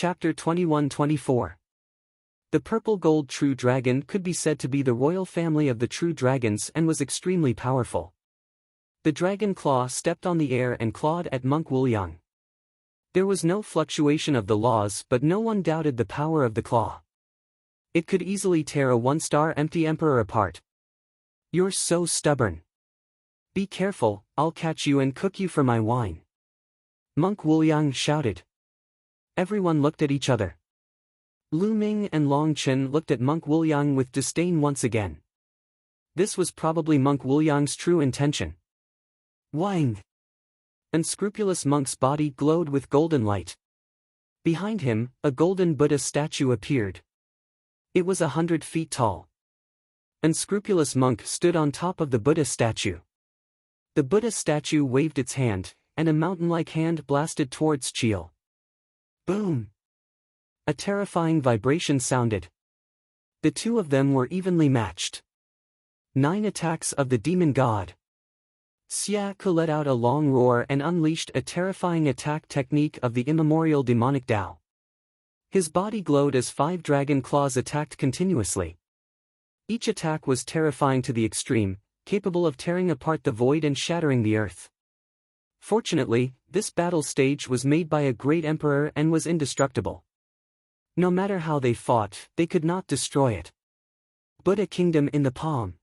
Chapter 21-24. The purple gold true dragon could be said to be the royal family of the true dragons and was extremely powerful. The dragon claw stepped on the air and clawed at Monk Woolyang. There was no fluctuation of the laws, but no one doubted the power of the claw. It could easily tear a one-star empty emperor apart. "You're so stubborn. Be careful, I'll catch you and cook you for my wine," Monk Woolyang shouted. Everyone looked at each other. Lu Ming and Long Chen looked at Monk Woolyang with disdain once again. This was probably Monk Woolyang's true intention. Wang! Unscrupulous Monk's body glowed with golden light. Behind him, a golden Buddha statue appeared. It was 100 feet tall. Unscrupulous Monk stood on top of the Buddha statue. The Buddha statue waved its hand, and a mountain-like hand blasted towards Chiel. Boom! A terrifying vibration sounded. The two of them were evenly matched. 9 attacks of the demon god. Xia Ke let out a long roar and unleashed a terrifying attack technique of the immemorial demonic Tao. His body glowed as 5 dragon claws attacked continuously. Each attack was terrifying to the extreme, capable of tearing apart the void and shattering the earth. Fortunately, this battle stage was made by a great emperor and was indestructible. No matter how they fought, they could not destroy it. Buddha Kingdom in the palm.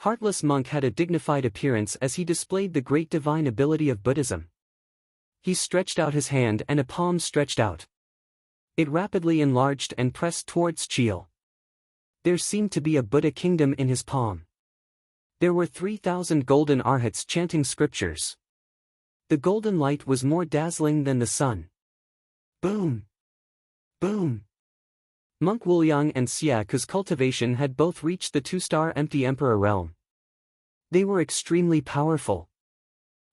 Heartless Monk had a dignified appearance as he displayed the great divine ability of Buddhism. He stretched out his hand and a palm stretched out. It rapidly enlarged and pressed towards Chiel. There seemed to be a Buddha Kingdom in his palm. There were 3,000 golden arhats chanting scriptures. The golden light was more dazzling than the sun. Boom! Boom! Monk Woolyang and Xia Ke's cultivation had both reached the 2-star empty emperor realm. They were extremely powerful.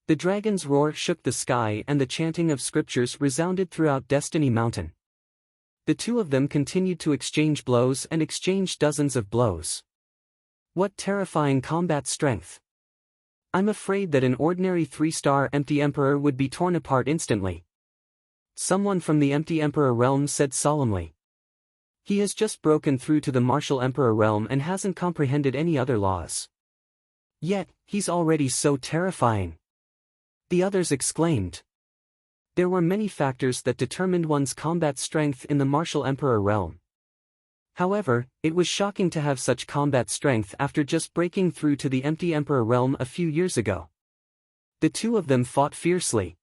The dragon's roar shook the sky and the chanting of scriptures resounded throughout Destiny Mountain. The two of them continued to exchange blows and exchanged dozens of blows. What terrifying combat strength! I'm afraid that an ordinary 3-star empty emperor would be torn apart instantly. Someone from the empty emperor realm said solemnly. He has just broken through to the martial emperor realm and hasn't comprehended any other laws. Yet, he's already so terrifying. The others exclaimed. There were many factors that determined one's combat strength in the martial emperor realm. However, it was shocking to have such combat strength after just breaking through to the empty emperor realm a few years ago. The two of them fought fiercely.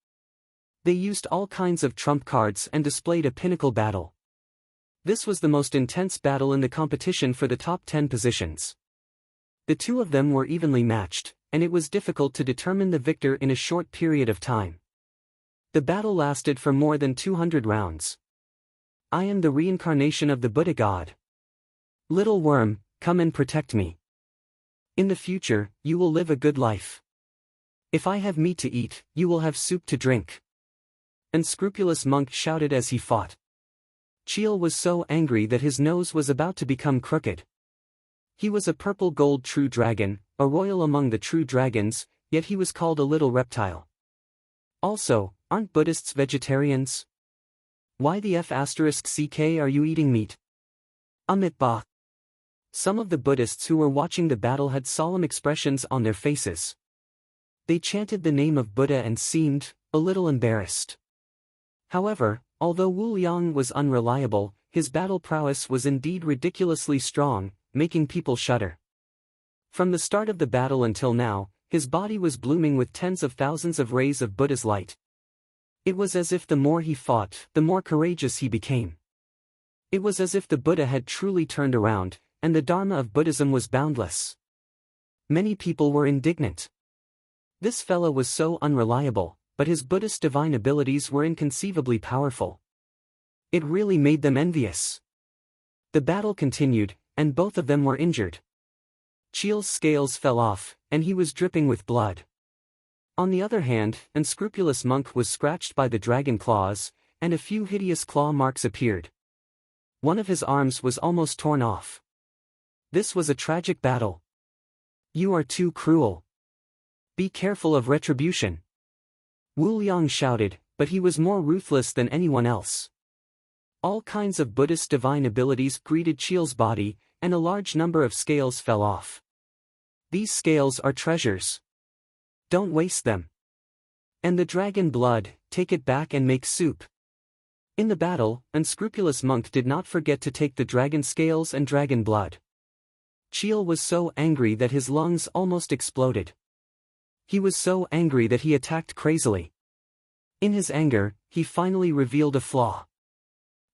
They used all kinds of trump cards and displayed a pinnacle battle. This was the most intense battle in the competition for the top 10 positions. The two of them were evenly matched, and it was difficult to determine the victor in a short period of time. The battle lasted for more than 200 rounds. I am the reincarnation of the Buddha God. Little worm, come and protect me. In the future, you will live a good life. If I have meat to eat, you will have soup to drink. Unscrupulous Monk shouted as he fought. Chiel was so angry that his nose was about to become crooked. He was a purple gold true dragon, a royal among the true dragons, yet he was called a little reptile. Also, aren't Buddhists vegetarians? Why the f***ck are you eating meat? Amit Ba. Some of the Buddhists who were watching the battle had solemn expressions on their faces. They chanted the name of Buddha and seemed a little embarrassed. However, although Woolyang was unreliable, his battle prowess was indeed ridiculously strong, making people shudder. From the start of the battle until now, his body was blooming with tens of thousands of rays of Buddha's light. It was as if the more he fought, the more courageous he became. It was as if the Buddha had truly turned around, and the Dharma of Buddhism was boundless. Many people were indignant. This fellow was so unreliable, but his Buddhist divine abilities were inconceivably powerful. It really made them envious. The battle continued, and both of them were injured. Chiel's scales fell off, and he was dripping with blood. On the other hand, Unscrupulous Monk was scratched by the dragon claws, and a few hideous claw marks appeared. One of his arms was almost torn off. This was a tragic battle. You are too cruel. Be careful of retribution. Woolyang shouted, but he was more ruthless than anyone else. All kinds of Buddhist divine abilities greeted Chiel's body, and a large number of scales fell off. These scales are treasures. Don't waste them. And the dragon blood, take it back and make soup. In the battle, unscrupulous monk did not forget to take the dragon scales and dragon blood. Chiel was so angry that his lungs almost exploded. He was so angry that he attacked crazily. In his anger, he finally revealed a flaw.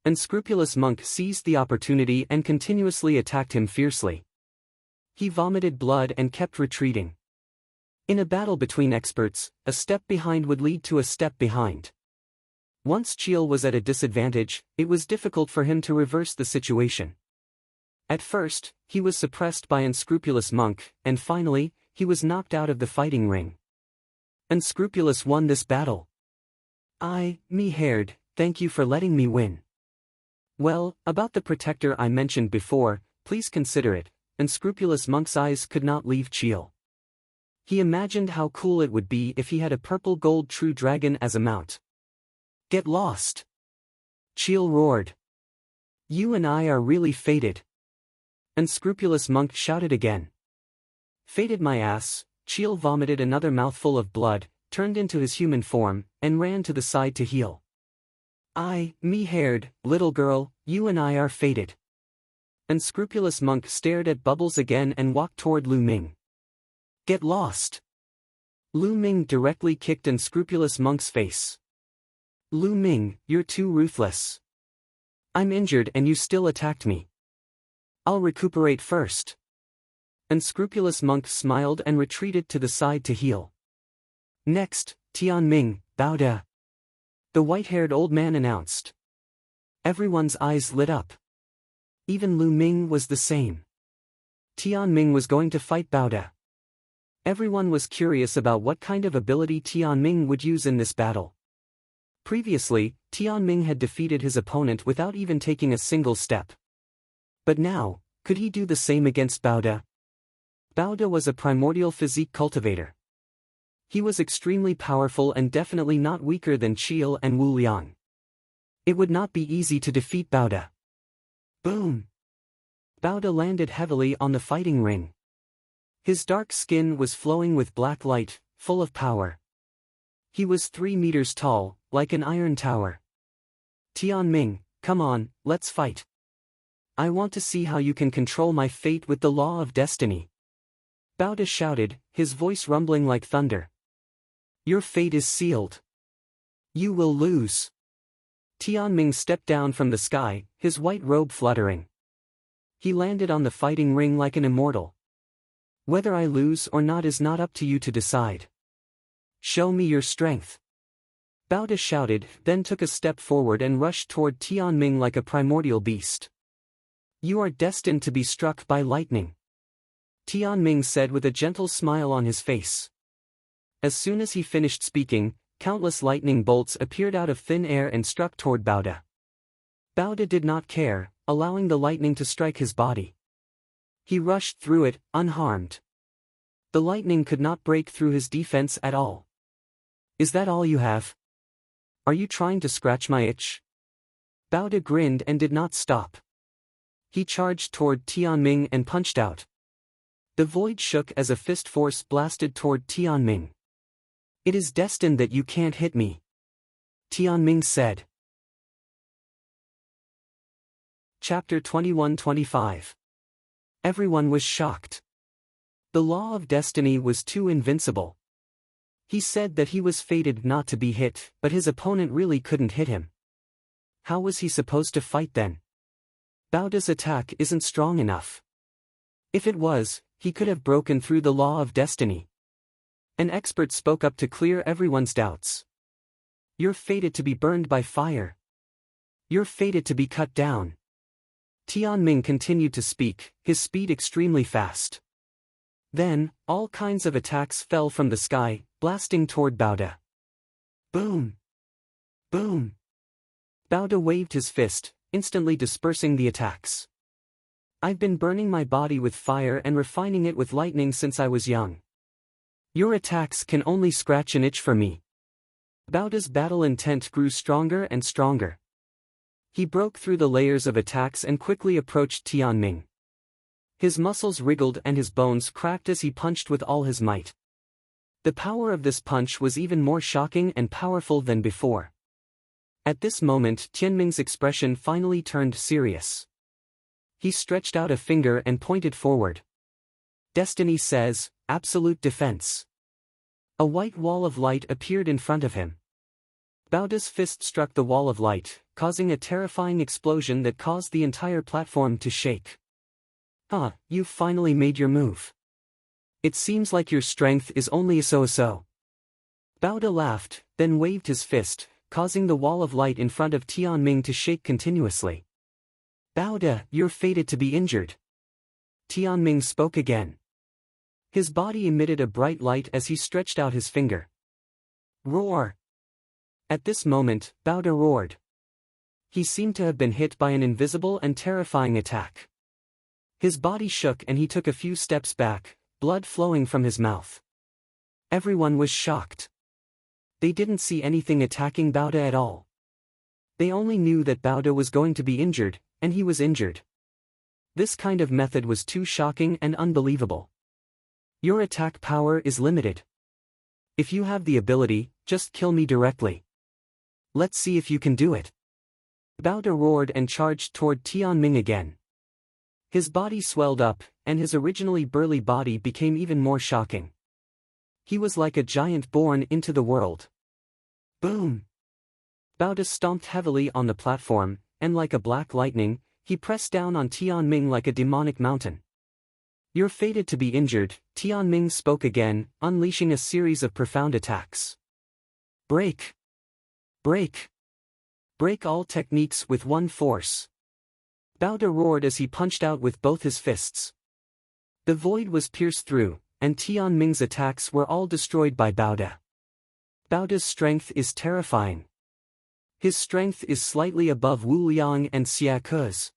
Unscrupulous monk seized the opportunity and continuously attacked him fiercely. He vomited blood and kept retreating. In a battle between experts, a step behind would lead to a step behind. Once Chiel was at a disadvantage, it was difficult for him to reverse the situation. At first, he was suppressed by unscrupulous monk, and finally, he was knocked out of the fighting ring. Unscrupulous won this battle. Me-haired, thank you for letting me win. Well, about the protector I mentioned before, please consider it. Unscrupulous monk's eyes could not leave Chiel. He imagined how cool it would be if he had a purple gold true dragon as a mount. Get lost! Chiel roared. You and I are really fated. Unscrupulous monk shouted again. Fated my ass. Chiel vomited another mouthful of blood, turned into his human form, and ran to the side to heal. Me-haired, little girl, you and I are fated. Unscrupulous monk stared at Bubbles again and walked toward Lu Ming. Get lost! Lu Ming directly kicked unscrupulous monk's face. Lu Ming, you're too ruthless. I'm injured and you still attacked me. I'll recuperate first. Unscrupulous monk smiled and retreated to the side to heal. Next, Tianming, bow down. The white-haired old man announced. Everyone's eyes lit up. Even Lu Ming was the same. Tianming was going to fight Bao Da. Everyone was curious about what kind of ability Tianming would use in this battle. Previously, Tianming had defeated his opponent without even taking a single step. But now, could he do the same against Bao Da? Bao Da was a primordial physique cultivator. He was extremely powerful and definitely not weaker than Chiel and Wu Liang. It would not be easy to defeat Bao Da. Boom! Bao Da landed heavily on the fighting ring. His dark skin was flowing with black light, full of power. He was 3 meters tall, like an iron tower. Tianming, come on, let's fight. I want to see how you can control my fate with the law of destiny. Bao Da shouted, his voice rumbling like thunder. Your fate is sealed. You will lose. Tianming stepped down from the sky, his white robe fluttering. He landed on the fighting ring like an immortal. Whether I lose or not is not up to you to decide. Show me your strength. Bao Da shouted, then took a step forward and rushed toward Tianming like a primordial beast. You are destined to be struck by lightning. Tianming said with a gentle smile on his face. As soon as he finished speaking, countless lightning bolts appeared out of thin air and struck toward Bao Da. Bao Da did not care, allowing the lightning to strike his body. He rushed through it, unharmed. The lightning could not break through his defense at all. Is that all you have? Are you trying to scratch my itch? Bao Da grinned and did not stop. He charged toward Tianming and punched out. The void shook as a fist force blasted toward Tianming. It is destined that you can't hit me, Tianming said. Chapter 21-25. Everyone was shocked. The law of destiny was too invincible. He said that he was fated not to be hit, but his opponent really couldn't hit him. How was he supposed to fight then? Bao Da's attack isn't strong enough. If it was, he could have broken through the law of destiny. An expert spoke up to clear everyone's doubts. You're fated to be burned by fire. You're fated to be cut down. Tianming continued to speak, his speed extremely fast. Then, all kinds of attacks fell from the sky, blasting toward Bao Da. Boom! Boom! Bao Da waved his fist, instantly dispersing the attacks. I've been burning my body with fire and refining it with lightning since I was young. Your attacks can only scratch an itch for me. Bao Da's battle intent grew stronger and stronger. He broke through the layers of attacks and quickly approached Tianming. His muscles wriggled and his bones cracked as he punched with all his might. The power of this punch was even more shocking and powerful than before. At this moment Tianming's expression finally turned serious. He stretched out a finger and pointed forward. Destiny says, absolute defense. A white wall of light appeared in front of him. Bao Da's fist struck the wall of light, causing a terrifying explosion that caused the entire platform to shake. Ah, you've finally made your move. It seems like your strength is only a so-so. Bao Da laughed, then waved his fist, causing the wall of light in front of Tianming to shake continuously. Bao Da, you're fated to be injured. Tianming spoke again. His body emitted a bright light as he stretched out his finger. Roar! At this moment, Bao Da roared. He seemed to have been hit by an invisible and terrifying attack. His body shook and he took a few steps back, blood flowing from his mouth. Everyone was shocked. They didn't see anything attacking Bao Da at all. They only knew that Bao Da was going to be injured, and he was injured. This kind of method was too shocking and unbelievable. Your attack power is limited. If you have the ability, just kill me directly. Let's see if you can do it. Bao Da roared and charged toward Tianming again. His body swelled up, and his originally burly body became even more shocking. He was like a giant born into the world. Boom! Bao Da stomped heavily on the platform, and like a black lightning, he pressed down on Tianming like a demonic mountain. You're fated to be injured, Tianming spoke again, unleashing a series of profound attacks. Break! Break! Break all techniques with one force. Bao Da roared as he punched out with both his fists. The void was pierced through, and Tianming's attacks were all destroyed by Bao Da. Bao Da's strength is terrifying. His strength is slightly above Wu Liang and Xia Ke's.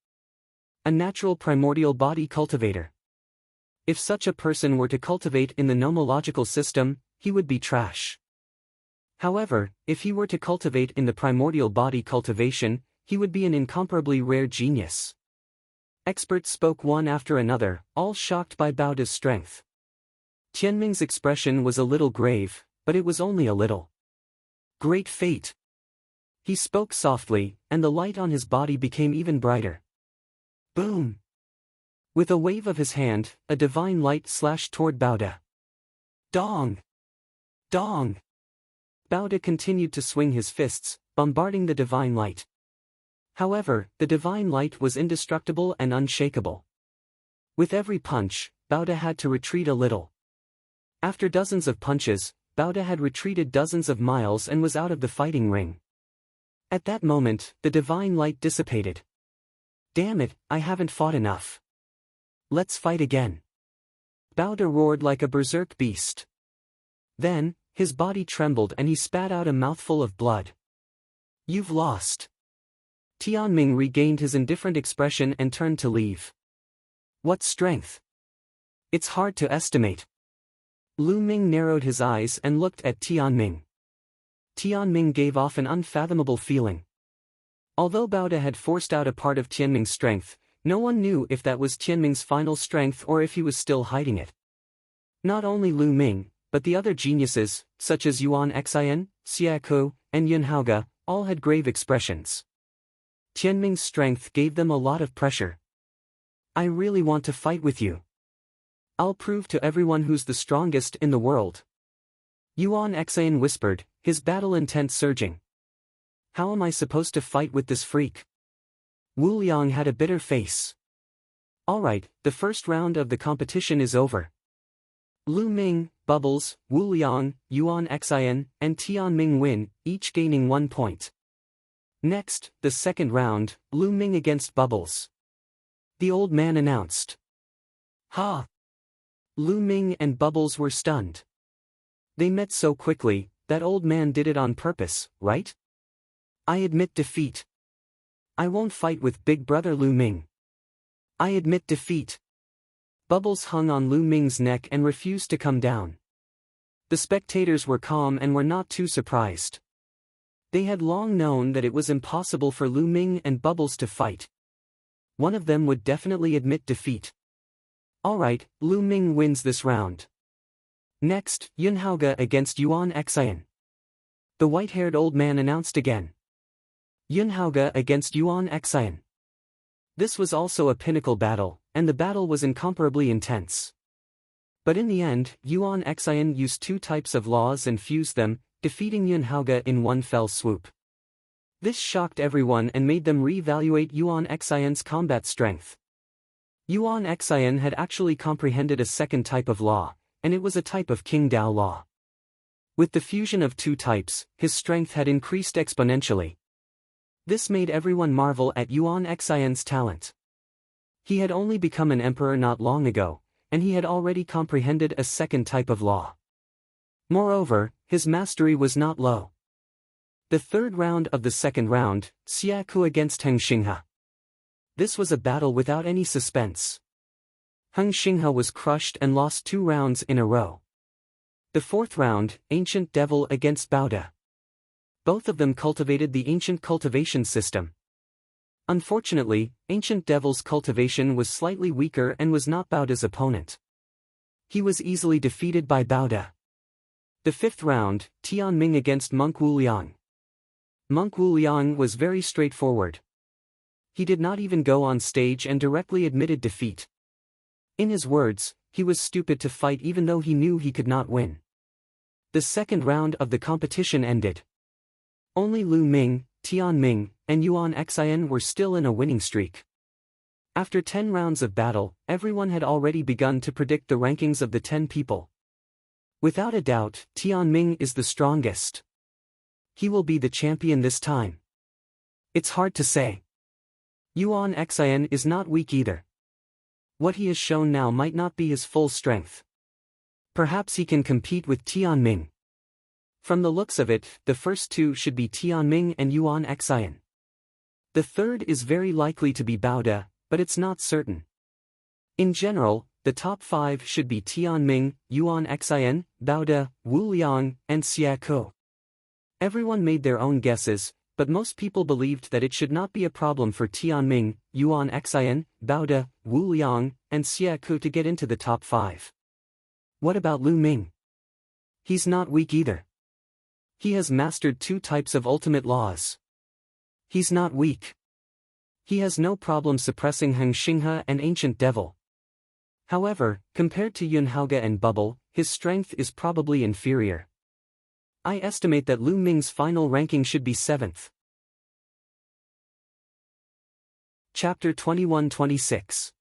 A natural primordial body cultivator. If such a person were to cultivate in the nomological system, he would be trash. However, if he were to cultivate in the primordial body cultivation, he would be an incomparably rare genius. Experts spoke one after another, all shocked by Bao Da's strength. Tianming's expression was a little grave, but it was only a little. Great fate! He spoke softly, and the light on his body became even brighter. Boom! With a wave of his hand, a divine light slashed toward Bao Da. Dong! Dong! Bao Da continued to swing his fists, bombarding the divine light. However, the divine light was indestructible and unshakable. With every punch, Bao Da had to retreat a little. After dozens of punches, Bao Da had retreated dozens of miles and was out of the fighting ring. At that moment, the divine light dissipated. Damn it, I haven't fought enough. Let's fight again. Bao Da roared like a berserk beast. Then, his body trembled and he spat out a mouthful of blood. You've lost. Tianming regained his indifferent expression and turned to leave. What strength? It's hard to estimate. Lu Ming narrowed his eyes and looked at Tianming. Tianming gave off an unfathomable feeling. Although Bao Da had forced out a part of Tianming's strength, no one knew if that was Tianming's final strength or if he was still hiding it. Not only Lu Ming, but the other geniuses, such as Yuan Xian, Xia Ke, and Yun Haoge, all had grave expressions. Tianming's strength gave them a lot of pressure. I really want to fight with you. I'll prove to everyone who's the strongest in the world. Yuan Xian whispered, his battle intent surging. How am I supposed to fight with this freak? Wu Liang had a bitter face. Alright, the first round of the competition is over. Lu Ming, Bubbles, Wu Liang, Yuan Xian, and Tianming win, each gaining 1 point. Next, the second round, Lu Ming against Bubbles. The old man announced. Ha! Lu Ming and Bubbles were stunned. They met so quickly, that old man did it on purpose, right? I admit defeat. I won't fight with Big Brother Lu Ming. I admit defeat. Bubbles hung on Lu Ming's neck and refused to come down. The spectators were calm and were not too surprised. They had long known that it was impossible for Lu Ming and Bubbles to fight. One of them would definitely admit defeat. Alright, Lu Ming wins this round. Next, Yunhaoge against Yuan Xian. The white-haired old man announced again. Yunhaoge against Yuan Xian. This was also a pinnacle battle, and the battle was incomparably intense. But in the end, Yuan Xian used two types of laws and fused them, defeating Yunhaoge in one fell swoop. This shocked everyone and made them re-evaluate Yuan Xian's combat strength. Yuan Xian had actually comprehended a second type of law, and it was a type of King Dao law. With the fusion of two types, his strength had increased exponentially. This made everyone marvel at Yuan Xian's talent. He had only become an emperor not long ago, and he had already comprehended a second type of law. Moreover, his mastery was not low. The third round of the second round, Xia Ku against Heng Xinghe. This was a battle without any suspense. Heng Xinghe was crushed and lost 2 rounds in a row. The fourth round, Ancient Devil against Baoda. Both of them cultivated the ancient cultivation system. Unfortunately, Ancient Devil's cultivation was slightly weaker and was not Baoda's opponent. He was easily defeated by Baoda. The fifth round, Tian Ming against Monk Wu Liang. Monk Wu Liang was very straightforward. He did not even go on stage and directly admitted defeat. In his words, he was stupid to fight even though he knew he could not win. The second round of the competition ended. Only Lu Ming, Tian Ming, and Yuan Xian were still in a winning streak. After 10 rounds of battle, everyone had already begun to predict the rankings of the 10 people. Without a doubt, Tian Ming is the strongest. He will be the champion this time. It's hard to say. Yuan Xian is not weak either. What he has shown now might not be his full strength. Perhaps he can compete with Tian Ming. From the looks of it, the first two should be Tian Ming and Yuan Xian. The third is very likely to be Baoda, but it's not certain. In general, the top 5 should be Tian Ming, Yuan Xian, Baoda, Wu Liang, and Xia Ku. Everyone made their own guesses, but most people believed that it should not be a problem for Tian Ming, Yuan Xian, Baoda, Wu Liang, and Xia Ku to get into the top 5. What about Lu Ming? He's not weak either. He has mastered 2 types of ultimate laws. He's not weak. He has no problem suppressing Heng Xinghe and Ancient Devil. However, compared to Yunhaoge and Bubble, his strength is probably inferior. I estimate that Lu Ming's final ranking should be 7th. Chapter 21-26.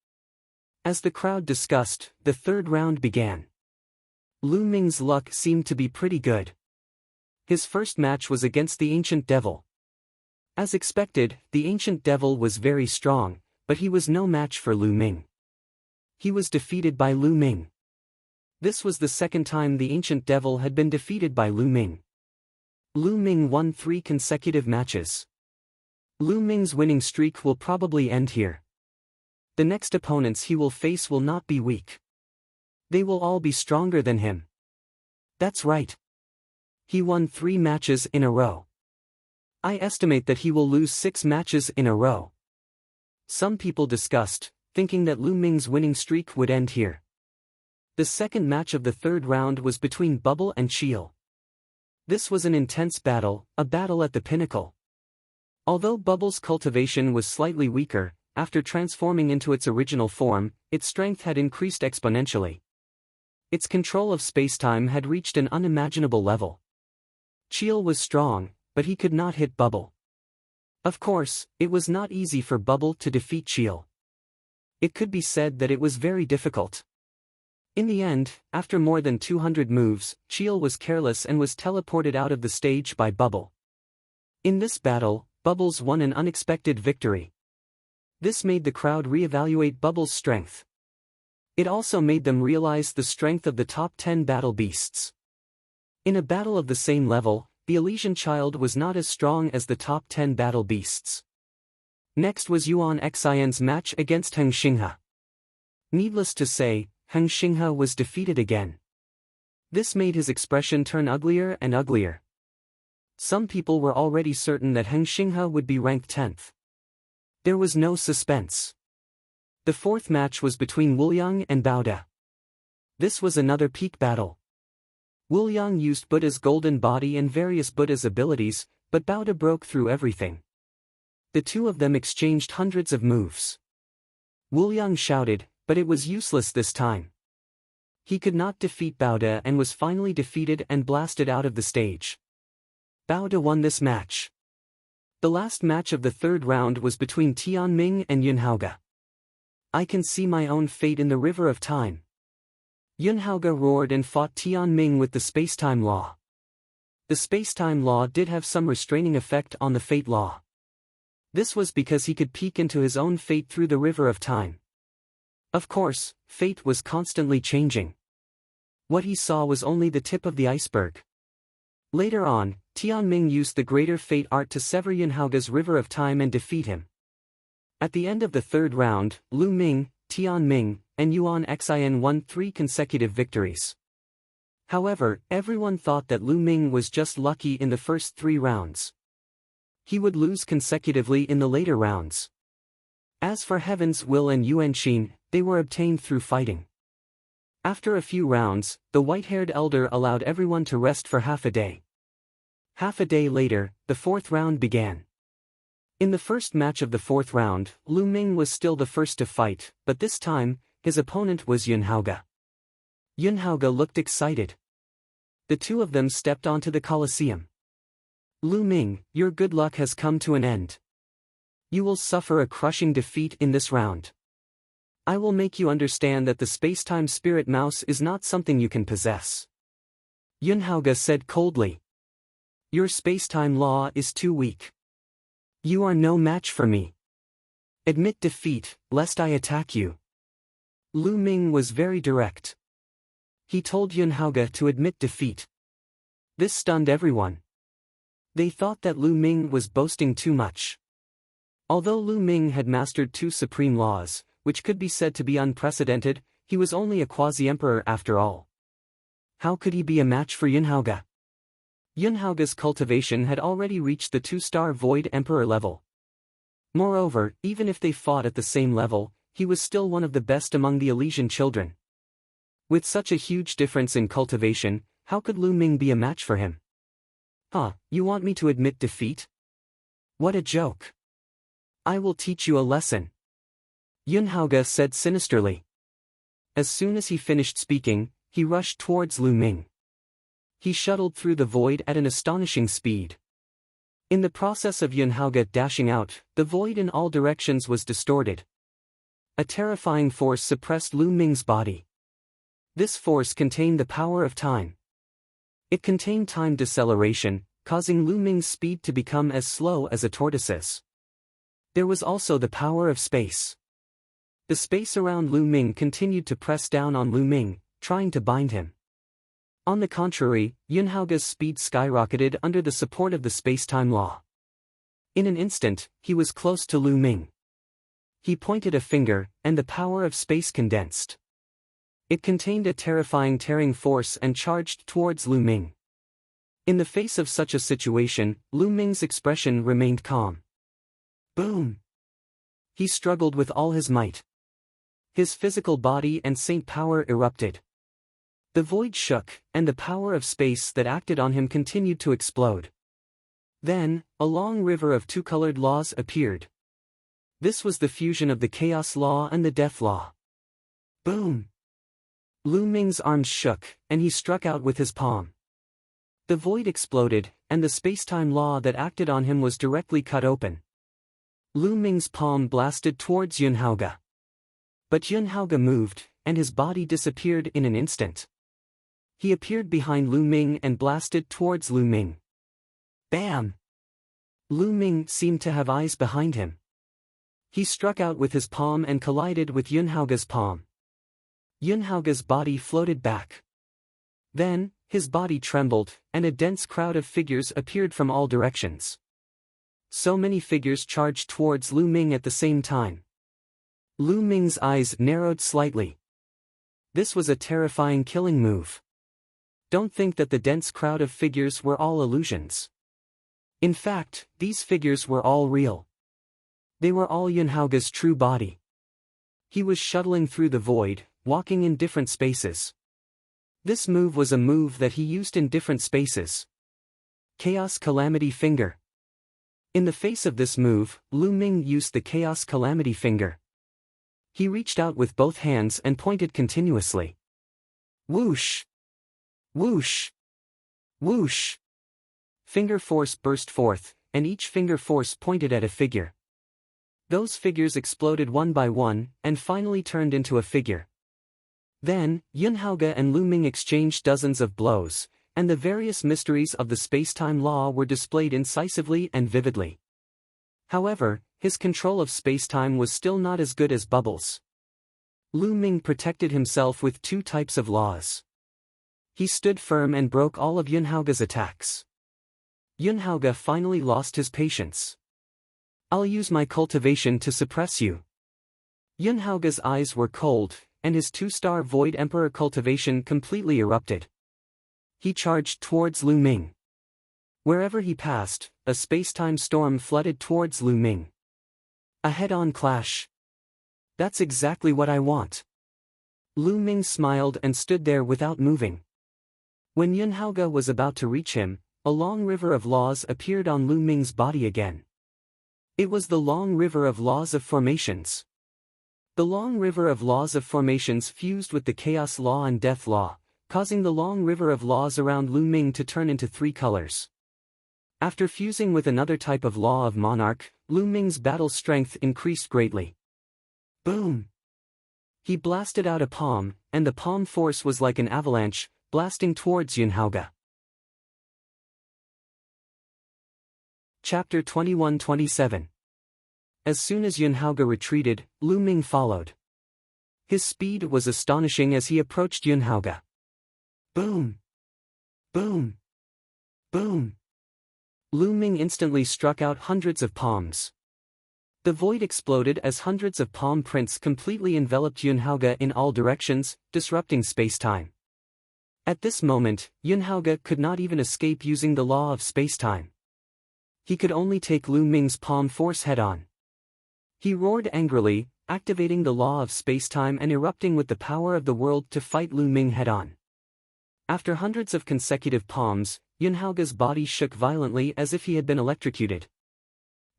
As the crowd discussed, the third round began. Lu Ming's luck seemed to be pretty good. His first match was against the Ancient Devil. As expected, the Ancient Devil was very strong, but he was no match for Lu Ming. He was defeated by Lu Ming. This was the second time the Ancient Devil had been defeated by Lu Ming. Lu Ming won 3 consecutive matches. Lu Ming's winning streak will probably end here. The next opponents he will face will not be weak. They will all be stronger than him. That's right. He won 3 matches in a row. I estimate that he will lose 6 matches in a row. Some people discussed, thinking that Lu Ming's winning streak would end here. The second match of the third round was between Bubble and Chiel. This was an intense battle, a battle at the pinnacle. Although Bubble's cultivation was slightly weaker, after transforming into its original form, its strength had increased exponentially. Its control of spacetime had reached an unimaginable level. Chiel was strong, but he could not hit Bubble. Of course, it was not easy for Bubble to defeat Chiel. It could be said that it was very difficult. In the end, after more than 200 moves, Chiel was careless and was teleported out of the stage by Bubble. In this battle, Bubbles won an unexpected victory. This made the crowd re-evaluate Bubble's strength. It also made them realize the strength of the top 10 battle beasts. In a battle of the same level, the Elysian Child was not as strong as the top 10 battle beasts. Next was Yuan Xian's match against Heng Xinghe. Needless to say, Heng Xinghe was defeated again. This made his expression turn uglier and uglier. Some people were already certain that Heng Xinghe would be ranked 10th. There was no suspense. The fourth match was between Wuliang and Baoda. This was another peak battle. Wuliang used Buddha's golden body and various Buddha's abilities, but Baoda broke through everything. The two of them exchanged hundreds of moves. Wuliang shouted, but it was useless this time. He could not defeat Baoda and was finally defeated and blasted out of the stage. Baoda won this match. The last match of the third round was between Tianming and Yunhaoge. I can see my own fate in the river of time. Yunhaoge roared and fought Tianming with the space-time law. The space-time law did have some restraining effect on the fate law. This was because he could peek into his own fate through the river of time. Of course, fate was constantly changing. What he saw was only the tip of the iceberg. Later on, Tianming used the greater fate art to sever Yunhaoge's river of time and defeat him. At the end of the third round, Lu Ming, Tianming, and Yuan Xin won 3 consecutive victories. However, everyone thought that Lu Ming was just lucky in the first 3 rounds. He would lose consecutively in the later rounds. As for Heaven's Will and Yuan Xin, they were obtained through fighting. After a few rounds, the white-haired elder allowed everyone to rest for half a day. Half a day later, the fourth round began. In the first match of the fourth round, Lu Ming was still the first to fight, but this time, his opponent was Yunhaoge. Yunhaoge looked excited. The two of them stepped onto the Colosseum. Lu Ming, your good luck has come to an end. You will suffer a crushing defeat in this round. I will make you understand that the space-time spirit mouse is not something you can possess. Yunhaoge said coldly. Your space-time law is too weak. You are no match for me. Admit defeat, lest I attack you. Lu Ming was very direct. He told Yunhaoge to admit defeat. This stunned everyone. They thought that Lu Ming was boasting too much. Although Lu Ming had mastered 2 supreme laws, which could be said to be unprecedented, he was only a quasi-emperor after all. How could he be a match for Yunhaoge? Yunhaoge's cultivation had already reached the 2-star Void Emperor level. Moreover, even if they fought at the same level, he was still one of the best among the Elysian children. With such a huge difference in cultivation, how could Lu Ming be a match for him? You want me to admit defeat? What a joke. I will teach you a lesson. Yunhaoge said sinisterly. As soon as he finished speaking, he rushed towards Lu Ming. He shuttled through the void at an astonishing speed. In the process of Yunhaoge dashing out, the void in all directions was distorted. A terrifying force suppressed Lu Ming's body. This force contained the power of time. It contained time deceleration, causing Lu Ming's speed to become as slow as a tortoise's. There was also the power of space. The space around Lu Ming continued to press down on Lu Ming, trying to bind him. On the contrary, Yunhaoge's speed skyrocketed under the support of the space-time law. In an instant, he was close to Lu Ming. He pointed a finger, and the power of space condensed. It contained a terrifying tearing force and charged towards Lu Ming. In the face of such a situation, Lu Ming's expression remained calm. Boom! He struggled with all his might. His physical body and saint power erupted. The void shook, and the power of space that acted on him continued to explode. Then, a long river of 2-colored laws appeared. This was the fusion of the chaos law and the death law. Boom! Lu Ming's arms shook, and he struck out with his palm. The void exploded, and the space-time law that acted on him was directly cut open. Lu Ming's palm blasted towards Yunhaoge. But Yunhaoge moved, and his body disappeared in an instant. He appeared behind Lu Ming and blasted towards Lu Ming. Bam! Lu Ming seemed to have eyes behind him. He struck out with his palm and collided with Yunhaoge's palm. Yunhaoge's body floated back. Then, his body trembled, and a dense crowd of figures appeared from all directions. So many figures charged towards Lu Ming at the same time. Lu Ming's eyes narrowed slightly. This was a terrifying killing move. Don't think that the dense crowd of figures were all illusions. In fact, these figures were all real. They were all Yunhauge's true body. He was shuttling through the void, walking in different spaces. This move was a move that he used in different spaces. Chaos Calamity Finger. In the face of this move, Lu Ming used the Chaos Calamity Finger. He reached out with both hands and pointed continuously. Whoosh! Whoosh! Whoosh! Finger force burst forth, and each finger force pointed at a figure. Those figures exploded one by one, and finally turned into a figure. Then, Yunhauge and Lu Ming exchanged dozens of blows, and the various mysteries of the space-time law were displayed incisively and vividly. However, his control of space-time was still not as good as Bubbles. Lu Ming protected himself with two types of laws. He stood firm and broke all of Yunhauge's attacks. Yunhauge finally lost his patience. I'll use my cultivation to suppress you. Yunhauge's eyes were cold, and his two-star Void Emperor cultivation completely erupted. He charged towards Lu Ming. Wherever he passed, a space-time storm flooded towards Lu Ming. A head-on clash. That's exactly what I want. Lu Ming smiled and stood there without moving. When Yunhauge was about to reach him, a long river of laws appeared on Lu Ming's body again. It was the long river of laws of formations. The long river of laws of formations fused with the chaos law and death law, causing the long river of laws around Lu Ming to turn into three colors. After fusing with another type of law of monarch, Lu Ming's battle strength increased greatly. Boom! He blasted out a palm, and the palm force was like an avalanche, blasting towards Yunhauge. Chapter 21-27. As soon as Yunhauge retreated, Lu Ming followed. His speed was astonishing as he approached Yunhauge. Boom! Boom! Boom! Lu Ming instantly struck out hundreds of palms. The void exploded as hundreds of palm prints completely enveloped Yunhauge in all directions, disrupting space-time. At this moment, Yunhauge could not even escape using the law of space-time. He could only take Lu Ming's palm force head-on. He roared angrily, activating the law of space-time and erupting with the power of the world to fight Lu Ming head-on. After hundreds of consecutive palms, Yunhauge's body shook violently as if he had been electrocuted.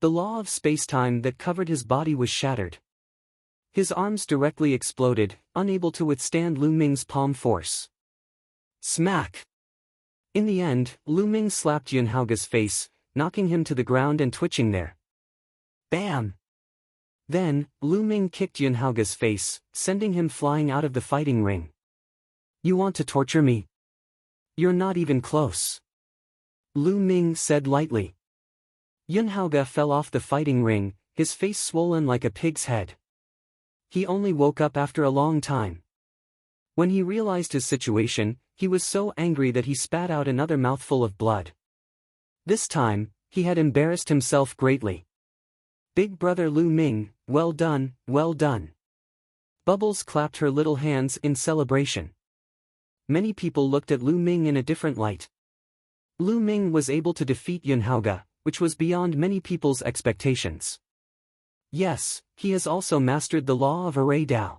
The law of space-time that covered his body was shattered. His arms directly exploded, unable to withstand Lu Ming's palm force. Smack! In the end, Lu Ming slapped Yunhauge's face, knocking him to the ground and twitching there. Bam! Then, Lu Ming kicked Yunhauge's face, sending him flying out of the fighting ring. You want to torture me? You're not even close. Lu Ming said lightly. Yunhauge fell off the fighting ring, his face swollen like a pig's head. He only woke up after a long time. When he realized his situation, he was so angry that he spat out another mouthful of blood. This time, he had embarrassed himself greatly. Big brother Lu Ming, well done, well done. Bubbles clapped her little hands in celebration. Many people looked at Lu Ming in a different light. Lu Ming was able to defeat Yunhauge, which was beyond many people's expectations. Yes, he has also mastered the law of array Dao.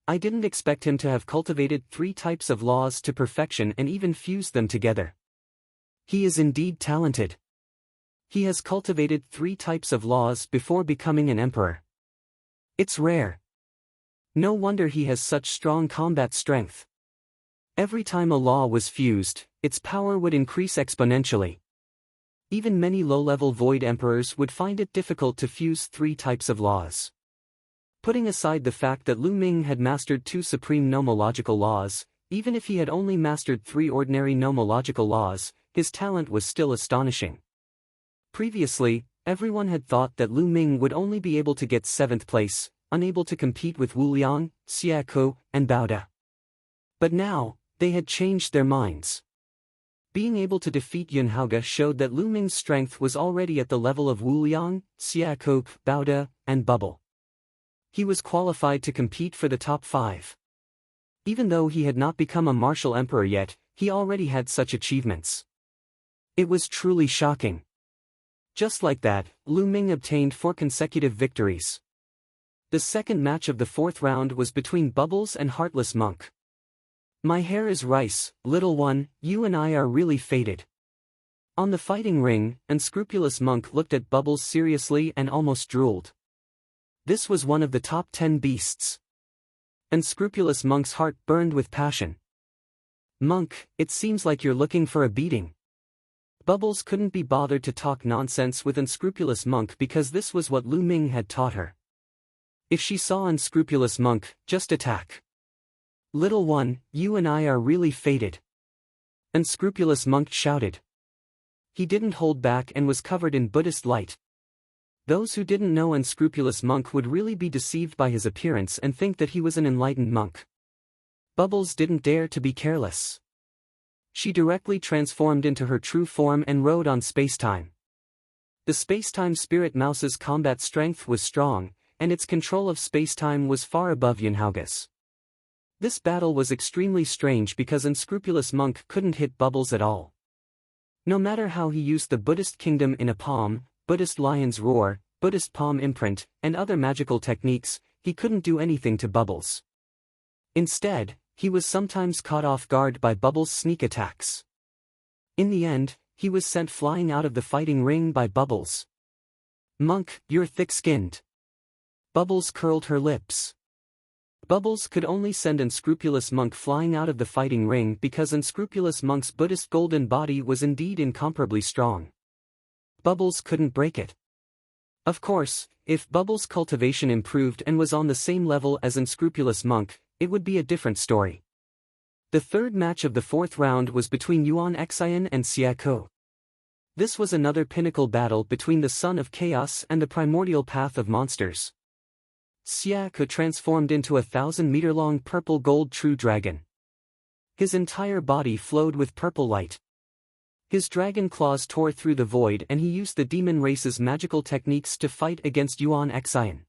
I didn't expect him to have cultivated 3 types of laws to perfection and even fused them together. He is indeed talented. He has cultivated 3 types of laws before becoming an emperor. It's rare. No wonder he has such strong combat strength. Every time a law was fused, its power would increase exponentially. Even many low-level void emperors would find it difficult to fuse 3 types of laws. Putting aside the fact that Lu Ming had mastered 2 supreme nomological laws, even if he had only mastered 3 ordinary nomological laws, his talent was still astonishing. Previously, everyone had thought that Lu Ming would only be able to get 7th place, unable to compete with Wu Liang, Xie Ku, and Bao Da. But now, they had changed their minds. Being able to defeat Yunhauge showed that Lu Ming's strength was already at the level of Wu Liang, Xie Ku, Bao Da, and Bubble. He was qualified to compete for the top 5. Even though he had not become a martial emperor yet, he already had such achievements. It was truly shocking. Just like that, Lu Ming obtained 4 consecutive victories. The second match of the 4th round was between Bubbles and Heartless Monk. "My hair is rice, little one, you and I are really fated." On the fighting ring, Unscrupulous Monk looked at Bubbles seriously and almost drooled. This was one of the top 10 beasts. Unscrupulous Monk's heart burned with passion. "Monk, it seems like you're looking for a beating." Bubbles couldn't be bothered to talk nonsense with Unscrupulous Monk because this was what Lu Ming had taught her. If she saw Unscrupulous Monk, just attack. "Little one, you and I are really fated," Unscrupulous Monk shouted. He didn't hold back and was covered in Buddhist light. Those who didn't know Unscrupulous Monk would really be deceived by his appearance and think that he was an enlightened monk. Bubbles didn't dare to be careless. She directly transformed into her true form and rode on Spacetime. The Spacetime Spirit Mouse's combat strength was strong, and its control of Spacetime was far above Yunhauge's. This battle was extremely strange because Unscrupulous Monk couldn't hit Bubbles at all. No matter how he used the Buddhist Kingdom in a palm, Buddhist Lion's Roar, Buddhist Palm Imprint, and other magical techniques, he couldn't do anything to Bubbles. Instead, he was sometimes caught off guard by Bubbles' sneak attacks. In the end, he was sent flying out of the fighting ring by Bubbles. "Monk, you're thick-skinned." Bubbles curled her lips. Bubbles could only send Unscrupulous Monk flying out of the fighting ring because Unscrupulous Monk's Buddhist golden body was indeed incomparably strong. Bubbles couldn't break it. Of course, if Bubbles' cultivation improved and was on the same level as Unscrupulous Monk, it would be a different story. The third match of the 4th round was between Yuan Xian and Xia Ke. This was another pinnacle battle between the Son of Chaos and the primordial path of monsters. Xia Ke transformed into a 1,000-meter-long purple-gold true dragon. His entire body flowed with purple light. His dragon claws tore through the void and he used the demon race's magical techniques to fight against Yuan Xian.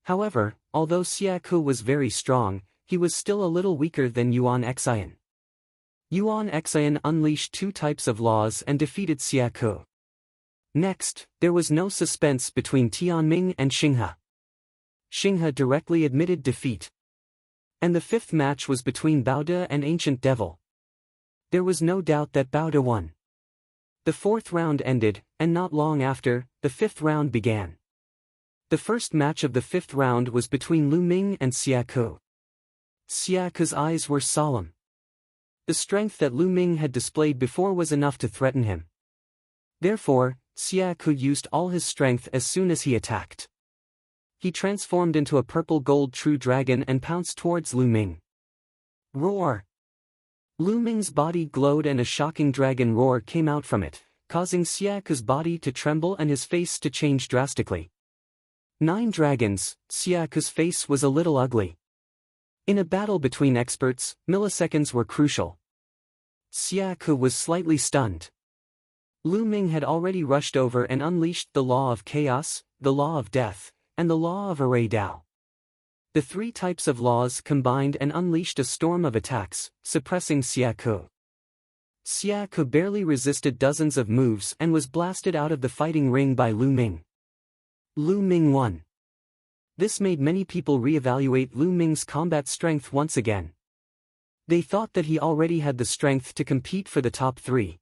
However, although Xia Ke was very strong, he was still a little weaker than Yuan Xian. Yuan Xian unleashed 2 types of laws and defeated Xia Ke. Next, there was no suspense between Tianming and Xinghe. Xinghe directly admitted defeat. And the 5th match was between Baode and Ancient Devil. There was no doubt that Baode won. The 4th round ended, and not long after, the 5th round began. The first match of the 5th round was between Lu Ming and Xia Ke. Xia Ke's eyes were solemn. The strength that Lu Ming had displayed before was enough to threaten him. Therefore, Xia Ke used all his strength as soon as he attacked. He transformed into a purple-gold true dragon and pounced towards Lu Ming. Roar! Lu Ming's body glowed and a shocking dragon roar came out from it, causing Xia Ke's body to tremble and his face to change drastically. 9 dragons, Xia Ke's face was a little ugly. In a battle between experts, milliseconds were crucial. Xia Ke was slightly stunned. Lu Ming had already rushed over and unleashed the Law of Chaos, the Law of Death, and the Law of Array Dao. The 3 types of laws combined and unleashed a storm of attacks, suppressing Xia Ke. Xia Ke barely resisted dozens of moves and was blasted out of the fighting ring by Lu Ming. Lu Ming won. This made many people reevaluate Lu Ming's combat strength once again. They thought that he already had the strength to compete for the top 3.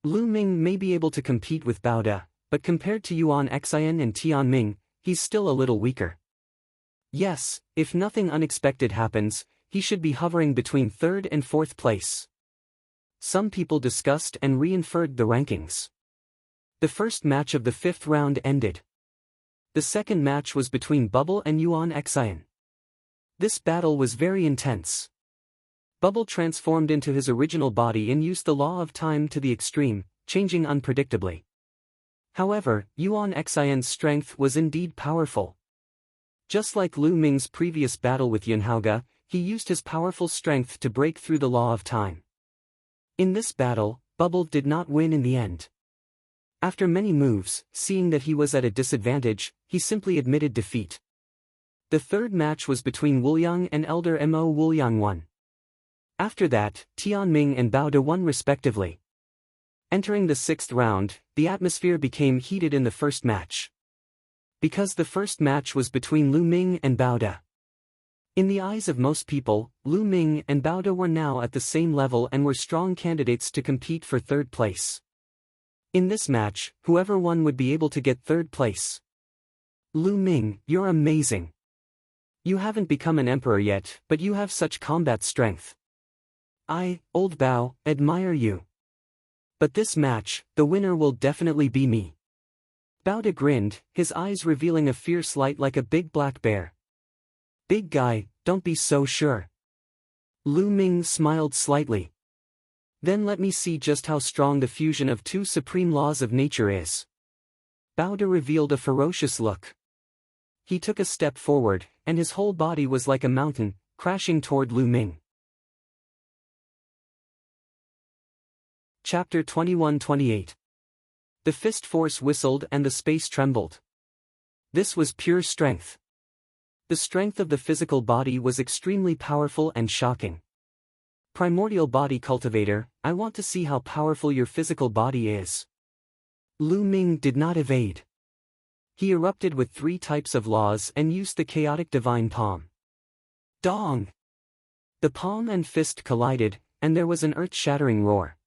Lu Ming may be able to compete with Baode, but compared to Yuan Xian and Tianming, he's still a little weaker. Yes, if nothing unexpected happens, he should be hovering between 3rd and 4th place. Some people discussed and re-inferred the rankings. The first match of the 5th round ended. The second match was between Bubble and Yuan Xian. This battle was very intense. Bubble transformed into his original body and used the Law of Time to the extreme, changing unpredictably. However, Yuan Xian's strength was indeed powerful. Just like Lu Ming's previous battle with Yunhauge, he used his powerful strength to break through the Law of Time. In this battle, Bubble did not win in the end. After many moves, seeing that he was at a disadvantage, he simply admitted defeat. The third match was between Wuliang and Elder Mo. Wuliang won. After that, Tianming and Baode won respectively. Entering the sixth round, the atmosphere became heated in the first match. Because the first match was between Lu Ming and Bao De. In the eyes of most people, Lu Ming and Bao De were now at the same level and were strong candidates to compete for third place. In this match, whoever won would be able to get third place. Lu Ming, you're amazing. You haven't become an emperor yet, but you have such combat strength. I, old Bao, admire you. But this match, the winner will definitely be me. Bao De grinned, his eyes revealing a fierce light like a big black bear. Big guy, don't be so sure. Lu Ming smiled slightly. Then let me see just how strong the fusion of two supreme laws of nature is. Bao De revealed a ferocious look. He took a step forward, and his whole body was like a mountain, crashing toward Lu Ming. Chapter 21-28. The fist force whistled and the space trembled. This was pure strength. The strength of the physical body was extremely powerful and shocking. Primordial body cultivator, I want to see how powerful your physical body is. Lu Ming did not evade. He erupted with 3 types of laws and used the chaotic divine palm. Dong! The palm and fist collided, and there was an earth-shattering roar.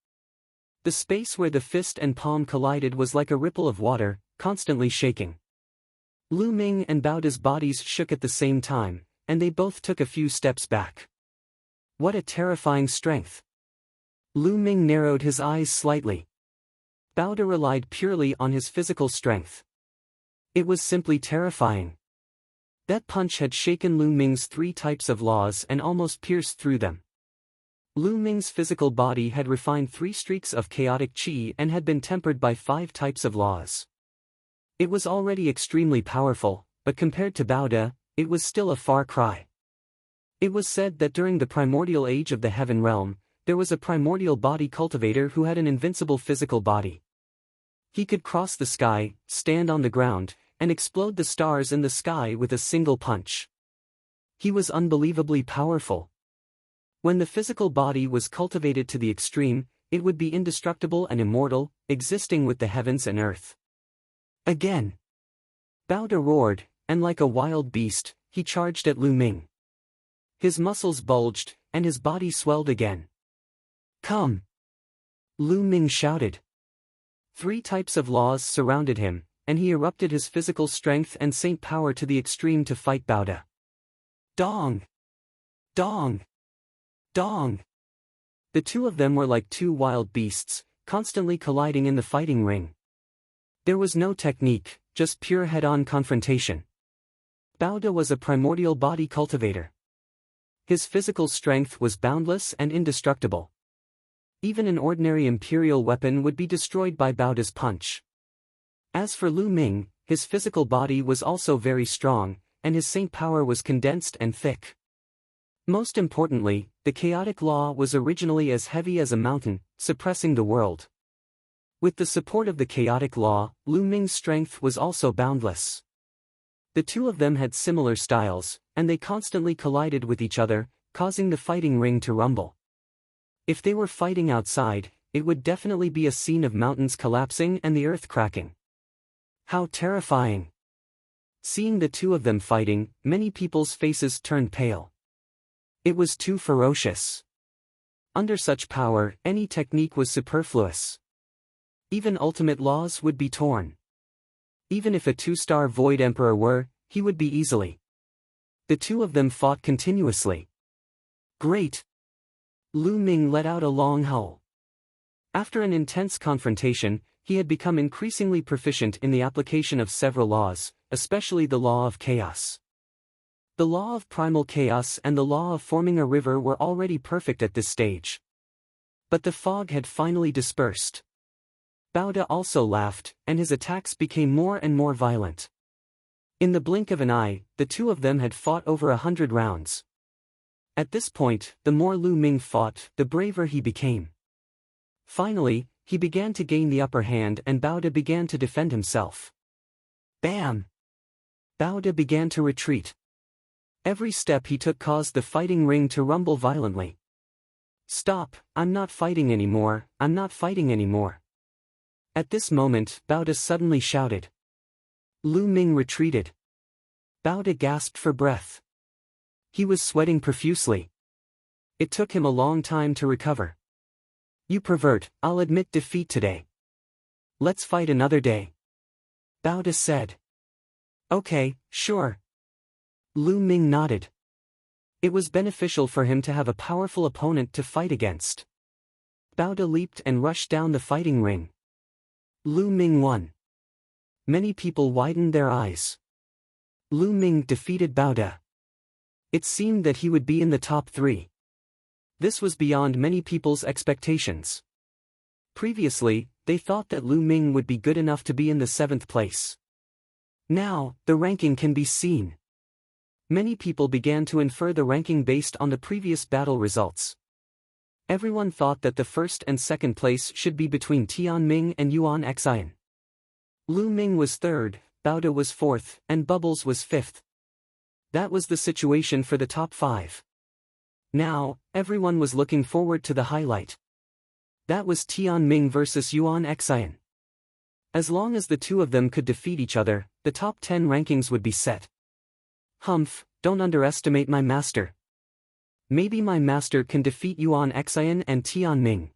The space where the fist and palm collided was like a ripple of water, constantly shaking. Lu Ming and Bao De's bodies shook at the same time, and they both took a few steps back. What a terrifying strength! Lu Ming narrowed his eyes slightly. Bao De relied purely on his physical strength. It was simply terrifying. That punch had shaken Lu Ming's 3 types of laws and almost pierced through them. Lu Ming's physical body had refined 3 streaks of chaotic qi and had been tempered by 5 types of laws. It was already extremely powerful, but compared to Bao De, it was still a far cry. It was said that during the primordial age of the Heaven Realm, there was a primordial body cultivator who had an invincible physical body. He could cross the sky, stand on the ground, and explode the stars in the sky with a single punch. He was unbelievably powerful. When the physical body was cultivated to the extreme, it would be indestructible and immortal, existing with the heavens and earth. Again! Bao De roared, and like a wild beast, he charged at Lu Ming. His muscles bulged, and his body swelled again. Come! Lu Ming shouted. 3 types of laws surrounded him, and he erupted his physical strength and saint power to the extreme to fight Bao De. Dong! Dong! Dong! The 2 of them were like 2 wild beasts, constantly colliding in the fighting ring. There was no technique, just pure head-on confrontation. Bao De was a primordial body cultivator. His physical strength was boundless and indestructible. Even an ordinary imperial weapon would be destroyed by Bao De's punch. As for Lu Ming, his physical body was also very strong, and his saint power was condensed and thick. Most importantly, the chaotic law was originally as heavy as a mountain, suppressing the world. With the support of the chaotic law, Lu Ming's strength was also boundless. The 2 of them had similar styles, and they constantly collided with each other, causing the fighting ring to rumble. If they were fighting outside, it would definitely be a scene of mountains collapsing and the earth cracking. How terrifying! Seeing the 2 of them fighting, many people's faces turned pale. It was too ferocious. Under such power, any technique was superfluous. Even ultimate laws would be torn. Even if a 2-star Void Emperor were, he would be easily. The 2 of them fought continuously. Great! Lu Ming let out a long howl. After an intense confrontation, he had become increasingly proficient in the application of several laws, especially the law of chaos. The law of primal chaos and the law of forming a river were already perfect at this stage. But the fog had finally dispersed. Bao De also laughed, and his attacks became more and more violent. In the blink of an eye, the 2 of them had fought over 100 rounds. At this point, the more Lu Ming fought, the braver he became. Finally, he began to gain the upper hand and Bao De began to defend himself. Bam! Bao De began to retreat. Every step he took caused the fighting ring to rumble violently. Stop, I'm not fighting anymore, I'm not fighting anymore. At this moment, Bao De suddenly shouted. Lu Ming retreated. Bao De gasped for breath. He was sweating profusely. It took him a long time to recover. You pervert, I'll admit defeat today. Let's fight another day. Bao De said. Okay, sure. Lu Ming nodded. It was beneficial for him to have a powerful opponent to fight against. Bao De leaped and rushed down the fighting ring. Lu Ming won. Many people widened their eyes. Lu Ming defeated Bao De. It seemed that he would be in the top 3. This was beyond many people's expectations. Previously, they thought that Lu Ming would be good enough to be in the 7th place. Now, the ranking can be seen. Many people began to infer the ranking based on the previous battle results. Everyone thought that the 1st and 2nd place should be between Tian Ming and Yuan Xian. Lu Ming was 3rd, Bao De was 4th, and Bubbles was 5th. That was the situation for the top 5. Now, everyone was looking forward to the highlight. That was Tian Ming versus Yuan Xian. As long as the two of them could defeat each other, the top 10 rankings would be set. Humph, don't underestimate my master. Maybe my master can defeat Yuan Xian and Tian Ming.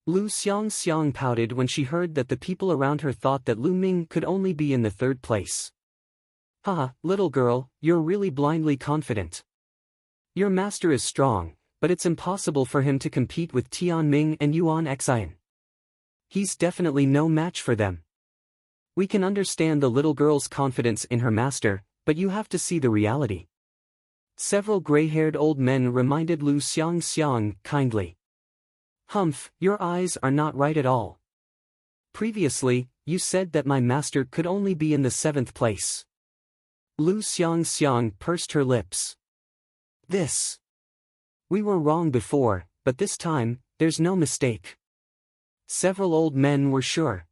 Lu Xiang pouted when she heard that the people around her thought that Lu Ming could only be in the 3rd place. Haha, little girl, you're really blindly confident. Your master is strong, but it's impossible for him to compete with Tian Ming and Yuan Xian. He's definitely no match for them. We can understand the little girl's confidence in her master, but you have to see the reality. Several gray-haired old men reminded Lu Xiang kindly. Humph, your eyes are not right at all. Previously, you said that my master could only be in the 7th place. Lu Xiang pursed her lips. We were wrong before, but this time, there's no mistake. Several old men were sure.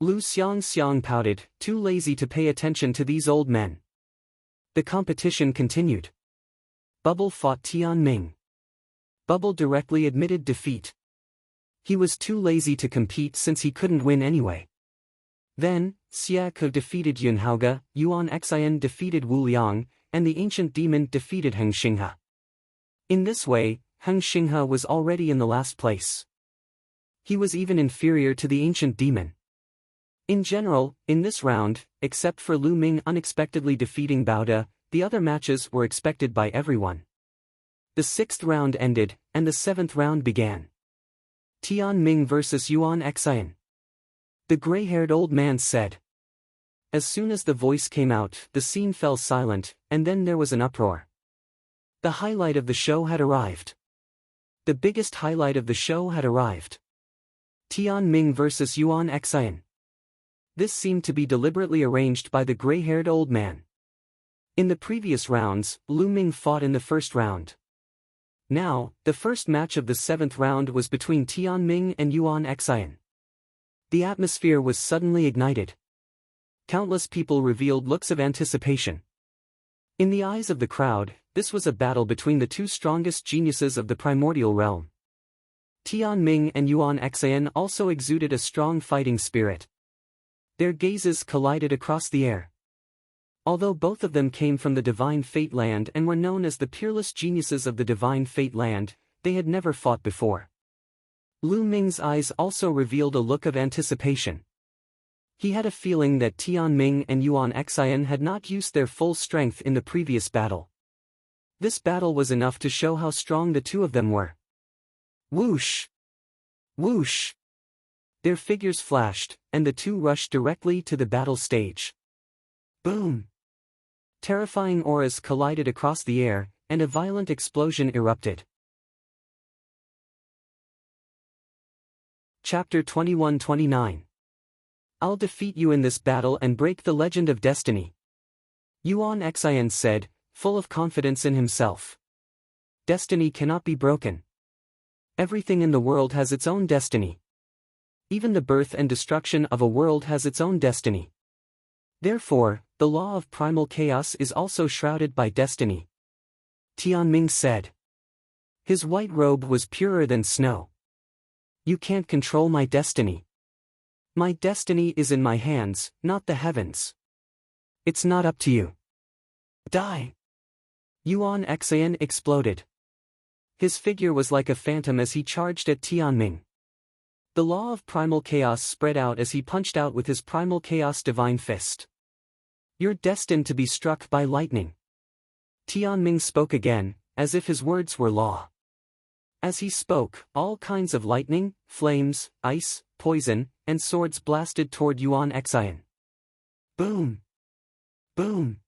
Lu Xiang pouted, too lazy to pay attention to these old men. The competition continued. Bubble fought Tian Ming. Bubble directly admitted defeat. He was too lazy to compete since he couldn't win anyway. Then, Xia Ke defeated Yun Haoge, Yuan Xian defeated Wu Liang, and the ancient demon defeated Heng Xinghe. In this way, Heng Xinghe was already in the last place. He was even inferior to the ancient demon. In general, in this round, except for Lu Ming unexpectedly defeating Bao De, the other matches were expected by everyone. The 6th round ended, and the 7th round began. Tian Ming versus Yuan Xian. The gray-haired old man said. As soon as the voice came out, the scene fell silent, and then there was an uproar. The highlight of the show had arrived. The biggest highlight of the show had arrived. Tian Ming versus Yuan Xian. This seemed to be deliberately arranged by the gray-haired old man. In the previous rounds, Lu Ming fought in the 1st round. Now, the first match of the 7th round was between Tian Ming and Yuan Xian. The atmosphere was suddenly ignited. Countless people revealed looks of anticipation. In the eyes of the crowd, this was a battle between the two strongest geniuses of the primordial realm. Tian Ming and Yuan Xian also exuded a strong fighting spirit. Their gazes collided across the air. Although both of them came from the Divine Fate Land and were known as the peerless geniuses of the Divine Fate Land, they had never fought before. Lu Ming's eyes also revealed a look of anticipation. He had a feeling that Tian Ming and Yuan Xian had not used their full strength in the previous battle. This battle was enough to show how strong the two of them were. Whoosh! Whoosh! Their figures flashed, and the two rushed directly to the battle stage. Boom! Terrifying auras collided across the air, and a violent explosion erupted. Chapter 21-29. I'll defeat you in this battle and break the legend of destiny. Yuan Xian said, full of confidence in himself. Destiny cannot be broken. Everything in the world has its own destiny. Even the birth and destruction of a world has its own destiny. Therefore, the law of primal chaos is also shrouded by destiny. Tian Ming said. His white robe was purer than snow. You can't control my destiny. My destiny is in my hands, not the heavens. It's not up to you. Die! Yuan Exayan exploded. His figure was like a phantom as he charged at Tianming. The law of primal chaos spread out as he punched out with his primal chaos divine fist. You're destined to be struck by lightning. Tianming spoke again, as if his words were law. As he spoke, all kinds of lightning, flames, ice, poison, and swords blasted toward Yuan Exayan. Boom! Boom!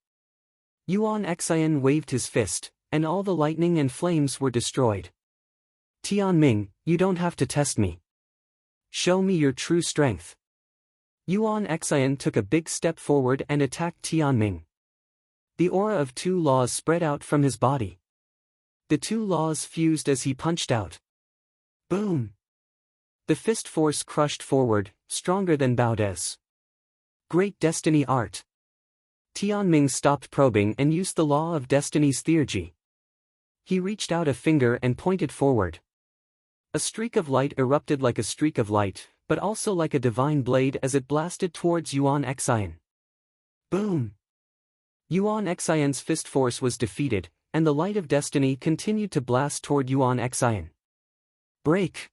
Yuan Exayan waved his fist, and all the lightning and flames were destroyed. Tianming, you don't have to test me. Show me your true strength. Yuan Exayan took a big step forward and attacked Tianming. The aura of two laws spread out from his body. The two laws fused as he punched out. Boom! The fist force crushed forward, stronger than Baodes. Great destiny art. Tianming stopped probing and used the law of destiny's theurgy. He reached out a finger and pointed forward. A streak of light erupted like a streak of light, but also like a divine blade as it blasted towards Yuan Exayan. Boom! Yuan Exayan's fist force was defeated, and the light of destiny continued to blast toward Yuan Exayan. Break!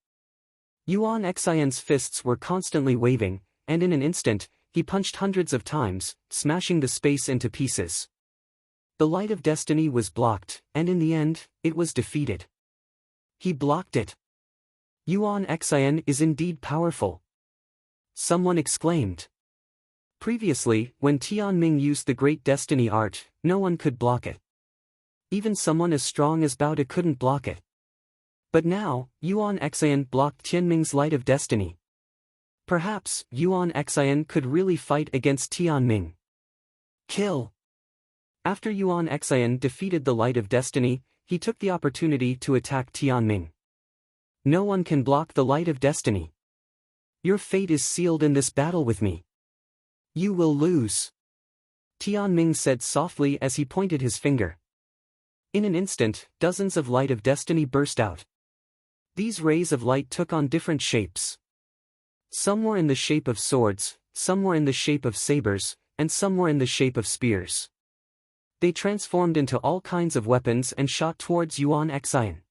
Yuan Exayan's fists were constantly waving, and in an instant, he punched hundreds of times, smashing the space into pieces. The light of destiny was blocked, and in the end, it was defeated. He blocked it. Yuan Exayan is indeed powerful. Someone exclaimed. Previously, when Tianming used the great destiny art, no one could block it. Even someone as strong as Baoda couldn't block it. But now, Yuan Exayan blocked Tianming's light of destiny. Perhaps, Yuan Exayan could really fight against Tianming. Kill! After Yuan Exayan defeated the light of destiny, he took the opportunity to attack Tianming. No one can block the light of destiny. Your fate is sealed in this battle with me. You will lose. Tianming said softly as he pointed his finger. In an instant, dozens of light of destiny burst out. These rays of light took on different shapes. Some were in the shape of swords, some were in the shape of sabers, and some were in the shape of spears. They transformed into all kinds of weapons and shot towards Yuan Exayan.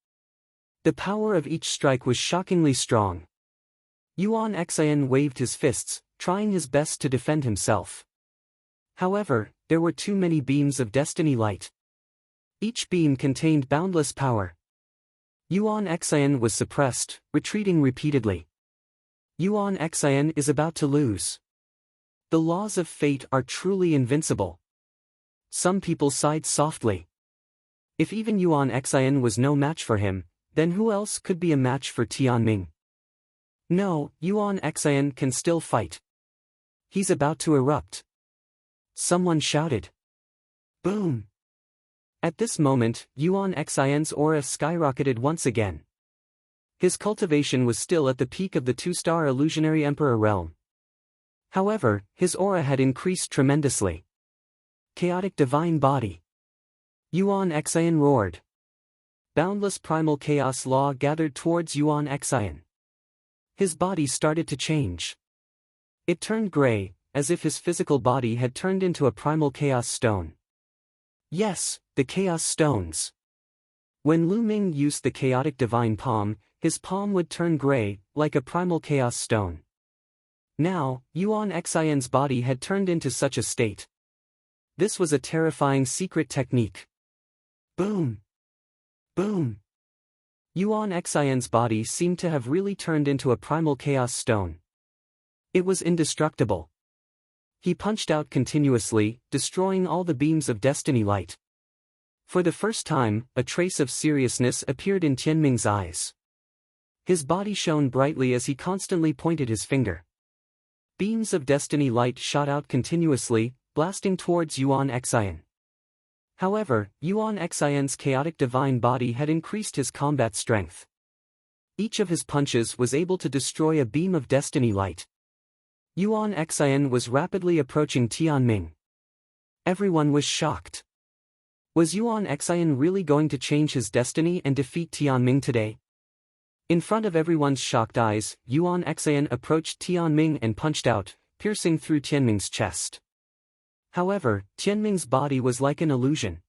The power of each strike was shockingly strong. Yuan Exayan waved his fists, trying his best to defend himself. However, there were too many beams of destiny light. Each beam contained boundless power. Yuan Exayan was suppressed, retreating repeatedly. Yuan Exayan is about to lose. The laws of fate are truly invincible. Some people sighed softly. If even Yuan Exayan was no match for him, then who else could be a match for Tianming? No, Yuan Exayan can still fight. He's about to erupt. Someone shouted. Boom! At this moment, Yuan Exayan's aura skyrocketed once again. His cultivation was still at the peak of the two-star illusionary emperor realm. However, his aura had increased tremendously. Chaotic divine body. Yuan Exayan roared. Boundless primal chaos law gathered towards Yuan Exayan. His body started to change. It turned gray, as if his physical body had turned into a primal chaos stone. Yes, the chaos stones. When Lu Ming used the chaotic divine palm, his palm would turn gray, like a primal chaos stone. Now, Yuan Exayan's body had turned into such a state. This was a terrifying secret technique. Boom! Boom! Yuan Exayan's body seemed to have really turned into a primal chaos stone. It was indestructible. He punched out continuously, destroying all the beams of destiny light. For the first time, a trace of seriousness appeared in Tianming's eyes. His body shone brightly as he constantly pointed his finger. Beams of destiny light shot out continuously, blasting towards Yuan Exayan. However, Yuan Exayan's chaotic divine body had increased his combat strength. Each of his punches was able to destroy a beam of destiny light. Yuan Exayan was rapidly approaching Tianming. Everyone was shocked. Was Yuan Exayan really going to change his destiny and defeat Tianming today? In front of everyone's shocked eyes, Yuan Xian approached Tianming and punched out, piercing through Tianming's chest. However, Tianming's body was like an illusion.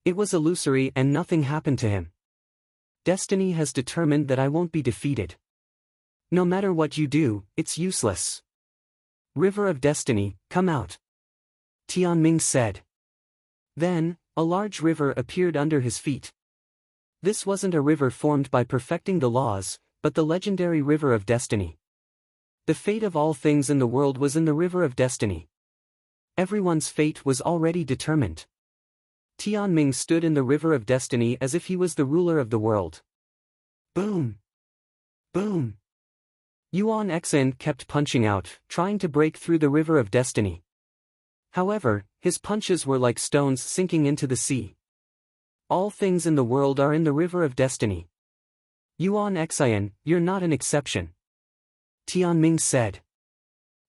It was illusory and nothing happened to him. Destiny has determined that I won't be defeated. No matter what you do, it's useless. River of Destiny, come out. Tianming said. Then, a large river appeared under his feet. This wasn't a river formed by perfecting the laws, but the legendary River of Destiny. The fate of all things in the world was in the River of Destiny. Everyone's fate was already determined. Tianming stood in the River of Destiny as if he was the ruler of the world. Boom! Boom! Yuan Xian kept punching out, trying to break through the River of Destiny. However, his punches were like stones sinking into the sea. All things in the world are in the River of Destiny. Yuan Xian, you're not an exception. Tianming said.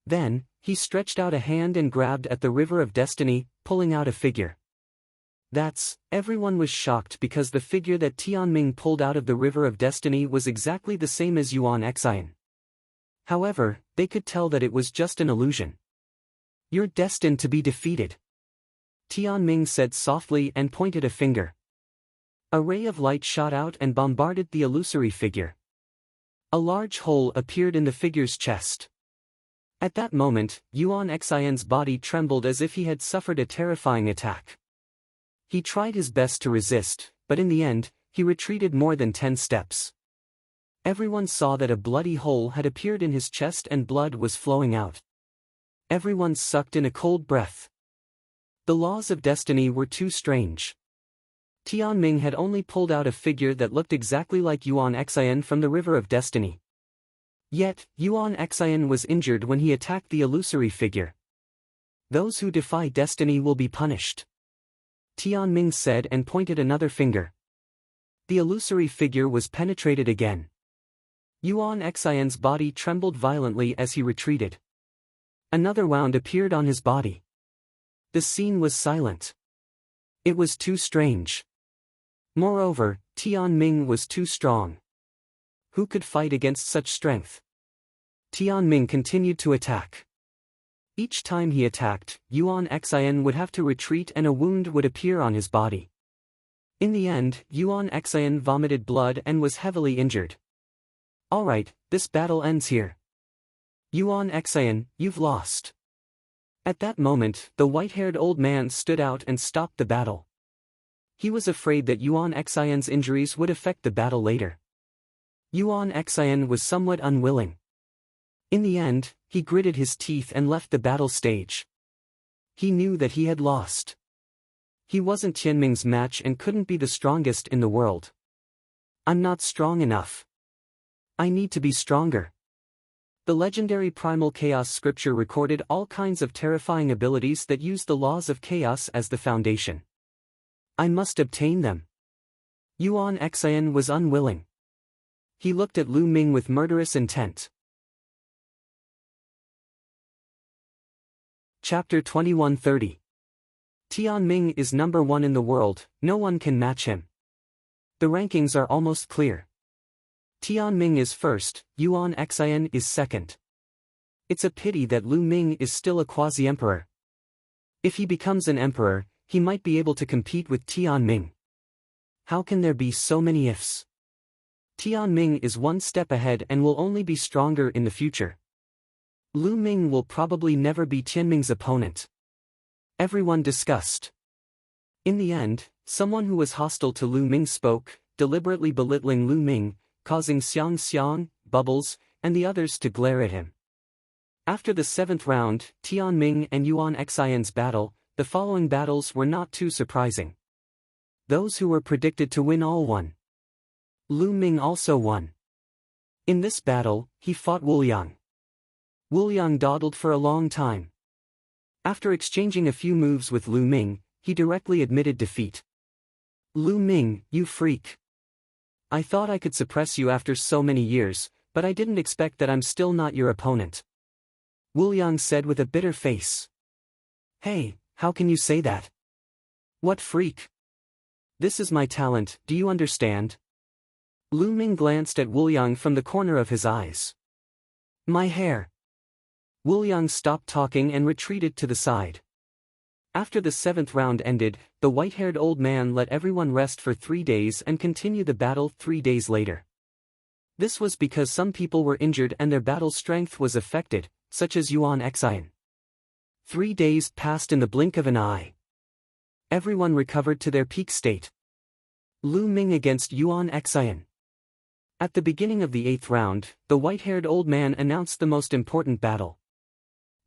Then, he stretched out a hand and grabbed at the River of Destiny, pulling out a figure. Everyone was shocked because the figure that Tianming pulled out of the River of Destiny was exactly the same as Yuan Xian. However, they could tell that it was just an illusion. You're destined to be defeated. Tianming said softly and pointed a finger. A ray of light shot out and bombarded the illusory figure. A large hole appeared in the figure's chest. At that moment, Yuan Xian's body trembled as if he had suffered a terrifying attack. He tried his best to resist, but in the end, he retreated more than 10 steps. Everyone saw that a bloody hole had appeared in his chest and blood was flowing out. Everyone sucked in a cold breath. The laws of destiny were too strange. Tianming had only pulled out a figure that looked exactly like Yuan Xian from the River of Destiny. Yet, Yuan Xian was injured when he attacked the illusory figure. Those who defy destiny will be punished. Tianming said and pointed another finger. The illusory figure was penetrated again. Yuan Xian's body trembled violently as he retreated. Another wound appeared on his body. The scene was silent. It was too strange. Moreover, Tianming was too strong. Who could fight against such strength? Tianming continued to attack. Each time he attacked, Yuan Xian would have to retreat and a wound would appear on his body. In the end, Yuan Xian vomited blood and was heavily injured. Alright, this battle ends here. Yuan Xian, you've lost. At that moment, the white-haired old man stood out and stopped the battle. He was afraid that Yuan Xian's injuries would affect the battle later. Yuan Xian was somewhat unwilling. In the end, he gritted his teeth and left the battle stage. He knew that he had lost. He wasn't Tianming's match and couldn't be the strongest in the world. I'm not strong enough. I need to be stronger. The legendary Primal Chaos scripture recorded all kinds of terrifying abilities that use the laws of chaos as the foundation. I must obtain them. Yuan Xian was unwilling. He looked at Lu Ming with murderous intent. Chapter 2130. Tianming is number 1 in the world, no one can match him. The rankings are almost clear. Tianming is first, Yuan Xian is second. It's a pity that Lu Ming is still a quasi-emperor. If he becomes an emperor, he might be able to compete with Tianming. How can there be so many ifs? Tianming is one step ahead and will only be stronger in the future. Lu Ming will probably never be Tianming's opponent. Everyone discussed. In the end, someone who was hostile to Lu Ming spoke, deliberately belittling Lu Ming, causing Xiang Xiang, Bubbles, and the others to glare at him. After the 7th round, Tianming and Yuan Xian's battle, the following battles were not too surprising. Those who were predicted to win all won. Lu Ming also won. In this battle, he fought Wuliang. Wuliang dawdled for a long time. After exchanging a few moves with Lu Ming, he directly admitted defeat. Lu Ming, you freak. I thought I could suppress you after so many years, but I didn't expect that I'm still not your opponent. Wuliang said with a bitter face. Hey, how can you say that? What freak? This is my talent, do you understand? Lu Ming glanced at Wu Yang from the corner of his eyes. My hair. Wu Yang stopped talking and retreated to the side. After the 7th round ended, the white-haired old man let everyone rest for 3 days and continue the battle 3 days later. This was because some people were injured and their battle strength was affected, such as Yuan Xian. 3 days passed in the blink of an eye. Everyone recovered to their peak state. Lu Ming against Yuan Xian. At the beginning of the 8th round, the white-haired old man announced the most important battle.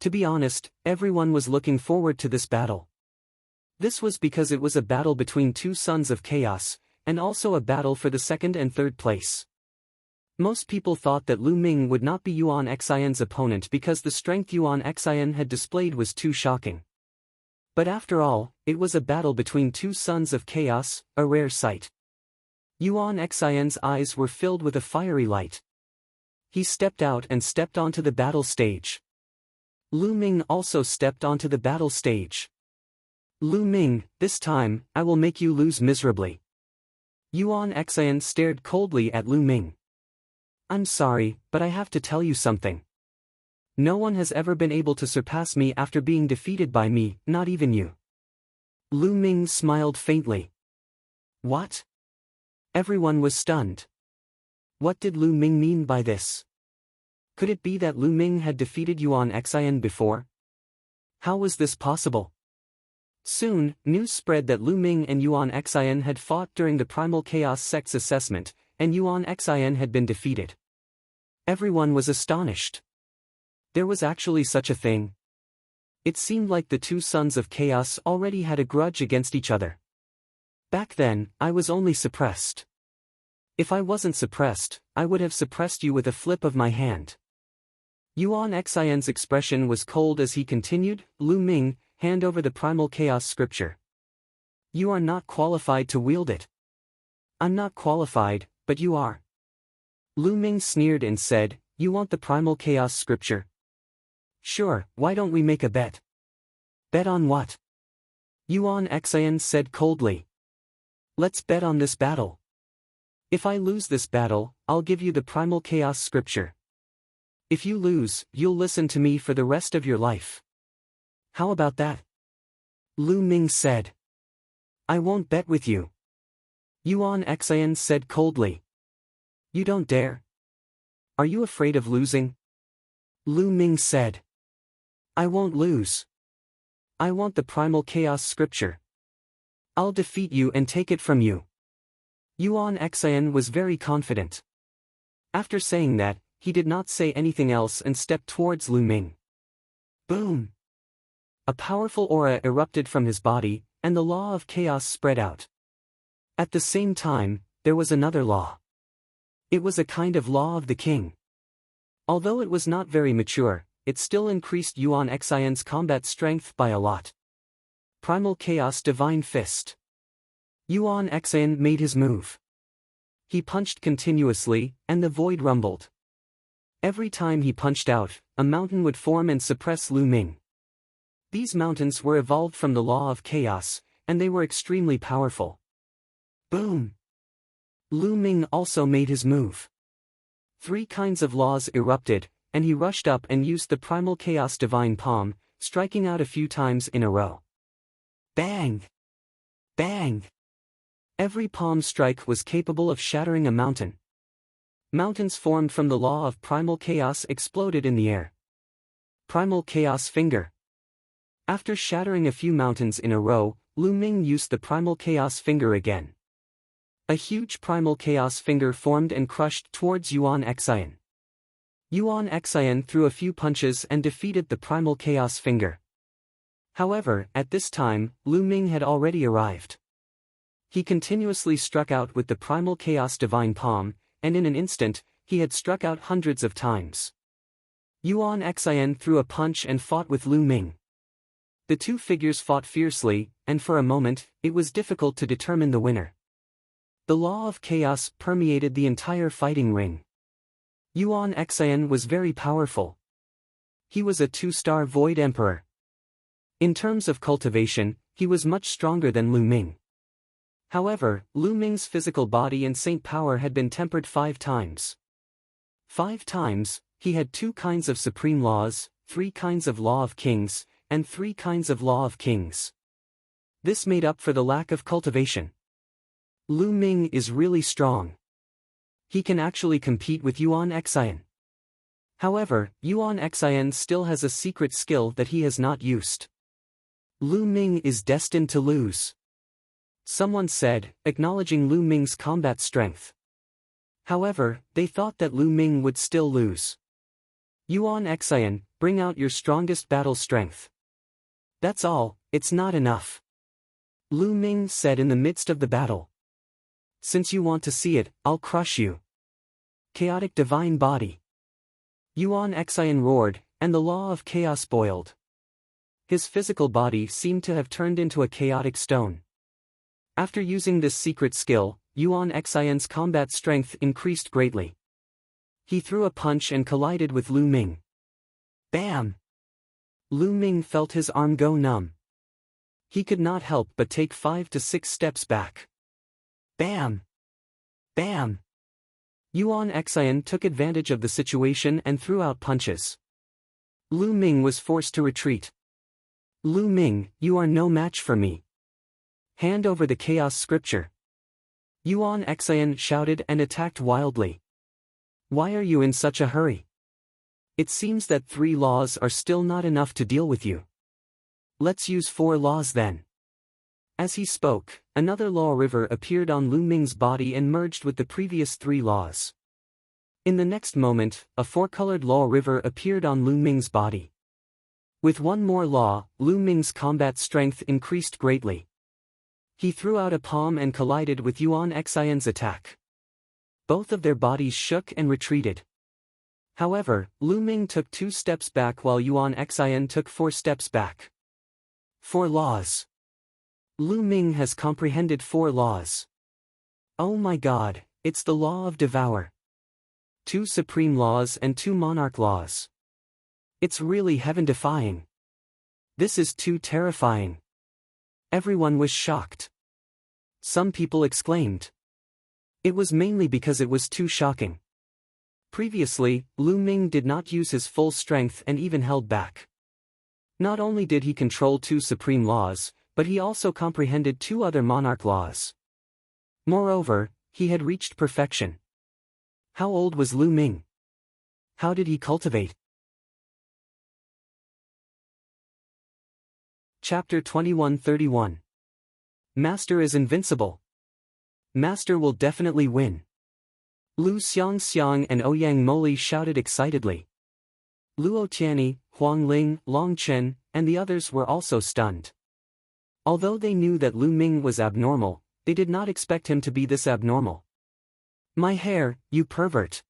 To be honest, everyone was looking forward to this battle. This was because it was a battle between two sons of chaos, and also a battle for the 2nd and 3rd place. Most people thought that Lu Ming would not be Yuan Xian's opponent because the strength Yuan Xian had displayed was too shocking. But after all, it was a battle between two sons of chaos, a rare sight. Yuan Xian's eyes were filled with a fiery light. He stepped out and stepped onto the battle stage. Lu Ming also stepped onto the battle stage. Lu Ming, this time, I will make you lose miserably. Yuan Xian stared coldly at Lu Ming. I'm sorry, but I have to tell you something. No one has ever been able to surpass me after being defeated by me, not even you. Lu Ming smiled faintly. What? Everyone was stunned. What did Lu Ming mean by this? Could it be that Lu Ming had defeated Yuan Xian before? How was this possible? Soon, news spread that Lu Ming and Yuan Xian had fought during the Primal Chaos Sect's assessment, and Yuan Xian had been defeated. Everyone was astonished. There was actually such a thing. It seemed like the two sons of chaos already had a grudge against each other. Back then, I was only suppressed. If I wasn't suppressed, I would have suppressed you with a flip of my hand. Yuan Xian's expression was cold as he continued, Lu Ming, hand over the Primal Chaos scripture. You are not qualified to wield it. I'm not qualified, but you are. Lu Ming sneered and said, you want the Primal Chaos scripture? Sure, why don't we make a bet? Bet on what? Yuan Xian said coldly. Let's bet on this battle. If I lose this battle, I'll give you the Primal Chaos scripture. If you lose, you'll listen to me for the rest of your life. How about that? Lu Ming said. I won't bet with you. Yuan Xian said coldly. You don't dare. Are you afraid of losing? Lu Ming said. I won't lose. I want the Primal Chaos scripture. I'll defeat you and take it from you. Yuan Xian was very confident. After saying that, he did not say anything else and stepped towards Lu Ming. Boom! A powerful aura erupted from his body, and the law of chaos spread out. At the same time, there was another law. It was a kind of law of the king. Although it was not very mature, it still increased Yuan Xian's combat strength by a lot. Primal Chaos Divine Fist. Yuan Xian made his move. He punched continuously, and the void rumbled. Every time he punched out, a mountain would form and suppress Lu Ming. These mountains were evolved from the law of chaos, and they were extremely powerful. Boom! Lu Ming also made his move. 3 kinds of laws erupted, and he rushed up and used the Primal Chaos Divine Palm, striking out a few times in a row. Bang! Bang! Every palm strike was capable of shattering a mountain. Mountains formed from the law of primal chaos exploded in the air. Primal Chaos Finger. After shattering a few mountains in a row, Lu Ming used the Primal Chaos Finger again. A huge Primal Chaos Finger formed and crushed towards Yuan Xian. Yuan Xian threw a few punches and defeated the Primal Chaos Finger. However, at this time, Lu Ming had already arrived. He continuously struck out with the Primal Chaos Divine Palm, and in an instant, he had struck out hundreds of times. Yuan Xian threw a punch and fought with Lu Ming. The two figures fought fiercely, and for a moment, it was difficult to determine the winner. The law of chaos permeated the entire fighting ring. Yuan Xian was very powerful. He was a 2-star Void Emperor. In terms of cultivation, he was much stronger than Lu Ming. However, Lu Ming's physical body and saint power had been tempered 5 times. 5 times, he had 2 kinds of supreme laws, 3 kinds of law of kings, and 3 kinds of law of kings. This made up for the lack of cultivation. Lu Ming is really strong. He can actually compete with Yuan Xian. However, Yuan Xian still has a secret skill that he has not used. Lu Ming is destined to lose. Someone said, acknowledging Lu Ming's combat strength. However, they thought that Lu Ming would still lose. Yuan Xian, bring out your strongest battle strength. That's all, it's not enough. Lu Ming said in the midst of the battle. Since you want to see it, I'll crush you. Chaotic divine body. Yuan Xian roared, and the law of chaos boiled. His physical body seemed to have turned into a chaotic stone. After using this secret skill, Yuan Xian's combat strength increased greatly. He threw a punch and collided with Lu Ming. Bam! Lu Ming felt his arm go numb. He could not help but take 5 to 6 steps back. Bam! Bam! Yuan Xian took advantage of the situation and threw out punches. Lu Ming was forced to retreat. Lu Ming, you are no match for me. Hand over the chaos scripture. Yuan Xian shouted and attacked wildly. Why are you in such a hurry? It seems that 3 laws are still not enough to deal with you. Let's use 4 laws then. As he spoke, another law river appeared on Lu Ming's body and merged with the previous 3 laws. In the next moment, a 4-colored law river appeared on Lu Ming's body. With one more law, Lu Ming's combat strength increased greatly. He threw out a palm and collided with Yuan Xian's attack. Both of their bodies shook and retreated. However, Lu Ming took 2 steps back while Yuan Xian took 4 steps back. 4 laws. Lu Ming has comprehended 4 laws. Oh my god, it's the law of devour. 2 supreme laws and 2 monarch laws. It's really heaven-defying. This is too terrifying. Everyone was shocked. Some people exclaimed. It was mainly because it was too shocking. Previously, Lu Ming did not use his full strength and even held back. Not only did he control 2 supreme laws, but he also comprehended 2 other monarch laws. Moreover, he had reached perfection. How old was Lu Ming? How did he cultivate? Chapter 21-31. Master is invincible. Master will definitely win. Lu Xiangxiang and Ouyang Moli shouted excitedly. Luo Tianyi, Huang Ling, Long Chen, and the others were also stunned. Although they knew that Lu Ming was abnormal, they did not expect him to be this abnormal. My hair, you pervert.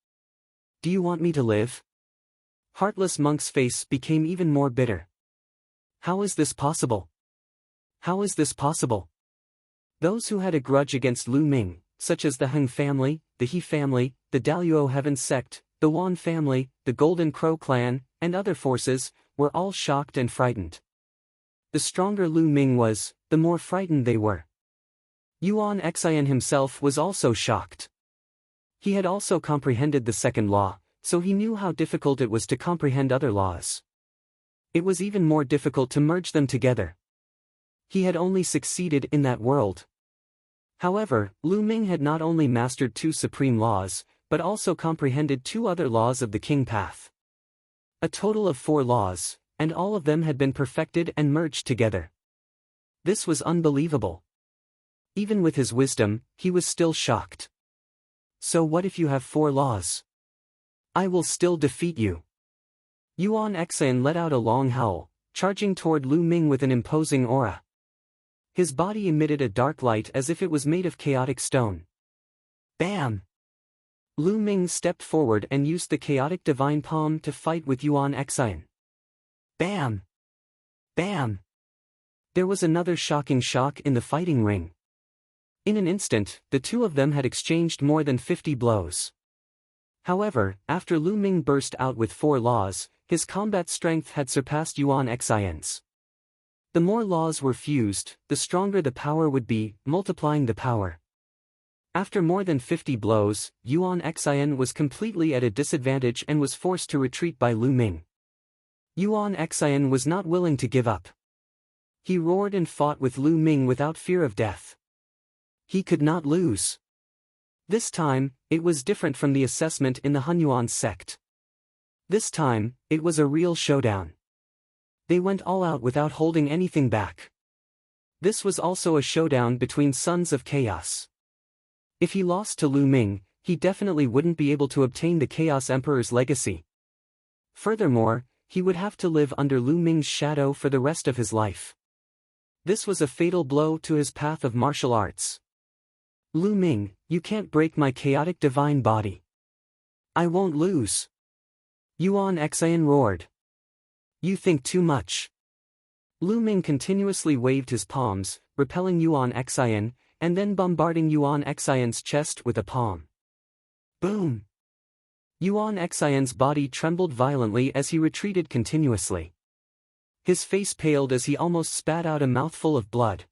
Do you want me to live? Heartless Monk's face became even more bitter. How is this possible? How is this possible? Those who had a grudge against Lu Ming, such as the Heng family, the He family, the Daluo Heaven sect, the Wan family, the Golden Crow clan, and other forces, were all shocked and frightened. The stronger Lu Ming was, the more frightened they were. Yuan Xian himself was also shocked. He had also comprehended the 2nd law, so he knew how difficult it was to comprehend other laws. It was even more difficult to merge them together. He had only succeeded in that world. However, Lu Ming had not only mastered 2 supreme laws, but also comprehended 2 other laws of the king path. A total of 4 laws, and all of them had been perfected and merged together. This was unbelievable. Even with his wisdom, he was still shocked. So what if you have 4 laws? I will still defeat you. Yuan Xian let out a long howl, charging toward Lu Ming with an imposing aura. His body emitted a dark light as if it was made of chaotic stone. Bam! Lu Ming stepped forward and used the chaotic divine palm to fight with Yuan Xian. Bam! Bam! There was another shocking shock in the fighting ring. In an instant, the 2 of them had exchanged more than 50 blows. However, after Lu Ming burst out with 4 laws, his combat strength had surpassed Yuan Xian's. The more laws were fused, the stronger the power would be, multiplying the power. After more than 50 blows, Yuan Xian was completely at a disadvantage and was forced to retreat by Lu Ming. Yuan Xian was not willing to give up. He roared and fought with Lu Ming without fear of death. He could not lose. This time, it was different from the assessment in the Hunyuan sect. This time, it was a real showdown. They went all out without holding anything back. This was also a showdown between Sons of Chaos. If he lost to Lu Ming, he definitely wouldn't be able to obtain the Chaos Emperor's legacy. Furthermore, he would have to live under Lu Ming's shadow for the rest of his life. This was a fatal blow to his path of martial arts. Lu Ming, you can't break my chaotic divine body. I won't lose. Yuan Xian roared. You think too much. Lu Ming continuously waved his palms, repelling Yuan Xian, and then bombarding Yuan Xian's chest with a palm. Boom! Yuan Xian's body trembled violently as he retreated continuously. His face paled as he almost spat out a mouthful of blood.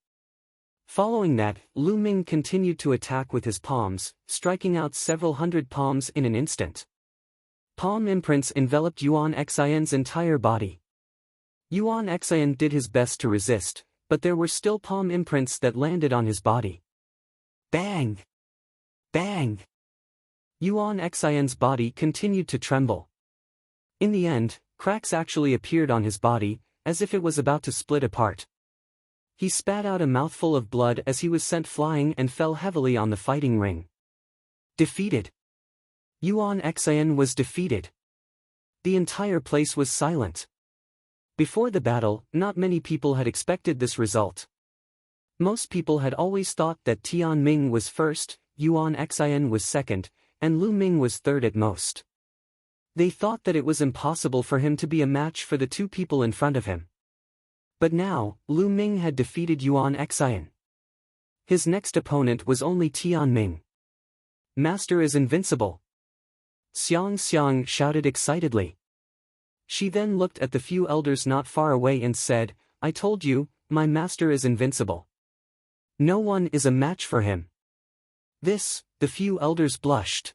Following that, Lu Ming continued to attack with his palms, striking out several hundred palms in an instant. Palm imprints enveloped Yuan Xian's entire body. Yuan Xian did his best to resist, but there were still palm imprints that landed on his body. Bang! Bang! Yuan Xian's body continued to tremble. In the end, cracks actually appeared on his body, as if it was about to split apart. He spat out a mouthful of blood as he was sent flying and fell heavily on the fighting ring. Defeated. Yuan Xian was defeated. The entire place was silent. Before the battle, not many people had expected this result. Most people had always thought that Tian Ming was first, Yuan Xian was second, and Lu Ming was third at most. They thought that it was impossible for him to be a match for the two people in front of him. But now, Lu Ming had defeated Yuan Xian. His next opponent was only Tian Ming. Master is invincible. Xiang Xiang shouted excitedly. She then looked at the few elders not far away and said, I told you, my master is invincible. No one is a match for him. The few elders blushed.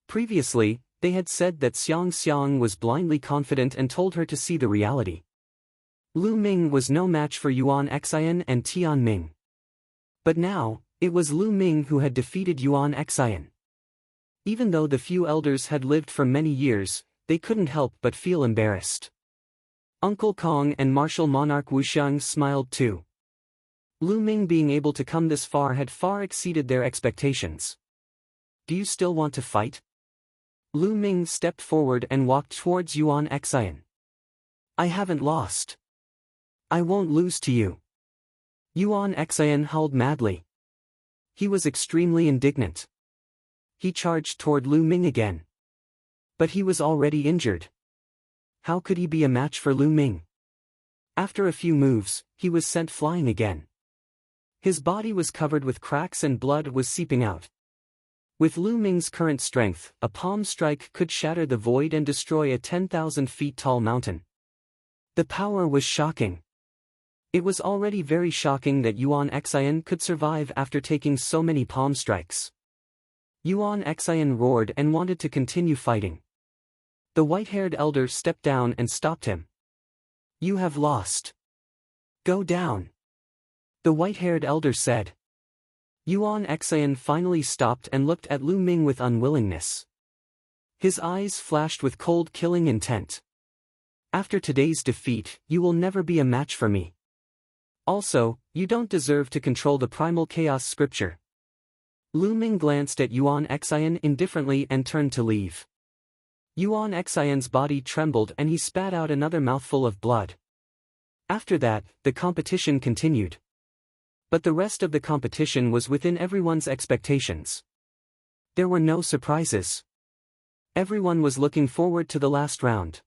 Previously, they had said that Xiang Xiang was blindly confident and told her to see the reality. Lu Ming was no match for Yuan Xian and Tian Ming. But now, it was Lu Ming who had defeated Yuan Xian. Even though the few elders had lived for many years, they couldn't help but feel embarrassed. Uncle Kong and martial monarch Wuxiang smiled too. Lu Ming being able to come this far had far exceeded their expectations. Do you still want to fight? Lu Ming stepped forward and walked towards Yuan Xian. I haven't lost. I won't lose to you. Yuan Xian howled madly. He was extremely indignant. He charged toward Lu Ming again. But he was already injured. How could he be a match for Lu Ming? After a few moves, he was sent flying again. His body was covered with cracks and blood was seeping out. With Lu Ming's current strength, a palm strike could shatter the void and destroy a 10,000 feet tall mountain. The power was shocking. It was already very shocking that Yuan Xian could survive after taking so many palm strikes. Yuan Xian roared and wanted to continue fighting. The white-haired elder stepped down and stopped him. You have lost. Go down. The white-haired elder said. Yuan Xian finally stopped and looked at Lu Ming with unwillingness. His eyes flashed with cold killing intent. After today's defeat, you will never be a match for me. Also, you don't deserve to control the primal chaos scripture. Lu Ming glanced at Yuan Xian indifferently and turned to leave. Yuan Xian's body trembled and he spat out another mouthful of blood. After that, the competition continued. But the rest of the competition was within everyone's expectations. There were no surprises. Everyone was looking forward to the last round.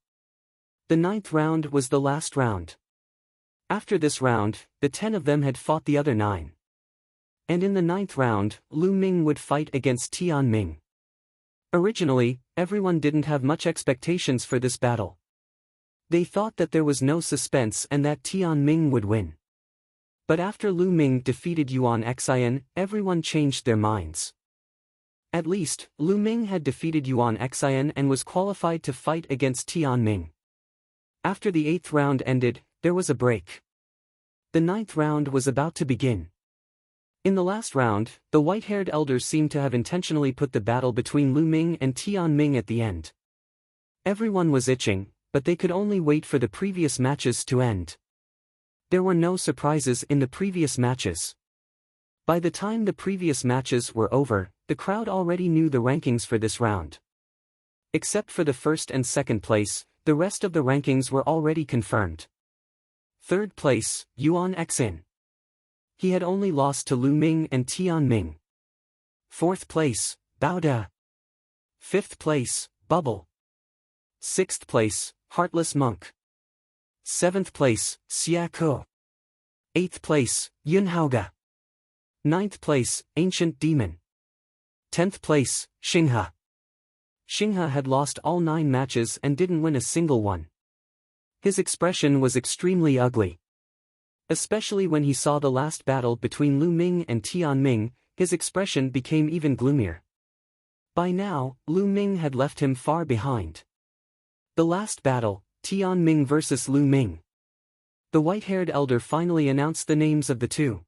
The 9th round was the last round. After this round, the 10 of them had fought the other 9. And in the 9th round, Lu Ming would fight against Tian Ming. Originally, everyone didn't have much expectations for this battle. They thought that there was no suspense and that Tian Ming would win. But after Lu Ming defeated Yuan Xian, everyone changed their minds. At least, Lu Ming had defeated Yuan Xian and was qualified to fight against Tian Ming. After the 8th round ended, there was a break. The 9th round was about to begin. In the last round, the white-haired elders seemed to have intentionally put the battle between Lu Ming and Tian Ming at the end. Everyone was itching, but they could only wait for the previous matches to end. There were no surprises in the previous matches. By the time the previous matches were over, the crowd already knew the rankings for this round. Except for the first and second place, the rest of the rankings were already confirmed. Third place, Yuan Xin. He had only lost to Lu Ming and Tian Ming. Fourth place, Bao De. Fifth place, Bubble. Sixth place, Heartless Monk. Seventh place, Xia Ke. Eighth place, Yun Haoge. Ninth place, Ancient Demon. 10th place, Xinghe. Xinghe had lost all 9 matches and didn't win a single one. His expression was extremely ugly. Especially when he saw the last battle between Lu Ming and Tian Ming, his expression became even gloomier. By now, Lu Ming had left him far behind. The last battle, Tian Ming versus Lu Ming. The white-haired elder finally announced the names of the two.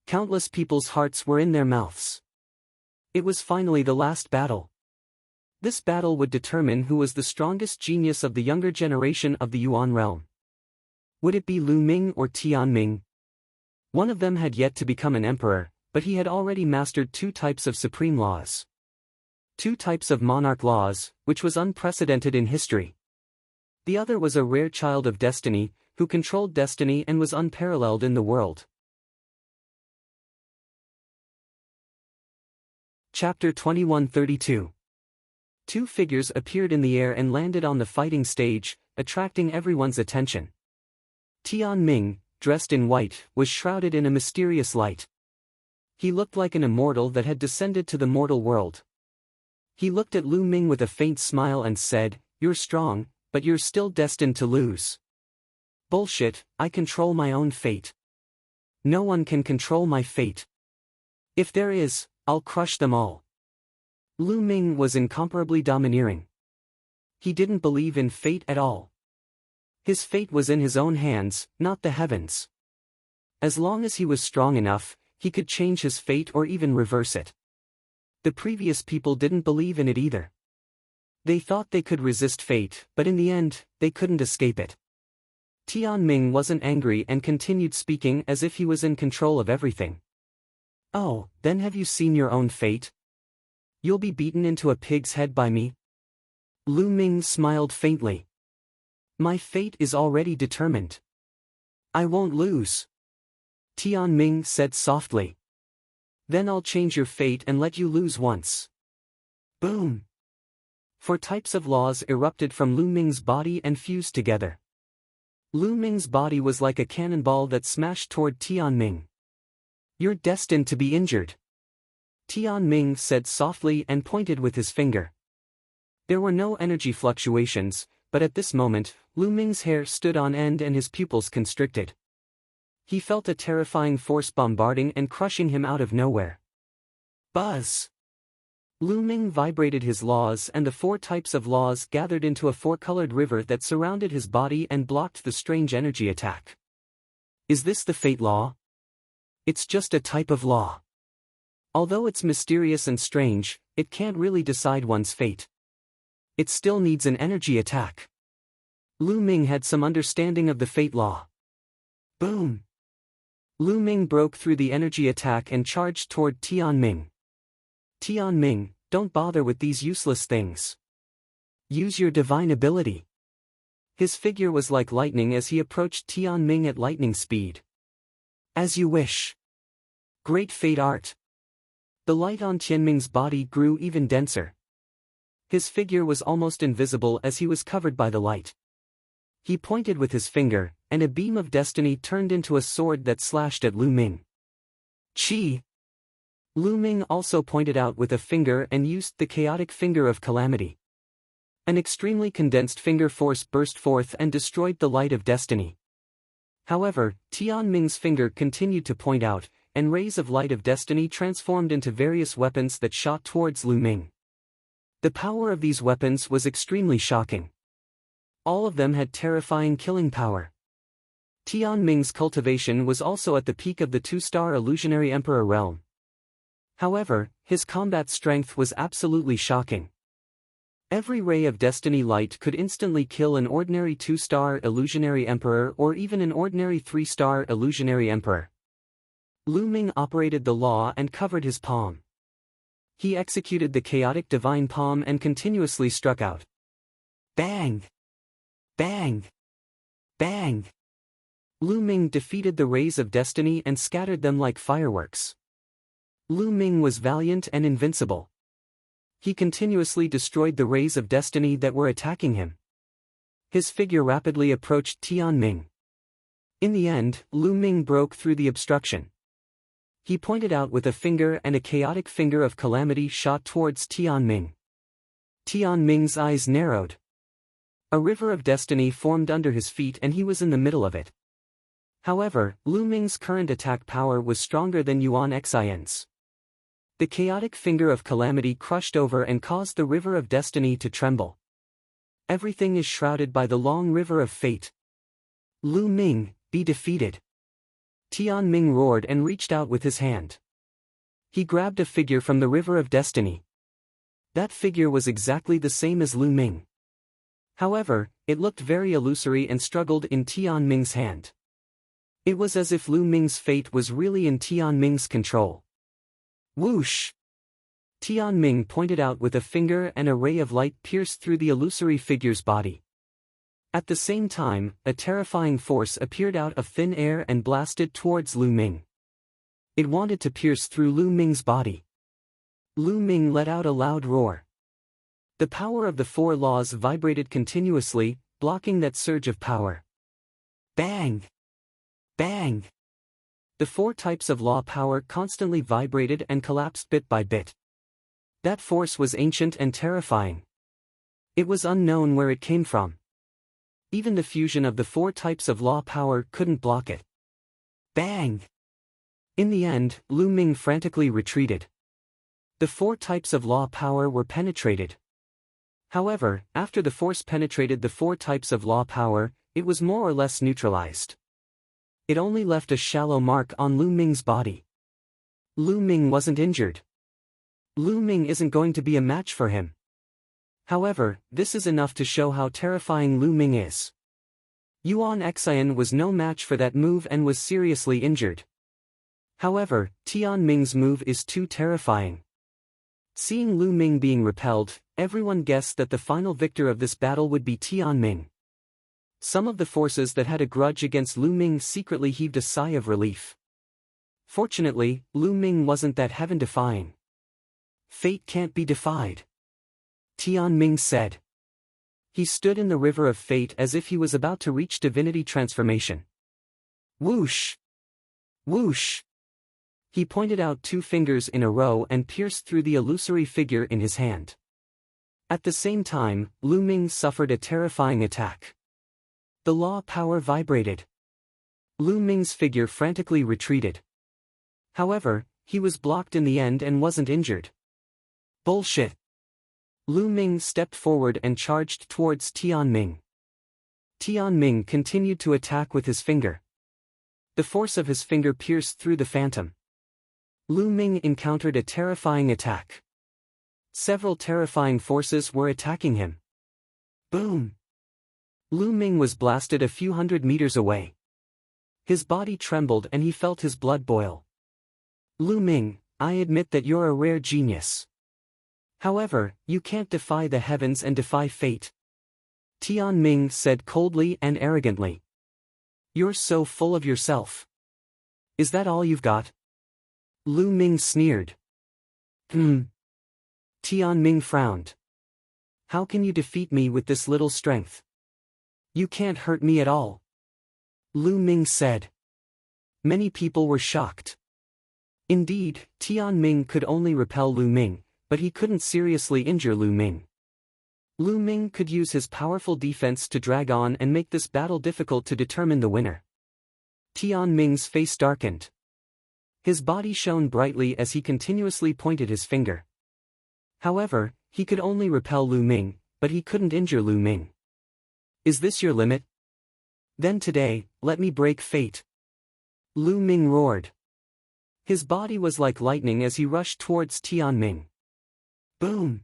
Countless people's hearts were in their mouths. It was finally the last battle. This battle would determine who was the strongest genius of the younger generation of the Yuan realm. Would it be Lu Ming or Tian Ming? One of them had yet to become an emperor, but he had already mastered 2 types of supreme laws. 2 types of monarch laws, which was unprecedented in history. The other was a rare child of destiny, who controlled destiny and was unparalleled in the world. Chapter 2132. 2 figures appeared in the air and landed on the fighting stage, attracting everyone's attention. Tian Ming, dressed in white, was shrouded in a mysterious light. He looked like an immortal that had descended to the mortal world. He looked at Lu Ming with a faint smile and said, "You're strong, but you're still destined to lose." "Bullshit, I control my own fate. No one can control my fate. If there is, I'll crush them all." Lu Ming was incomparably domineering. He didn't believe in fate at all. His fate was in his own hands, not the heavens. As long as he was strong enough, he could change his fate or even reverse it. The previous people didn't believe in it either. They thought they could resist fate, but in the end, they couldn't escape it. Tian Ming wasn't angry and continued speaking as if he was in control of everything. "Oh, then have you seen your own fate? You'll be beaten into a pig's head by me." Lu Ming smiled faintly. "My fate is already determined. I won't lose." Tian Ming said softly. "Then I'll change your fate and let you lose once." Boom! 4 types of laws erupted from Lu Ming's body and fused together. Lu Ming's body was like a cannonball that smashed toward Tian Ming. "You're destined to be injured," Tian Ming said softly and pointed with his finger. There were no energy fluctuations, but at this moment, Lu Ming's hair stood on end and his pupils constricted. He felt a terrifying force bombarding and crushing him out of nowhere. Buzz! Lu Ming vibrated his laws and the 4 types of laws gathered into a 4-colored river that surrounded his body and blocked the strange energy attack. Is this the fate law? It's just a type of law. Although it's mysterious and strange, it can't really decide one's fate. It still needs an energy attack. Lu Ming had some understanding of the fate law. Boom! Lu Ming broke through the energy attack and charged toward Tian Ming. "Tian Ming, don't bother with these useless things. Use your divine ability." His figure was like lightning as he approached Tian Ming at lightning speed. "As you wish." Great fate art. The light on Tianming's body grew even denser. His figure was almost invisible as he was covered by the light. He pointed with his finger, and a beam of destiny turned into a sword that slashed at Lu Ming. Chi! Lu Ming also pointed out with a finger and used the chaotic finger of calamity. An extremely condensed finger force burst forth and destroyed the light of destiny. However, Tianming's finger continued to point out, and rays of light of destiny transformed into various weapons that shot towards Lu Ming. The power of these weapons was extremely shocking. All of them had terrifying killing power. Tianming's cultivation was also at the peak of the two-star illusionary emperor realm. However, his combat strength was absolutely shocking. Every ray of destiny light could instantly kill an ordinary two-star illusionary emperor or even an ordinary three-star illusionary emperor. Lu Ming operated the law and covered his palm. He executed the chaotic divine palm and continuously struck out. Bang! Bang! Bang! Lu Ming defeated the rays of destiny and scattered them like fireworks. Lu Ming was valiant and invincible. He continuously destroyed the rays of destiny that were attacking him. His figure rapidly approached Tianming. In the end, Lu Ming broke through the obstruction. He pointed out with a finger, and a chaotic finger of calamity shot towards Tianming. Tianming's eyes narrowed. A river of destiny formed under his feet and he was in the middle of it. However, Lu Ming's current attack power was stronger than Yuan Xian's. The chaotic finger of calamity crushed over and caused the river of destiny to tremble. Everything is shrouded by the long river of fate. Lu Ming, be defeated. Tianming roared and reached out with his hand. He grabbed a figure from the river of destiny. That figure was exactly the same as Lu Ming. However, it looked very illusory and struggled in Tianming's hand. It was as if Lu Ming's fate was really in Tianming's control. Whoosh! Tianming pointed out with a finger and a ray of light pierced through the illusory figure's body. At the same time, a terrifying force appeared out of thin air and blasted towards Lu Ming. It wanted to pierce through Lu Ming's body. Lu Ming let out a loud roar. The power of the four laws vibrated continuously, blocking that surge of power. Bang! Bang! The four types of law power constantly vibrated and collapsed bit by bit. That force was ancient and terrifying. It was unknown where it came from. Even the fusion of the four types of law power couldn't block it. Bang! In the end, Lu Ming frantically retreated. The four types of law power were penetrated. However, after the force penetrated the four types of law power, it was more or less neutralized. It only left a shallow mark on Lu Ming's body. Lu Ming wasn't injured. Lu Ming isn't going to be a match for him. However, this is enough to show how terrifying Lu Ming is. Yuan Xian was no match for that move and was seriously injured. However, Tianming's move is too terrifying. Seeing Lu Ming being repelled, everyone guessed that the final victor of this battle would be Tianming. Some of the forces that had a grudge against Lu Ming secretly heaved a sigh of relief. Fortunately, Lu Ming wasn't that heaven-defying. Fate can't be defied, Tianming said. He stood in the river of fate as if he was about to reach divinity transformation. Whoosh! Whoosh! He pointed out two fingers in a row and pierced through the illusory figure in his hand. At the same time, Lu Ming suffered a terrifying attack. The law power vibrated. Lu Ming's figure frantically retreated. However, he was blocked in the end and wasn't injured. Bullshit! Lu Ming stepped forward and charged towards Tianming. Tianming continued to attack with his finger. The force of his finger pierced through the phantom. Lu Ming encountered a terrifying attack. Several terrifying forces were attacking him. Boom! Lu Ming was blasted a few hundred meters away. His body trembled and he felt his blood boil. Lu Ming, I admit that you're a rare genius. However, you can't defy the heavens and defy fate. Tianming said coldly and arrogantly. You're so full of yourself. Is that all you've got? Lu Ming sneered. Tianming frowned. How can you defeat me with this little strength? You can't hurt me at all. Lu Ming said. Many people were shocked. Indeed, Tianming could only repel Lu Ming, but he couldn't seriously injure Lu Ming. Lu Ming could use his powerful defense to drag on and make this battle difficult to determine the winner. Tian Ming's face darkened. His body shone brightly as he continuously pointed his finger. However, he could only repel Lu Ming, but he couldn't injure Lu Ming. Is this your limit? Then today, let me break fate. Lu Ming roared. His body was like lightning as he rushed towards Tian Ming. Boom!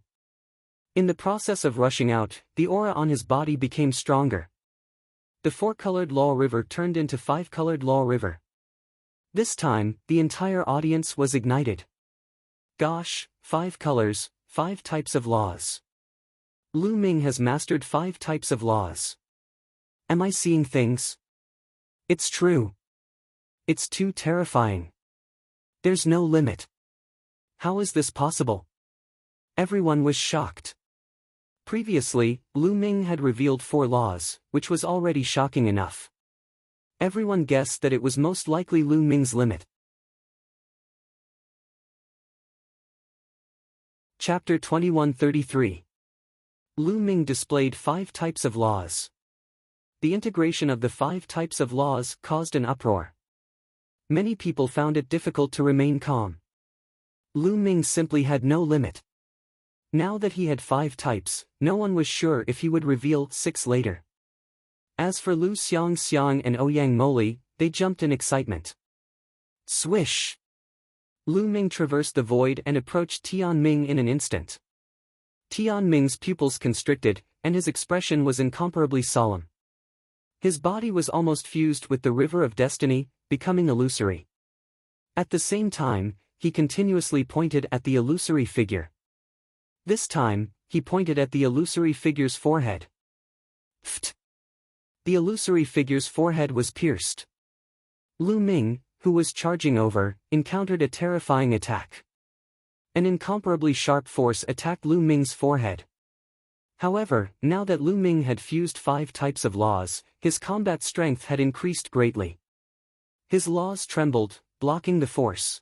In the process of rushing out, the aura on his body became stronger. The four-colored Law River turned into five-colored Law River. This time, the entire audience was ignited. Gosh, 5 colors, 5 types of laws. Lu Ming has mastered 5 types of laws. Am I seeing things? It's true. It's too terrifying. There's no limit. How is this possible? Everyone was shocked. Previously, Lu Ming had revealed 4 laws, which was already shocking enough. Everyone guessed that it was most likely Lu Ming's limit. Chapter 2133. Lu Ming displayed 5 types of laws. The integration of the 5 types of laws caused an uproar. Many people found it difficult to remain calm. Lu Ming simply had no limit. Now that he had 5 types, no one was sure if he would reveal 6 later. As for Lu Xiang and Ouyang Moli, they jumped in excitement. Swish! Lu Ming traversed the void and approached Tian Ming in an instant. Tian Ming's pupils constricted, and his expression was incomparably solemn. His body was almost fused with the river of destiny, becoming illusory. At the same time, he continuously pointed at the illusory figure. This time, he pointed at the illusory figure's forehead. Pft! The illusory figure's forehead was pierced. Lu Ming, who was charging over, encountered a terrifying attack. An incomparably sharp force attacked Lu Ming's forehead. However, now that Lu Ming had fused 5 types of laws, his combat strength had increased greatly. His laws trembled, blocking the force.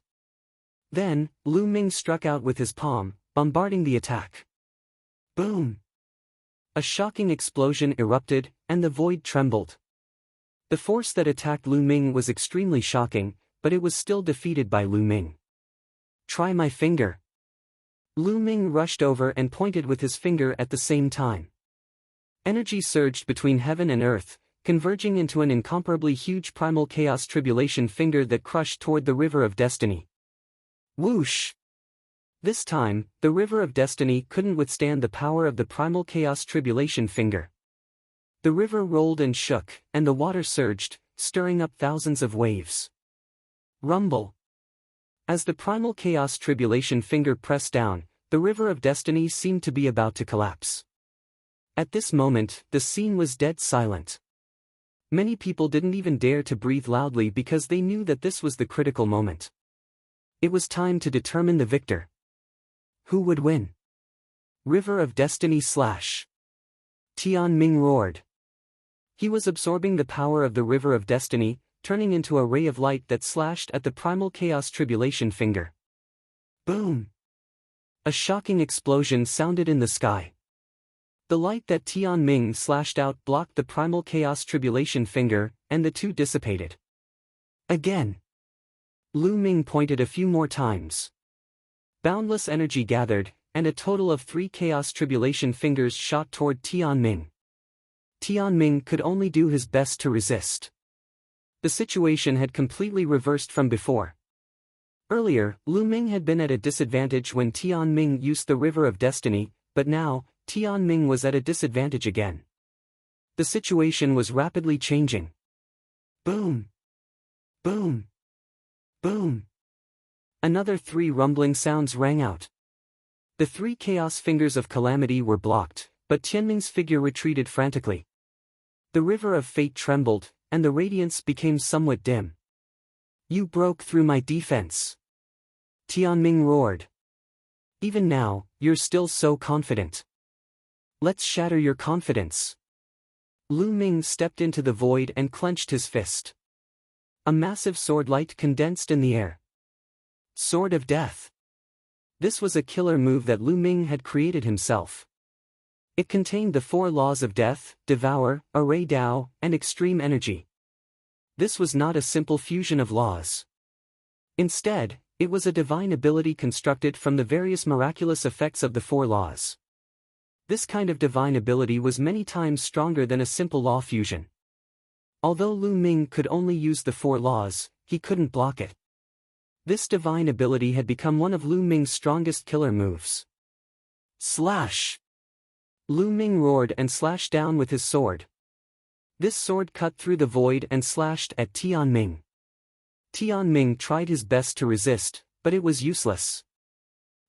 Then, Lu Ming struck out with his palm, bombarding the attack. Boom! A shocking explosion erupted, and the void trembled. The force that attacked Lu Ming was extremely shocking, but it was still defeated by Lu Ming. Try my finger. Lu Ming rushed over and pointed with his finger at the same time. Energy surged between heaven and earth, converging into an incomparably huge primal chaos tribulation finger that crushed toward the river of destiny. Whoosh! This time, the river of destiny couldn't withstand the power of the primal chaos tribulation finger. The river rolled and shook, and the water surged, stirring up thousands of waves. Rumble! As the primal chaos tribulation finger pressed down, the river of destiny seemed to be about to collapse. At this moment, the scene was dead silent. Many people didn't even dare to breathe loudly because they knew that this was the critical moment. It was time to determine the victor. Who would win? River of Destiny / Tian Ming roared. He was absorbing the power of the River of Destiny, turning into a ray of light that slashed at the primal chaos tribulation finger. Boom! A shocking explosion sounded in the sky. The light that Tian Ming slashed out blocked the primal chaos tribulation finger, and the two dissipated. Again. Lu Ming pointed a few more times. Boundless energy gathered, and a total of 3 chaos tribulation fingers shot toward Tian Ming. Tian Ming could only do his best to resist. The situation had completely reversed from before. Earlier, Lu Ming had been at a disadvantage when Tian Ming used the River of Destiny, but now, Tian Ming was at a disadvantage again. The situation was rapidly changing. Boom! Boom! Boom! Another 3 rumbling sounds rang out. The 3 chaos fingers of calamity were blocked, but Tianming's figure retreated frantically. The river of fate trembled, and the radiance became somewhat dim. You broke through my defense. Tianming roared. Even now, you're still so confident. Let's shatter your confidence. Lu Ming stepped into the void and clenched his fist. A massive sword light condensed in the air. Sword of Death. This was a killer move that Lu Ming had created himself. It contained the 4 laws of death, devour, array Tao, and extreme energy. This was not a simple fusion of laws. Instead, it was a divine ability constructed from the various miraculous effects of the 4 laws. This kind of divine ability was many times stronger than a simple law fusion. Although Lu Ming could only use the 4 laws, he couldn't block it. This divine ability had become one of Lu Ming's strongest killer moves. Slash! Lu Ming roared and slashed down with his sword. This sword cut through the void and slashed at Tian Ming. Tian Ming tried his best to resist, but it was useless.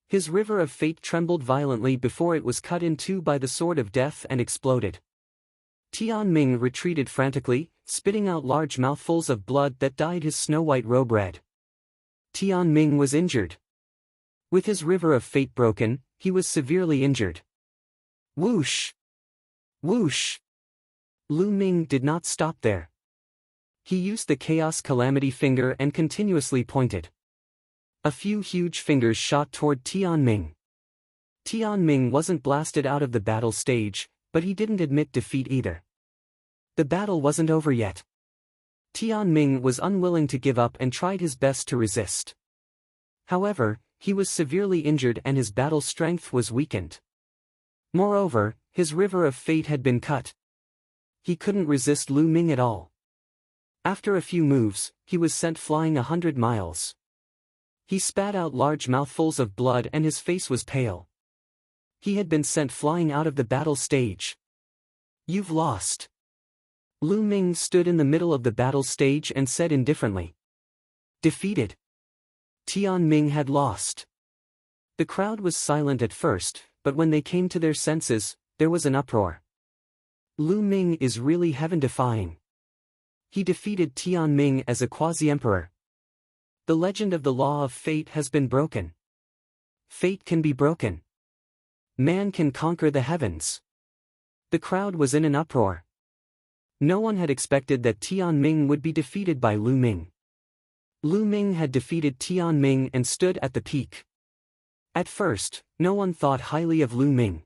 His river of fate trembled violently before it was cut in two by the sword of death and exploded. Tian Ming retreated frantically, spitting out large mouthfuls of blood that dyed his snow-white robe red. Tian Ming was injured. With his river of fate broken, he was severely injured. Whoosh! Whoosh! Lu Ming did not stop there. He used the Chaos Calamity finger and continuously pointed. A few huge fingers shot toward Tian Ming. Tian Ming wasn't blasted out of the battle stage, but he didn't admit defeat either. The battle wasn't over yet. Tian Ming was unwilling to give up and tried his best to resist. However, he was severely injured and his battle strength was weakened. Moreover, his river of fate had been cut. He couldn't resist Lu Ming at all. After a few moves, he was sent flying 100 miles. He spat out large mouthfuls of blood and his face was pale. He had been sent flying out of the battle stage. You've lost. Lu Ming stood in the middle of the battle stage and said indifferently. Defeated. Tian Ming had lost. The crowd was silent at first, but when they came to their senses, there was an uproar. Lu Ming is really heaven-defying. He defeated Tian Ming as a quasi-emperor. The legend of the law of fate has been broken. Fate can be broken. Man can conquer the heavens. The crowd was in an uproar. No one had expected that Tian Ming would be defeated by Lu Ming. Lu Ming had defeated Tian Ming and stood at the peak. At first, no one thought highly of Lu Ming.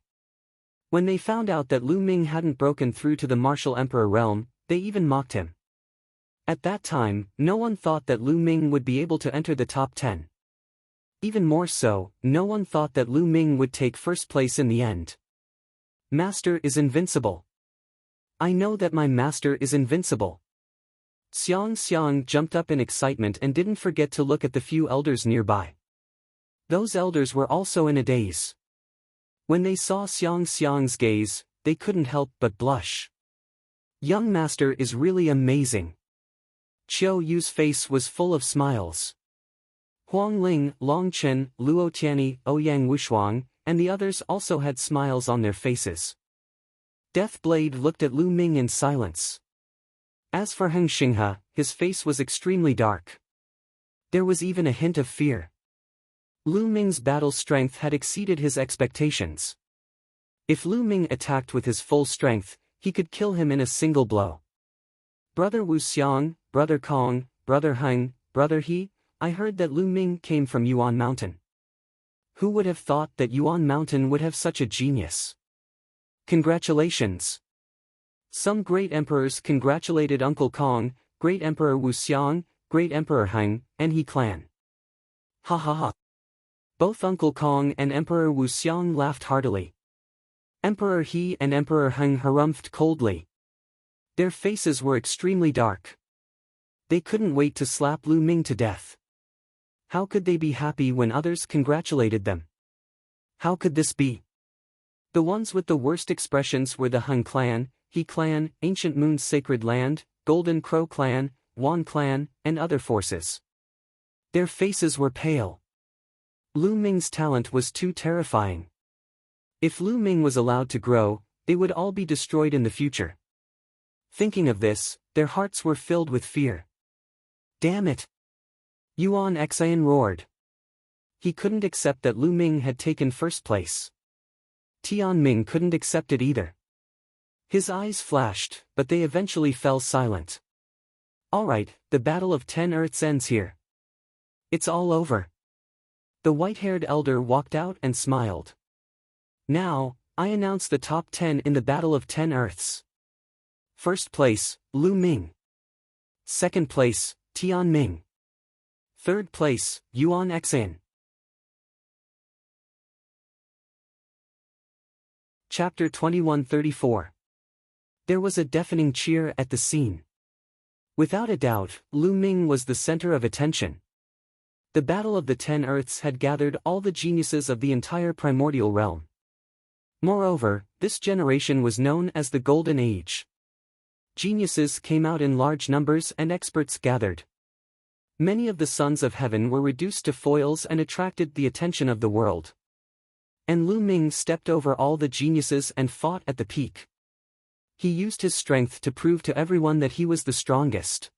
When they found out that Lu Ming hadn't broken through to the martial emperor realm, they even mocked him. At that time, no one thought that Lu Ming would be able to enter the top 10. Even more so, no one thought that Lu Ming would take first place in the end. Master is invincible. I know that my master is invincible. Xiang Xiang jumped up in excitement and didn't forget to look at the few elders nearby. Those elders were also in a daze. When they saw Xiang Xiang's gaze, they couldn't help but blush. Young master is really amazing. Qiu Yu's face was full of smiles. Huang Ling, Long Chen, Luo Tianyi, Ouyang Wushuang, and the others also had smiles on their faces. Death Blade looked at Lu Ming in silence. As for Heng Xinghe, his face was extremely dark. There was even a hint of fear. Lu Ming's battle strength had exceeded his expectations. If Lu Ming attacked with his full strength, he could kill him in a single blow. Brother Wu Xiang, Brother Kong, Brother Heng, Brother He, I heard that Lu Ming came from Yuan Mountain. Who would have thought that Yuan Mountain would have such a genius? Congratulations. Some great emperors congratulated Uncle Kong, Great Emperor Wu Xiang, Great Emperor Heng, and He clan. Ha ha ha. Both Uncle Kong and Emperor Wu Xiang laughed heartily. Emperor He and Emperor Heng harumphed coldly. Their faces were extremely dark. They couldn't wait to slap Lu Ming to death. How could they be happy when others congratulated them? How could this be? The ones with the worst expressions were the Heng clan, He clan, Ancient Moon's Sacred Land, Golden Crow clan, Wan clan, and other forces. Their faces were pale. Lu Ming's talent was too terrifying. If Lu Ming was allowed to grow, they would all be destroyed in the future. Thinking of this, their hearts were filled with fear. Damn it! Yuan Xian roared. He couldn't accept that Lu Ming had taken first place. Tian Ming couldn't accept it either. His eyes flashed, but they eventually fell silent. Alright, the Battle of 10 Earths ends here. It's all over. The white-haired elder walked out and smiled. Now, I announce the top 10 in the Battle of 10 Earths. First place, Lu Ming. Second place, Tian Ming. Third place, Yuan Xin. Chapter 2134. There was a deafening cheer at the scene. Without a doubt, Lu Ming was the center of attention. The Battle of the 10 Earths had gathered all the geniuses of the entire primordial realm. Moreover, this generation was known as the Golden Age. Geniuses came out in large numbers and experts gathered. Many of the sons of heaven were reduced to foils and attracted the attention of the world. And Lu Ming stepped over all the geniuses and fought at the peak. He used his strength to prove to everyone that he was the strongest.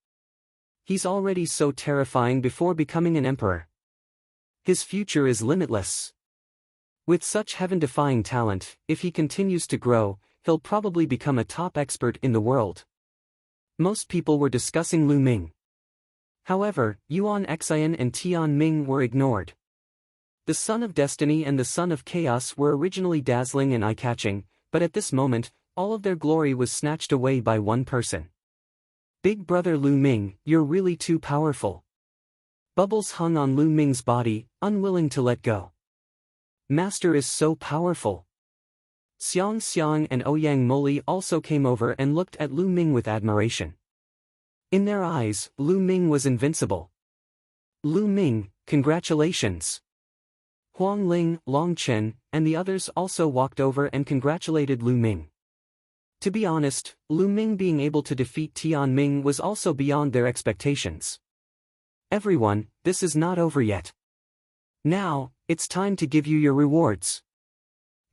He's already so terrifying before becoming an emperor. His future is limitless. With such heaven-defying talent, if he continues to grow, he'll probably become a top expert in the world. Most people were discussing Lu Ming. However, Yuan Xin and Tian Ming were ignored. The Son of Destiny and the Son of Chaos were originally dazzling and eye-catching, but at this moment, all of their glory was snatched away by one person. Big brother Lu Ming, you're really too powerful. Bubbles hung on Lu Ming's body, unwilling to let go. Master is so powerful. Xiang Xiang and Ouyang Moli also came over and looked at Lu Ming with admiration. In their eyes, Lu Ming was invincible. Lu Ming, congratulations. Huang Ling, Long Chen, and the others also walked over and congratulated Lu Ming. To be honest, Lu Ming being able to defeat Tian Ming was also beyond their expectations. Everyone, this is not over yet. Now, it's time to give you your rewards.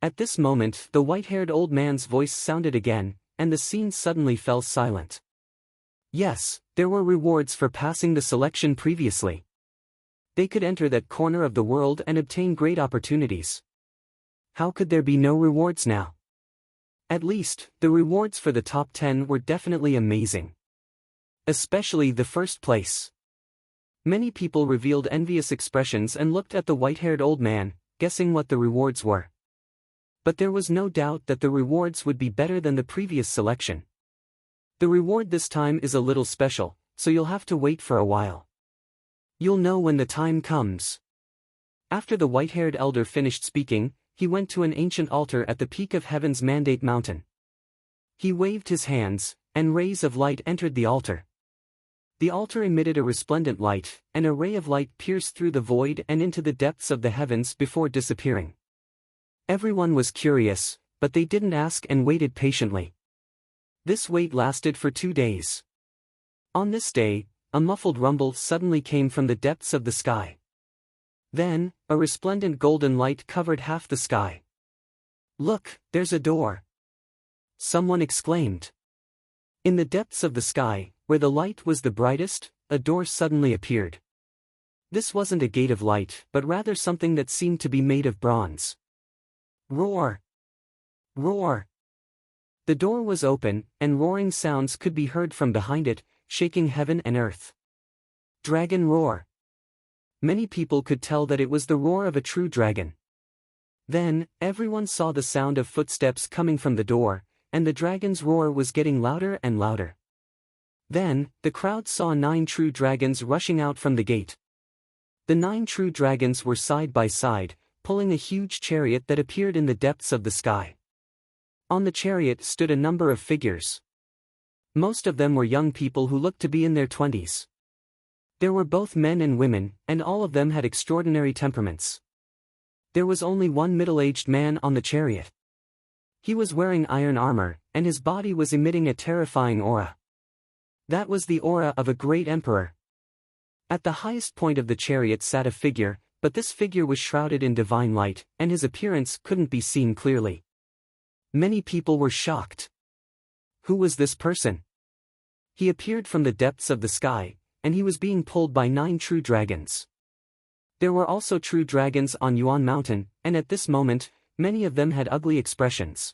At this moment, the white-haired old man's voice sounded again, and the scene suddenly fell silent. Yes, there were rewards for passing the selection previously. They could enter that corner of the world and obtain great opportunities. How could there be no rewards now? At least, the rewards for the top 10 were definitely amazing. Especially the first place. Many people revealed envious expressions and looked at the white-haired old man, guessing what the rewards were. But there was no doubt that the rewards would be better than the previous selection. The reward this time is a little special, so you'll have to wait for a while. You'll know when the time comes. After the white-haired elder finished speaking, he went to an ancient altar at the peak of heaven's Mandate Mountain. He waved his hands, and rays of light entered the altar. The altar emitted a resplendent light, and a ray of light pierced through the void and into the depths of the heavens before disappearing. Everyone was curious, but they didn't ask and waited patiently. This wait lasted for 2 days. On this day, a muffled rumble suddenly came from the depths of the sky. Then, a resplendent golden light covered half the sky. Look, there's a door. Someone exclaimed. In the depths of the sky, where the light was the brightest, a door suddenly appeared. This wasn't a gate of light, but rather something that seemed to be made of bronze. Roar! Roar! The door was open, and roaring sounds could be heard from behind it, shaking heaven and earth. Dragon roar! Many people could tell that it was the roar of a true dragon. Then, everyone saw the sound of footsteps coming from the door, and the dragon's roar was getting louder and louder. Then, the crowd saw 9 true dragons rushing out from the gate. The 9 true dragons were side by side, pulling a huge chariot that appeared in the depths of the sky. On the chariot stood a number of figures. Most of them were young people who looked to be in their 20s. There were both men and women, and all of them had extraordinary temperaments. There was only one middle-aged man on the chariot. He was wearing iron armor, and his body was emitting a terrifying aura. That was the aura of a great emperor. At the highest point of the chariot sat a figure, but this figure was shrouded in divine light, and his appearance couldn't be seen clearly. Many people were shocked. Who was this person? He appeared from the depths of the sky, and he was being pulled by 9 true dragons. There were also true dragons on Yuan Mountain, and at this moment, many of them had ugly expressions.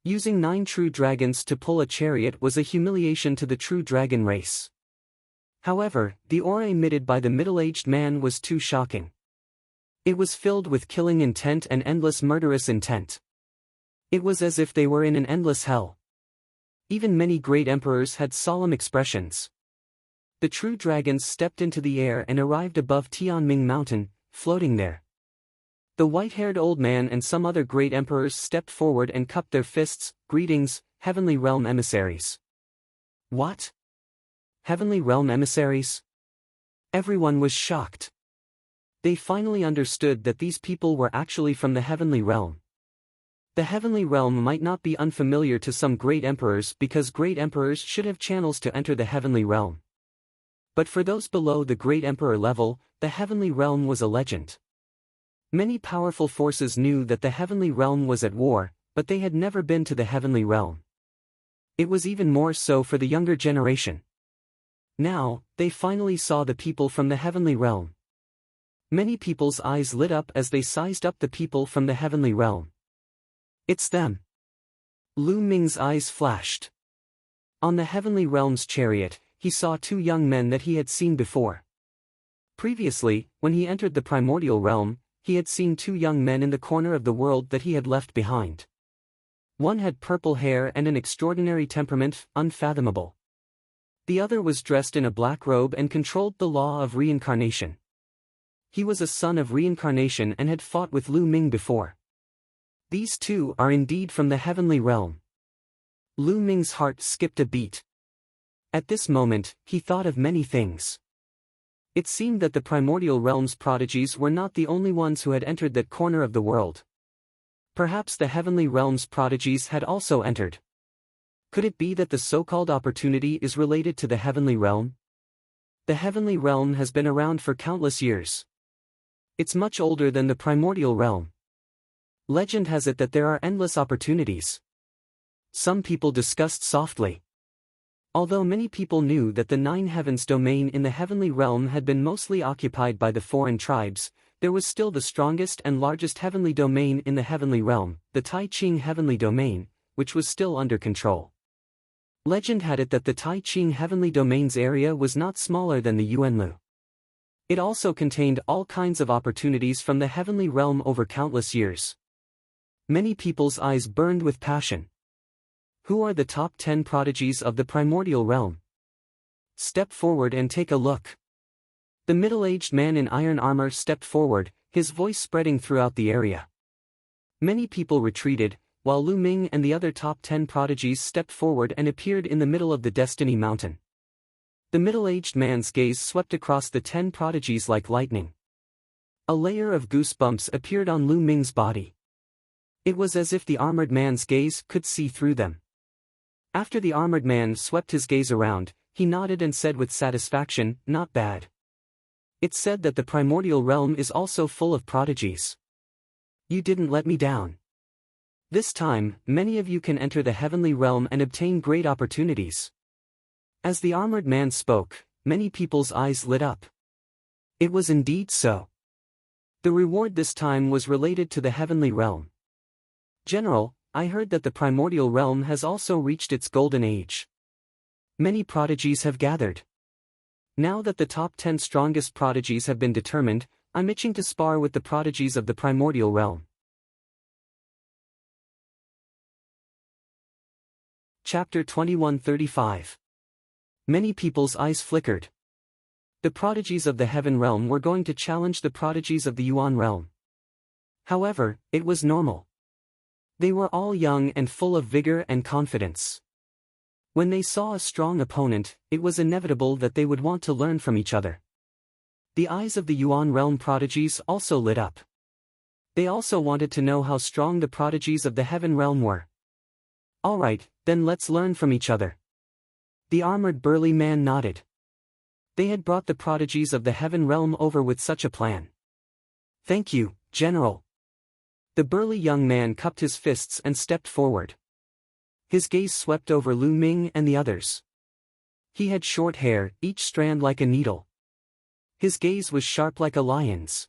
Using 9 true dragons to pull a chariot was a humiliation to the true dragon race. However, the aura emitted by the middle-aged man was too shocking. It was filled with killing intent and endless murderous intent. It was as if they were in an endless hell. Even many great emperors had solemn expressions. The true dragons stepped into the air and arrived above Tianming Mountain, floating there. The white-haired old man and some other great emperors stepped forward and cupped their fists. Greetings, Heavenly Realm emissaries. What? Heavenly Realm emissaries? Everyone was shocked. They finally understood that these people were actually from the Heavenly Realm. The Heavenly Realm might not be unfamiliar to some great emperors because great emperors should have channels to enter the Heavenly Realm. But for those below the great emperor level, the Heavenly Realm was a legend. Many powerful forces knew that the Heavenly Realm was at war, but they had never been to the Heavenly Realm. It was even more so for the younger generation. Now, they finally saw the people from the Heavenly Realm. Many people's eyes lit up as they sized up the people from the Heavenly Realm. It's them. Lu Ming's eyes flashed. On the Heavenly Realm's chariot, he saw two young men that he had seen before. Previously, when he entered the primordial realm, he had seen two young men in the corner of the world that he had left behind. One had purple hair and an extraordinary temperament, unfathomable. The other was dressed in a black robe and controlled the law of reincarnation. He was a son of reincarnation and had fought with Lu Ming before. These two are indeed from the Heavenly Realm. Lu Ming's heart skipped a beat. At this moment, he thought of many things. It seemed that the primordial realm's prodigies were not the only ones who had entered that corner of the world. Perhaps the Heavenly Realm's prodigies had also entered. Could it be that the so-called opportunity is related to the Heavenly Realm? The Heavenly Realm has been around for countless years. It's much older than the primordial realm. Legend has it that there are endless opportunities. Some people discussed softly. Although many people knew that the Nine Heavens domain in the Heavenly Realm had been mostly occupied by the foreign tribes, there was still the strongest and largest heavenly domain in the Heavenly Realm, the Tai Ching Heavenly Domain, which was still under control. Legend had it that the Tai Ching Heavenly Domain's area was not smaller than the Yuanlu. It also contained all kinds of opportunities from the Heavenly Realm over countless years. Many people's eyes burned with passion. Who are the top 10 prodigies of the primordial realm? Step forward and take a look. The middle-aged man in iron armor stepped forward, his voice spreading throughout the area. Many people retreated, while Lu Ming and the other top 10 prodigies stepped forward and appeared in the middle of the Destiny Mountain. The middle-aged man's gaze swept across the 10 prodigies like lightning. A layer of goosebumps appeared on Lu Ming's body. It was as if the armored man's gaze could see through them. After the armored man swept his gaze around, he nodded and said with satisfaction, "Not bad." It's said that the primordial realm is also full of prodigies. You didn't let me down. This time, many of you can enter the Heavenly Realm and obtain great opportunities. As the armored man spoke, many people's eyes lit up. It was indeed so. The reward this time was related to the Heavenly Realm. General, I heard that the primordial realm has also reached its golden age. Many prodigies have gathered. Now that the top 10 strongest prodigies have been determined, I'm itching to spar with the prodigies of the primordial realm. Chapter 2135. Many people's eyes flickered. The prodigies of the Heaven realm were going to challenge the prodigies of the Yuan realm. However, it was normal. They were all young and full of vigor and confidence. When they saw a strong opponent, it was inevitable that they would want to learn from each other. The eyes of the Yuan realm prodigies also lit up. They also wanted to know how strong the prodigies of the Heaven realm were. Alright, then let's learn from each other. The armored burly man nodded. They had brought the prodigies of the Heaven realm over with such a plan. Thank you, General. The burly young man cupped his fists and stepped forward. His gaze swept over Lu Ming and the others. He had short hair, each strand like a needle. His gaze was sharp like a lion's.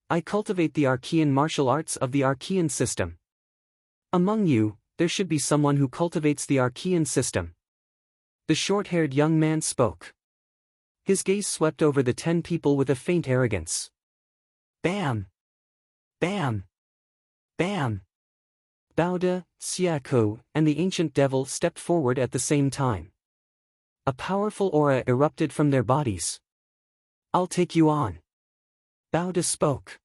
I cultivate the Archean martial arts of the Archean system. Among you, there should be someone who cultivates the Archean system. The short-haired young man spoke. His gaze swept over the 10 people with a faint arrogance. Bam! Bam! Bam! Baoda, Xiakou, and the ancient devil stepped forward at the same time. A powerful aura erupted from their bodies. "I'll take you on." Baoda spoke.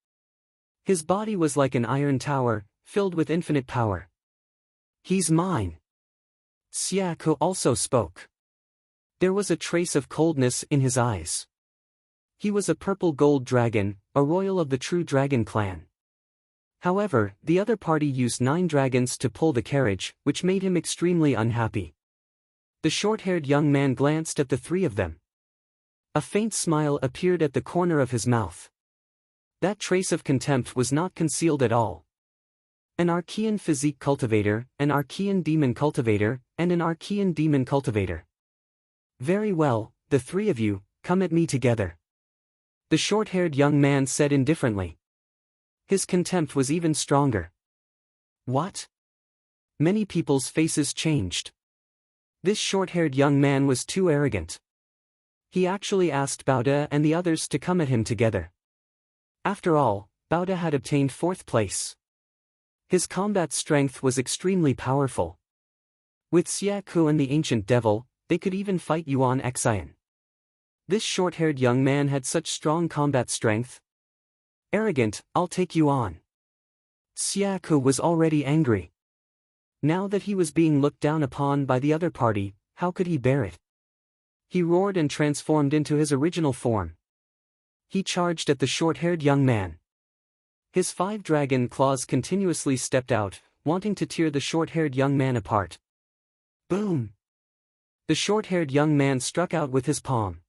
His body was like an iron tower, filled with infinite power. "He's mine." Xiakou also spoke. There was a trace of coldness in his eyes. He was a purple gold dragon, a royal of the True Dragon clan. However, the other party used 9 dragons to pull the carriage, which made him extremely unhappy. The short-haired young man glanced at the 3 of them. A faint smile appeared at the corner of his mouth. That trace of contempt was not concealed at all. An Archean physique cultivator, an Archean demon cultivator, and an Archean demon cultivator. "Very well, the 3 of you, come at me together," the short-haired young man said indifferently. His contempt was even stronger. "What?" Many people's faces changed. This short-haired young man was too arrogant. He actually asked Baoda and the others to come at him together. After all, Baoda had obtained 4th place. His combat strength was extremely powerful. With Xiakou and the ancient devil, they could even fight Yuan Xian. This short-haired young man had such strong combat strength. "Arrogant, I'll take you on." Xiakou was already angry. Now that he was being looked down upon by the other party, how could he bear it? He roared and transformed into his original form. He charged at the short-haired young man. His 5 dragon claws continuously stepped out, wanting to tear the short-haired young man apart. Boom! The short-haired young man struck out with his palm.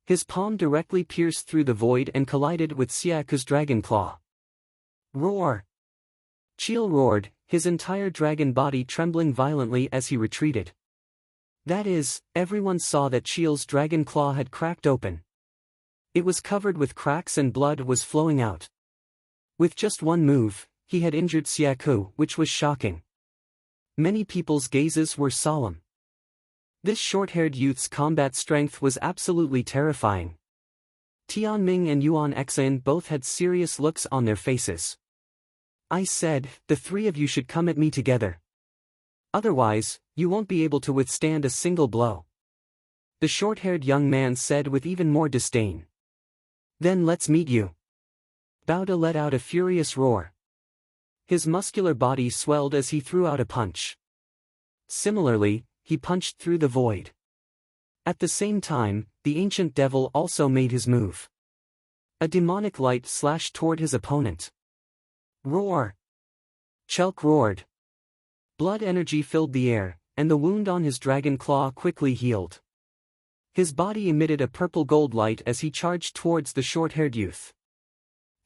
His palm directly pierced through the void and collided with Xiakou's dragon claw. Roar! Cheel roared, his entire dragon body trembling violently as he retreated. That is, everyone saw that Cheel's dragon claw had cracked open. It was covered with cracks and blood was flowing out. With just one move, he had injured Xiakou, which was shocking. Many people's gazes were solemn. This short-haired youth's combat strength was absolutely terrifying. Tianming and Yuan Xian both had serious looks on their faces. "I said, the 3 of you should come at me together. Otherwise, you won't be able to withstand a single blow," the short-haired young man said with even more disdain. "Then let's meet you." Baoda let out a furious roar. His muscular body swelled as he threw out a punch. Similarly, he punched through the void. At the same time, the ancient devil also made his move. A demonic light slashed toward his opponent. Roar! Chelk roared. Blood energy filled the air, and the wound on his dragon claw quickly healed. His body emitted a purple-gold light as he charged towards the short-haired youth.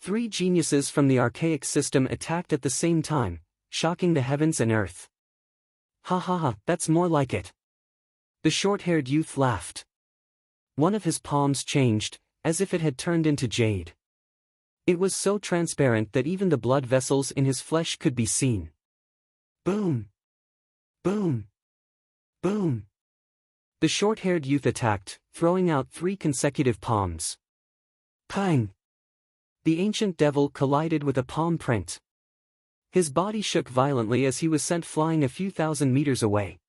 3 geniuses from the archaic system attacked at the same time, shocking the heavens and earth. "Ha ha ha, that's more like it." The short-haired youth laughed. One of his palms changed, as if it had turned into jade. It was so transparent that even the blood vessels in his flesh could be seen. Boom! Boom! Boom! The short-haired youth attacked, throwing out 3 consecutive palms. Pang! The ancient devil collided with a palm print. His body shook violently as he was sent flying a few thousand meters away.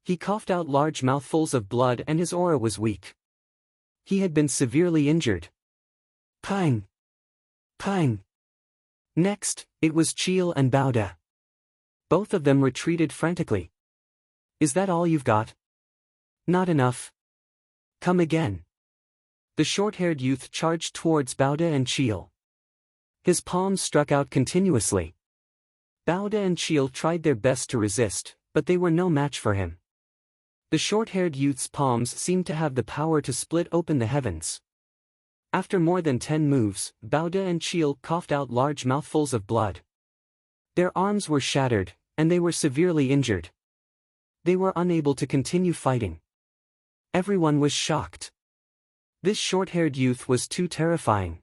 He coughed out large mouthfuls of blood and his aura was weak. He had been severely injured. Pang! Pang! Next, it was Cheel and Baoda. Both of them retreated frantically. "Is that all you've got?" "Not enough. Come again." The short-haired youth charged towards Baoda and Cheel. His palms struck out continuously. Baoda and Cheel tried their best to resist, but they were no match for him. The short-haired youth's palms seemed to have the power to split open the heavens. After more than 10 moves, Baoda and Cheel coughed out large mouthfuls of blood. Their arms were shattered, and they were severely injured. They were unable to continue fighting. Everyone was shocked. This short-haired youth was too terrifying.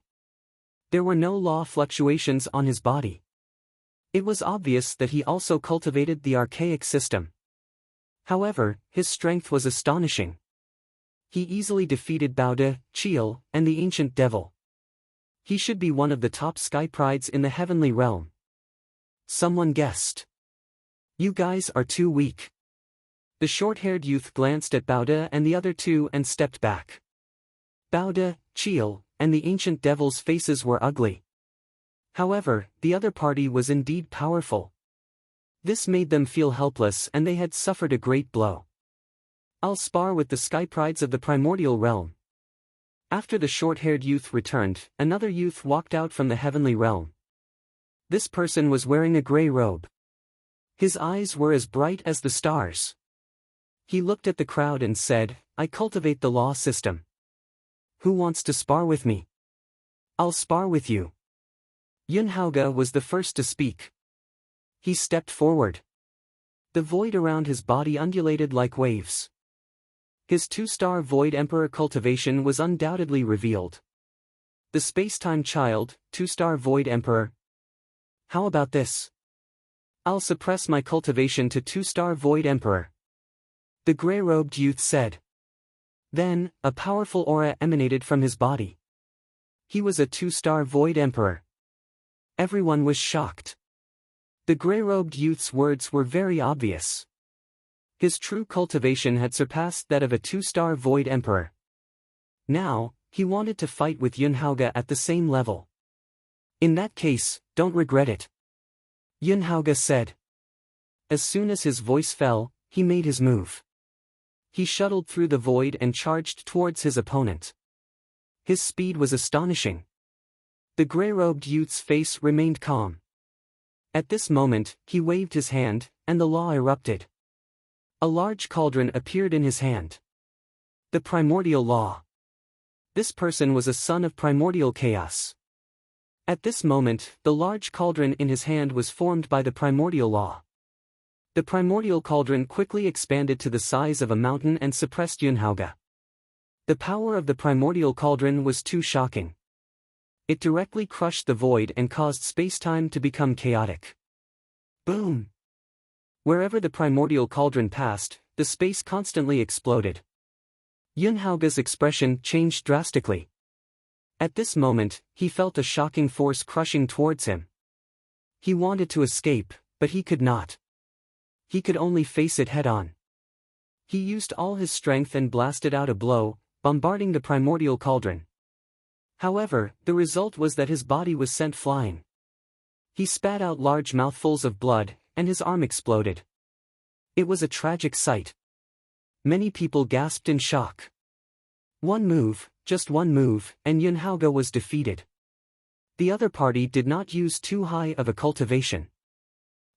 There were no law fluctuations on his body. It was obvious that he also cultivated the archaic system. However, his strength was astonishing. He easily defeated Baoda, Cheel, and the ancient devil. He should be one of the top sky prides in the heavenly realm. Someone guessed. You guys are too weak. The short-haired youth glanced at Bauda and the other two and stepped back. Bauda, Cheel, and the ancient devil's faces were ugly. However, the other party was indeed powerful. This made them feel helpless and they had suffered a great blow. I'll spar with the skyprides of the primordial realm. After the short-haired youth returned, another youth walked out from the heavenly realm. This person was wearing a grey robe. His eyes were as bright as the stars. He looked at the crowd and said, I cultivate the law system. Who wants to spar with me? I'll spar with you. Yunhauge was the first to speak. He stepped forward. The void around his body undulated like waves. His two-star Void Emperor cultivation was undoubtedly revealed. The space-time child, two-star Void Emperor. How about this? I'll suppress my cultivation to two-star Void Emperor. The grey-robed youth said. Then, a powerful aura emanated from his body. He was a two-star Void Emperor. Everyone was shocked. The grey-robed youth's words were very obvious. His true cultivation had surpassed that of a two-star Void Emperor. Now, he wanted to fight with Yunhauge at the same level. In that case, don't regret it. Yunhauge said. As soon as his voice fell, he made his move. He shuttled through the void and charged towards his opponent. His speed was astonishing. The grey-robed youth's face remained calm. At this moment, he waved his hand, and the law erupted. A large cauldron appeared in his hand. The primordial law. This person was a son of primordial chaos. At this moment, the large cauldron in his hand was formed by the primordial law. The primordial cauldron quickly expanded to the size of a mountain and suppressed Yunhauge. The power of the primordial cauldron was too shocking. It directly crushed the void and caused space-time to become chaotic. Boom! Wherever the primordial cauldron passed, the space constantly exploded. Yunhauge's expression changed drastically. At this moment, he felt a shocking force crushing towards him. He wanted to escape, but he could not. He could only face it head-on. He used all his strength and blasted out a blow, bombarding the primordial cauldron. However, the result was that his body was sent flying. He spat out large mouthfuls of blood, and his arm exploded. It was a tragic sight. Many people gasped in shock. One move, just one move, and Yunhauge was defeated. The other party did not use too high of a cultivation.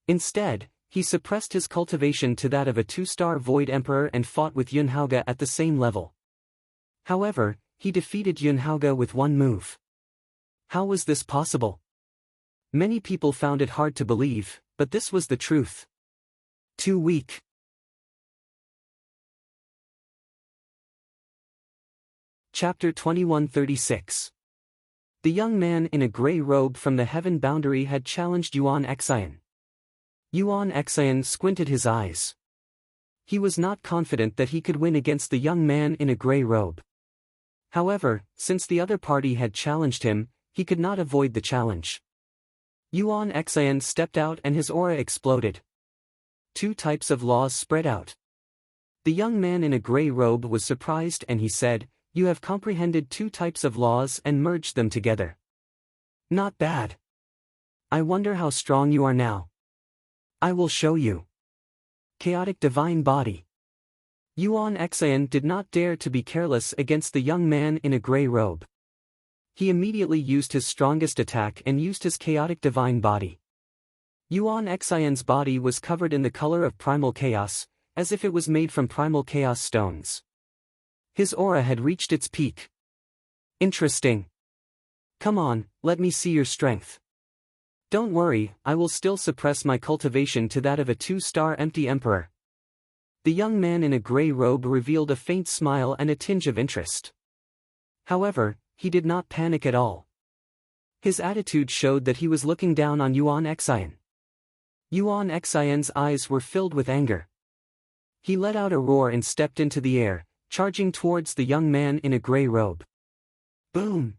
Instead, he suppressed his cultivation to that of a two-star Void Emperor and fought with Yunhauge at the same level. However, he defeated Yunhauge with one move. How was this possible? Many people found it hard to believe, but this was the truth. Too weak. Chapter 2136. The young man in a grey robe from the heaven boundary had challenged Yuan Xian. Yuan Xian squinted his eyes. He was not confident that he could win against the young man in a grey robe. However, since the other party had challenged him, he could not avoid the challenge. Yuan Xian stepped out and his aura exploded. Two types of laws spread out. The young man in a grey robe was surprised and he said, "You have comprehended two types of laws and merged them together. Not bad. I wonder how strong you are now. I will show you." Chaotic Divine Body. Yuan Xian did not dare to be careless against the young man in a grey robe. He immediately used his strongest attack and used his Chaotic Divine Body. Yuan Xian's body was covered in the color of primal chaos, as if it was made from primal chaos stones. His aura had reached its peak. Interesting. Come on, let me see your strength. Don't worry, I will still suppress my cultivation to that of a two-star empty emperor. The young man in a grey robe revealed a faint smile and a tinge of interest. However, he did not panic at all. His attitude showed that he was looking down on Yuan Xian. Yuan Xian's eyes were filled with anger. He let out a roar and stepped into the air, charging towards the young man in a grey robe. Boom!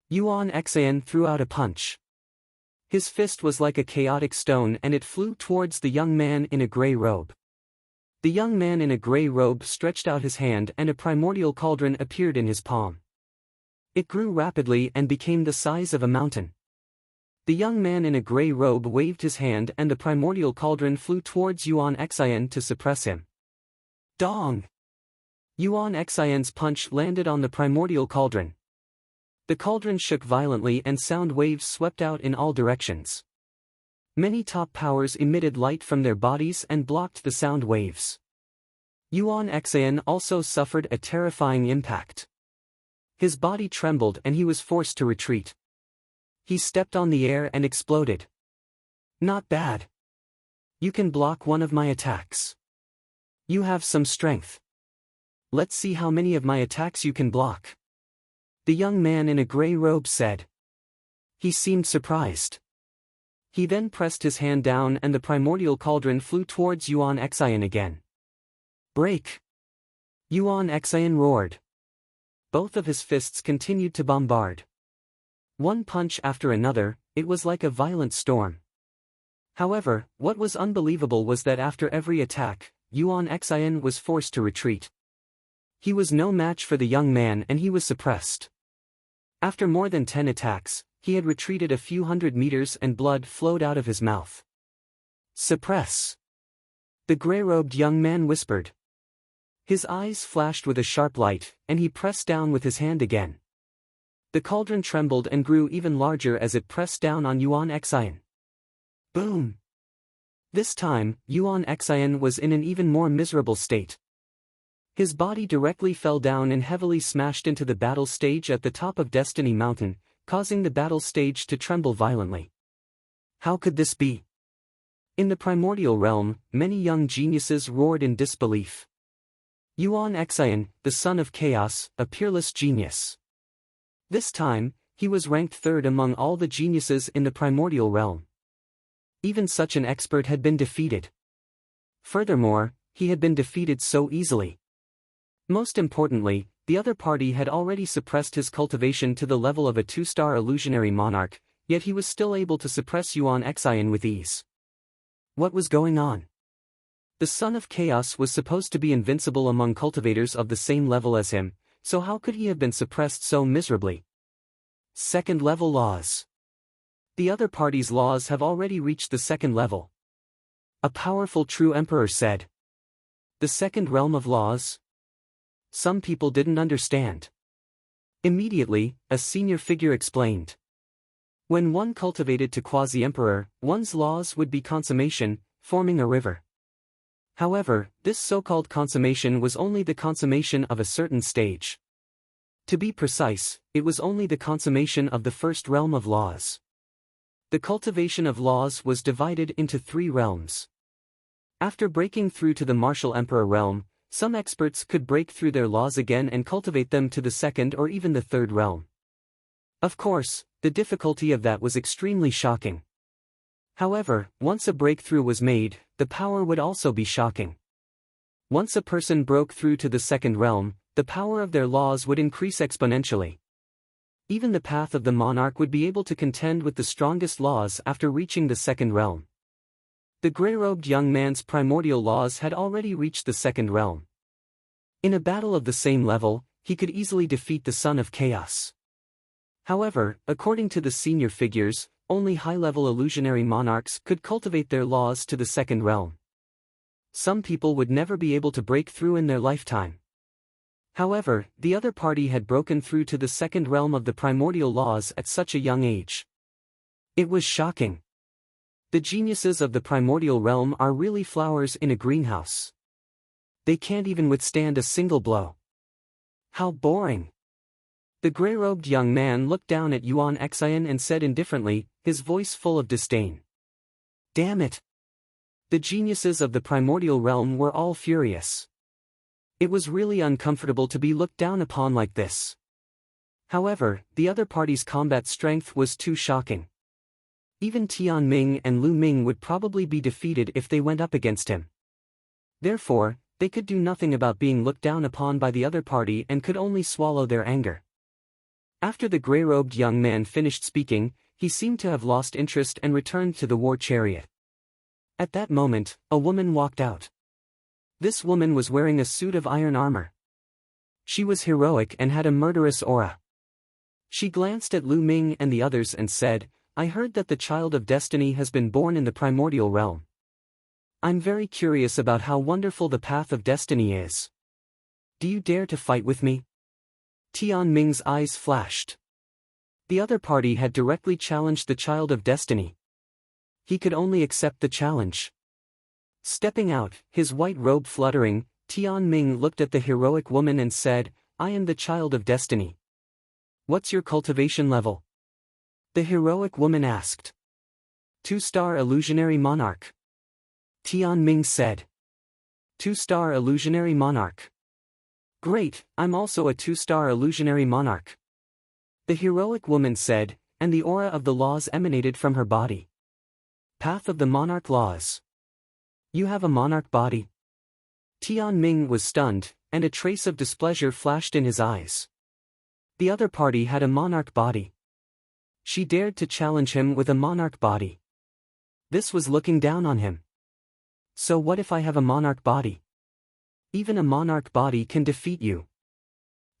Yuan Xian threw out a punch. His fist was like a chaotic stone and it flew towards the young man in a gray robe. The young man in a gray robe stretched out his hand and a primordial cauldron appeared in his palm. It grew rapidly and became the size of a mountain. The young man in a gray robe waved his hand and the primordial cauldron flew towards Yuan Xian to suppress him. Dong! Yuan Xian's punch landed on the primordial cauldron. The cauldron shook violently and sound waves swept out in all directions. Many top powers emitted light from their bodies and blocked the sound waves. Yuan Xian also suffered a terrifying impact. His body trembled and he was forced to retreat. He stepped on the air and exploded. Not bad. You can block one of my attacks. You have some strength. Let's see how many of my attacks you can block. The young man in a gray robe said. He seemed surprised. He then pressed his hand down and the primordial cauldron flew towards Yuan Xian again. Break! Yuan Xian roared. Both of his fists continued to bombard. One punch after another, it was like a violent storm. However, what was unbelievable was that after every attack, Yuan Xian was forced to retreat. He was no match for the young man and he was suppressed. After more than 10 attacks, he had retreated a few hundred meters and blood flowed out of his mouth. Suppress! The gray-robed young man whispered. His eyes flashed with a sharp light, and he pressed down with his hand again. The cauldron trembled and grew even larger as it pressed down on Yuan Xian. Boom! This time, Yuan Xian was in an even more miserable state. His body directly fell down and heavily smashed into the battle stage at the top of Destiny Mountain, causing the battle stage to tremble violently. How could this be? In the primordial realm, many young geniuses roared in disbelief. Yuan Xian, the son of chaos, a peerless genius. This time, he was ranked third among all the geniuses in the primordial realm. Even such an expert had been defeated. Furthermore, he had been defeated so easily. Most importantly, the other party had already suppressed his cultivation to the level of a 2-star illusionary monarch, yet he was still able to suppress Yuan Xian with ease. What was going on? The son of chaos was supposed to be invincible among cultivators of the same level as him, so how could he have been suppressed so miserably? Second-level laws. The other party's laws have already reached the second level. A powerful true emperor said. The second realm of laws? Some people didn't understand. Immediately, a senior figure explained. When one cultivated to quasi-emperor, one's laws would be consummation, forming a river. However, this so-called consummation was only the consummation of a certain stage. To be precise, it was only the consummation of the first realm of laws. The cultivation of laws was divided into 3 realms. After breaking through to the martial emperor realm, some experts could break through their laws again and cultivate them to the second or even the third realm. Of course, the difficulty of that was extremely shocking. However, once a breakthrough was made, the power would also be shocking. Once a person broke through to the second realm, the power of their laws would increase exponentially. Even the path of the monarch would be able to contend with the strongest laws after reaching the second realm. The gray-robed young man's primordial laws had already reached the second realm. In a battle of the same level, he could easily defeat the son of chaos. However, according to the senior figures, only high-level illusionary monarchs could cultivate their laws to the second realm. Some people would never be able to break through in their lifetime. However, the other party had broken through to the second realm of the primordial laws at such a young age. It was shocking. The geniuses of the primordial realm are really flowers in a greenhouse. They can't even withstand a single blow. How boring! The gray-robed young man looked down at Yuan Xian and said indifferently, his voice full of disdain. Damn it! The geniuses of the primordial realm were all furious. It was really uncomfortable to be looked down upon like this. However, the other party's combat strength was too shocking. Even Tian Ming and Lu Ming would probably be defeated if they went up against him. Therefore, they could do nothing about being looked down upon by the other party and could only swallow their anger. After the gray-robed young man finished speaking, he seemed to have lost interest and returned to the war chariot. At that moment, a woman walked out. This woman was wearing a suit of iron armor. She was heroic and had a murderous aura. She glanced at Lu Ming and the others and said, "I heard that the child of destiny has been born in the primordial realm. I'm very curious about how wonderful the path of destiny is. Do you dare to fight with me?" Tian Ming's eyes flashed. The other party had directly challenged the child of destiny. He could only accept the challenge. Stepping out, his white robe fluttering, Tian Ming looked at the heroic woman and said, "I am the child of destiny. What's your cultivation level?" The heroic woman asked. 2-star illusionary monarch. Tian Ming said. 2-star illusionary monarch. Great, I'm also a 2-star illusionary monarch. The heroic woman said, and the aura of the laws emanated from her body. Path of the monarch laws. You have a monarch body? Tian Ming was stunned, and a trace of displeasure flashed in his eyes. The other party had a monarch body. She dared to challenge him with a monarch body. This was looking down on him. So what if I have a monarch body? Even a monarch body can defeat you.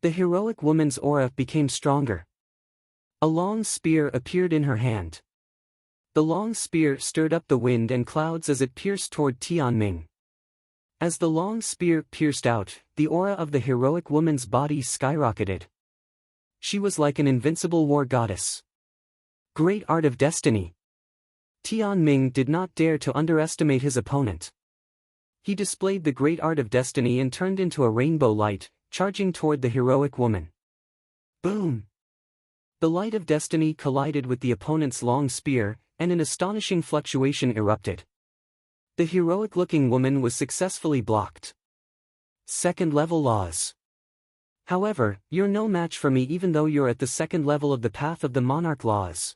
The heroic woman's aura became stronger. A long spear appeared in her hand. The long spear stirred up the wind and clouds as it pierced toward Tian Ming. As the long spear pierced out, the aura of the heroic woman's body skyrocketed. She was like an invincible war goddess. Great art of destiny. Tian Ming did not dare to underestimate his opponent. He displayed the great art of destiny and turned into a rainbow light, charging toward the heroic woman. Boom! The light of destiny collided with the opponent's long spear, and an astonishing fluctuation erupted. The heroic-looking woman was successfully blocked. Second-level laws. However, you're no match for me even though you're at the second level of the path of the monarch laws.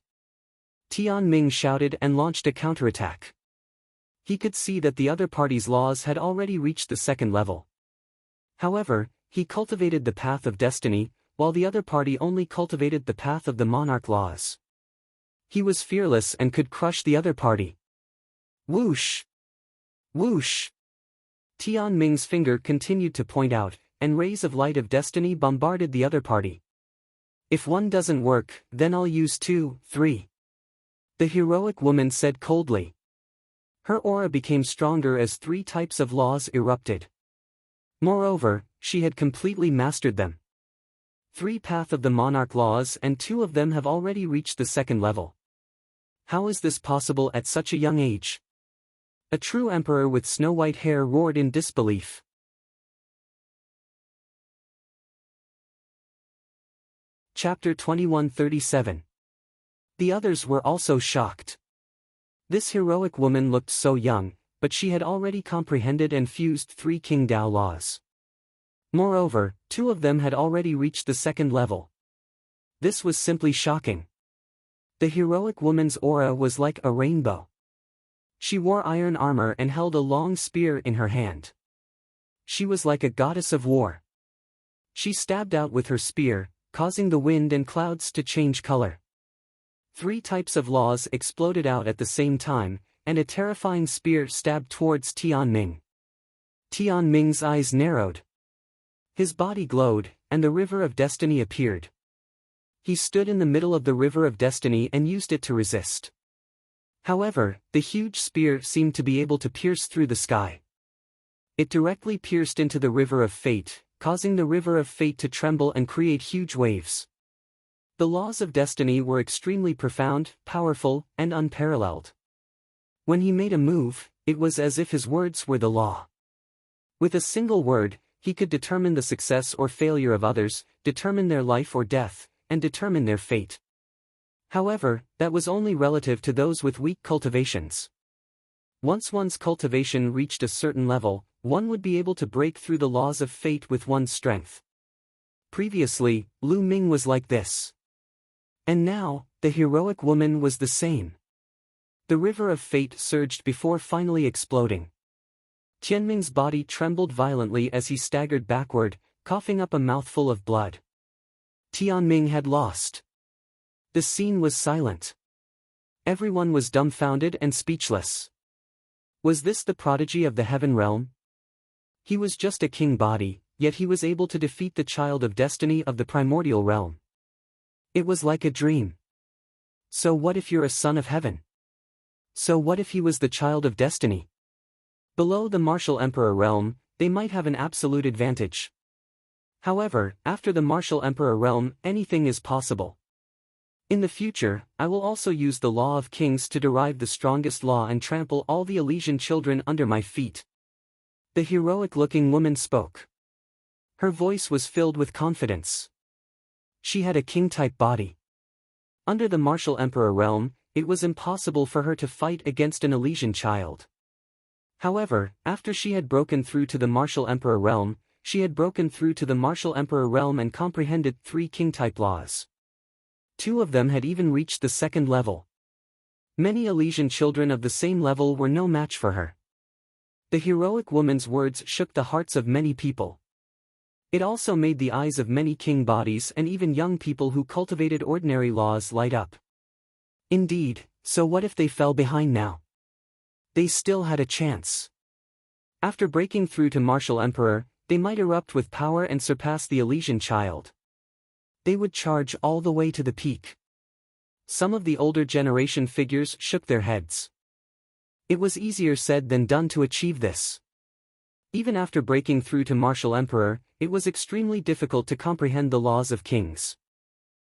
Tian Ming shouted and launched a counterattack. He could see that the other party's laws had already reached the second level. However, he cultivated the path of destiny, while the other party only cultivated the path of the monarch laws. He was fearless and could crush the other party. Whoosh! Whoosh! Tian Ming's finger continued to point out, and rays of light of destiny bombarded the other party. If one doesn't work, then I'll use 2, 3. The heroic woman said coldly. Her aura became stronger as 3 types of laws erupted. Moreover, she had completely mastered them. 3 path of the monarch laws and 2 of them have already reached the second level. How is this possible at such a young age? A true emperor with snow-white hair roared in disbelief. Chapter 2137. The others were also shocked. This heroic woman looked so young, but she had already comprehended and fused 3 King Dao laws. Moreover, 2 of them had already reached the second level. This was simply shocking. The heroic woman's aura was like a rainbow. She wore iron armor and held a long spear in her hand. She was like a goddess of war. She stabbed out with her spear, causing the wind and clouds to change color. 3 types of laws exploded out at the same time, and a terrifying spear stabbed towards Tian Ming. Tian Ming's eyes narrowed. His body glowed, and the river of destiny appeared. He stood in the middle of the river of destiny and used it to resist. However, the huge spear seemed to be able to pierce through the sky. It directly pierced into the river of fate, causing the river of fate to tremble and create huge waves. The laws of destiny were extremely profound, powerful, and unparalleled. When he made a move, it was as if his words were the law. With a single word, he could determine the success or failure of others, determine their life or death, and determine their fate. However, that was only relative to those with weak cultivations. Once one's cultivation reached a certain level, one would be able to break through the laws of fate with one's strength. Previously, Lu Ming was like this. And now, the heroic woman was the same. The river of fate surged before finally exploding. Tianming's body trembled violently as he staggered backward, coughing up a mouthful of blood. Tianming had lost. The scene was silent. Everyone was dumbfounded and speechless. Was this the prodigy of the heaven realm? He was just a king body, yet he was able to defeat the child of destiny of the primordial realm. It was like a dream. So what if you're a son of heaven? So what if he was the child of destiny? Below the martial emperor realm, they might have an absolute advantage. However, after the martial emperor realm, anything is possible. In the future, I will also use the law of kings to derive the strongest law and trample all the Elysian children under my feet. The heroic-looking woman spoke. Her voice was filled with confidence. She had a king-type body. Under the martial emperor realm, it was impossible for her to fight against an Elysian child. However, after she had broken through to the martial emperor realm, she had broken through to the martial emperor realm and comprehended 3 king-type laws. 2 of them had even reached the 2nd level. Many Elysian children of the same level were no match for her. The heroic woman's words shook the hearts of many people. It also made the eyes of many king bodies and even young people who cultivated ordinary laws light up. Indeed, so what if they fell behind now? They still had a chance. After breaking through to martial emperor, they might erupt with power and surpass the Elysian child. They would charge all the way to the peak. Some of the older generation figures shook their heads. It was easier said than done to achieve this. Even after breaking through to martial emperor, it was extremely difficult to comprehend the laws of kings.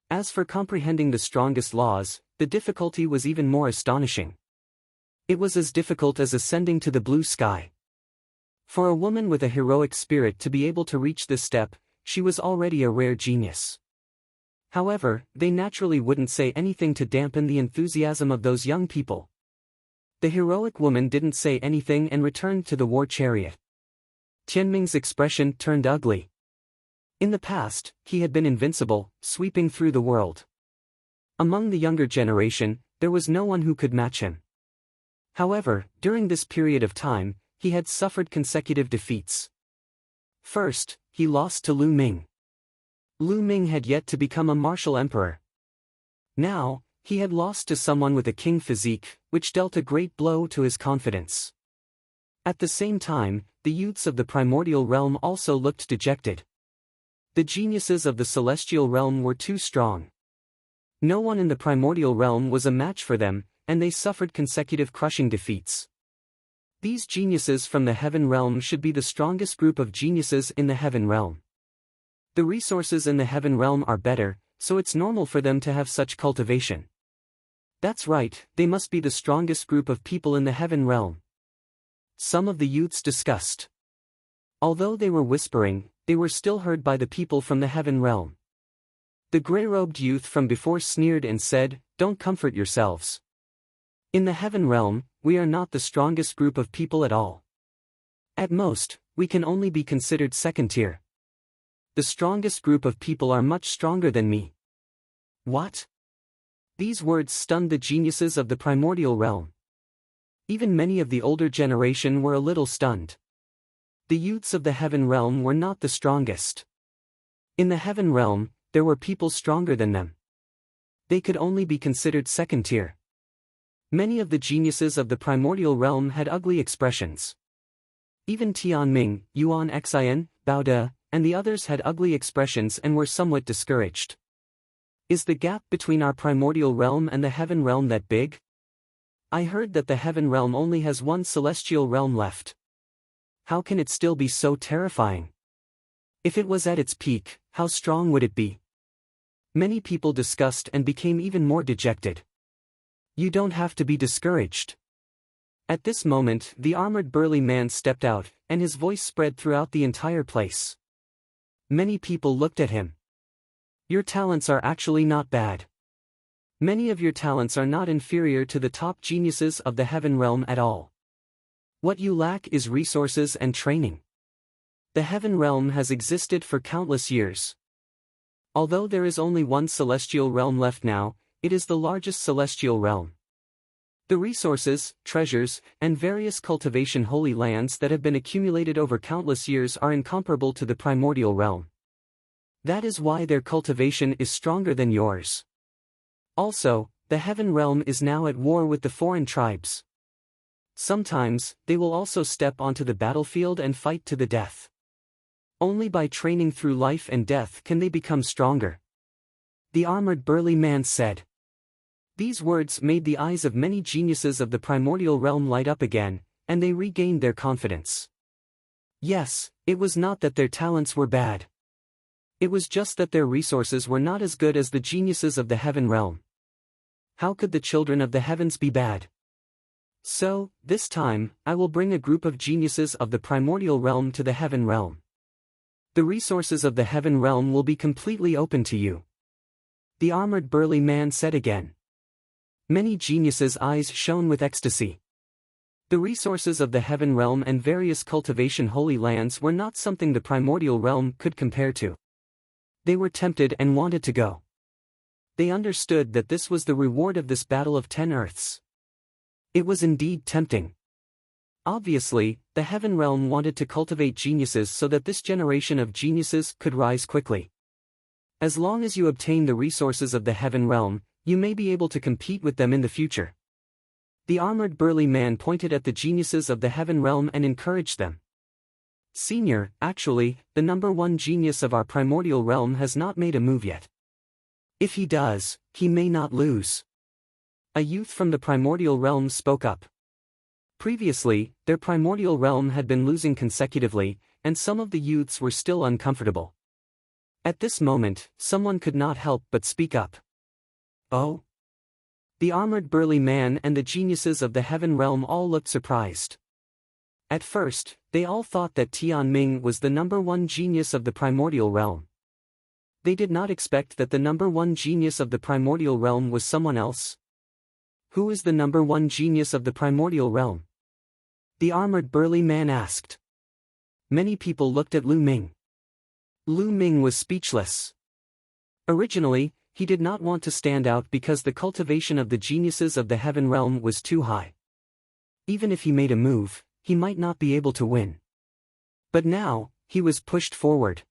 As for comprehending the strongest laws, the difficulty was even more astonishing. It was as difficult as ascending to the blue sky. For a woman with a heroic spirit to be able to reach this step, she was already a rare genius. However, they naturally wouldn't say anything to dampen the enthusiasm of those young people. The heroic woman didn't say anything and returned to the war chariot. Tianming's expression turned ugly. In the past, he had been invincible, sweeping through the world. Among the younger generation, there was no one who could match him. However, during this period of time, he had suffered consecutive defeats. First, he lost to Lu Ming. Lu Ming had yet to become a martial emperor. Now, he had lost to someone with a king physique, which dealt a great blow to his confidence. At the same time, the youths of the primordial realm also looked dejected. The geniuses of the celestial realm were too strong. No one in the primordial realm was a match for them, and they suffered consecutive crushing defeats. These geniuses from the heaven realm should be the strongest group of geniuses in the heaven realm. The resources in the heaven realm are better, so it's normal for them to have such cultivation. That's right, they must be the strongest group of people in the heaven realm. Some of the youths discussed. Although they were whispering, they were still heard by the people from the heaven realm. The grey-robed youth from before sneered and said, "Don't comfort yourselves. In the heaven realm, we are not the strongest group of people at all. At most, we can only be considered second tier. The strongest group of people are much stronger than me." What? These words stunned the geniuses of the primordial realm. Even many of the older generation were a little stunned. The youths of the heaven realm were not the strongest. In the heaven realm, there were people stronger than them. They could only be considered second tier. Many of the geniuses of the primordial realm had ugly expressions. Even Tianming, Yuan Xian, Bao De, and the others had ugly expressions and were somewhat discouraged. Is the gap between our primordial realm and the heaven realm that big? I heard that the heaven realm only has one celestial realm left. How can it still be so terrifying? If it was at its peak, how strong would it be? Many people discussed and became even more dejected. You don't have to be discouraged. At this moment, the armored burly man stepped out, and his voice spread throughout the entire place. Many people looked at him. Your talents are actually not bad. Many of your talents are not inferior to the top geniuses of the heaven realm at all. What you lack is resources and training. The heaven realm has existed for countless years. Although there is only one celestial realm left now, it is the largest celestial realm. The resources, treasures, and various cultivation holy lands that have been accumulated over countless years are incomparable to the primordial realm. That is why their cultivation is stronger than yours. Also, the heaven realm is now at war with the foreign tribes. Sometimes, they will also step onto the battlefield and fight to the death. Only by training through life and death can they become stronger. The armored burly man said. These words made the eyes of many geniuses of the primordial realm light up again, and they regained their confidence. Yes, it was not that their talents were bad. It was just that their resources were not as good as the geniuses of the heaven realm. How could the children of the heavens be bad? So, this time, I will bring a group of geniuses of the primordial realm to the heaven realm. The resources of the heaven realm will be completely open to you. The armored burly man said again. Many geniuses' eyes shone with ecstasy. The resources of the heaven realm and various cultivation holy lands were not something the primordial realm could compare to. They were tempted and wanted to go. They understood that this was the reward of this battle of 10 earths. It was indeed tempting. Obviously, the heaven realm wanted to cultivate geniuses so that this generation of geniuses could rise quickly. As long as you obtain the resources of the heaven realm, you may be able to compete with them in the future. The armored burly man pointed at the geniuses of the heaven realm and encouraged them. Senior, actually, the number one genius of our primordial realm has not made a move yet. If he does, he may not lose. A youth from the primordial realm spoke up. Previously, their primordial realm had been losing consecutively, and some of the youths were still uncomfortable. At this moment, someone could not help but speak up. Oh? The armored burly man and the geniuses of the heaven realm all looked surprised. At first, they all thought that Tian Ming was the number one genius of the primordial realm. They did not expect that the number one genius of the primordial realm was someone else. Who is the number one genius of the primordial realm? The armored burly man asked. Many people looked at Lu Ming. Lu Ming was speechless. Originally, he did not want to stand out because the cultivation of the geniuses of the heaven realm was too high. Even if he made a move, he might not be able to win. But now, he was pushed forward.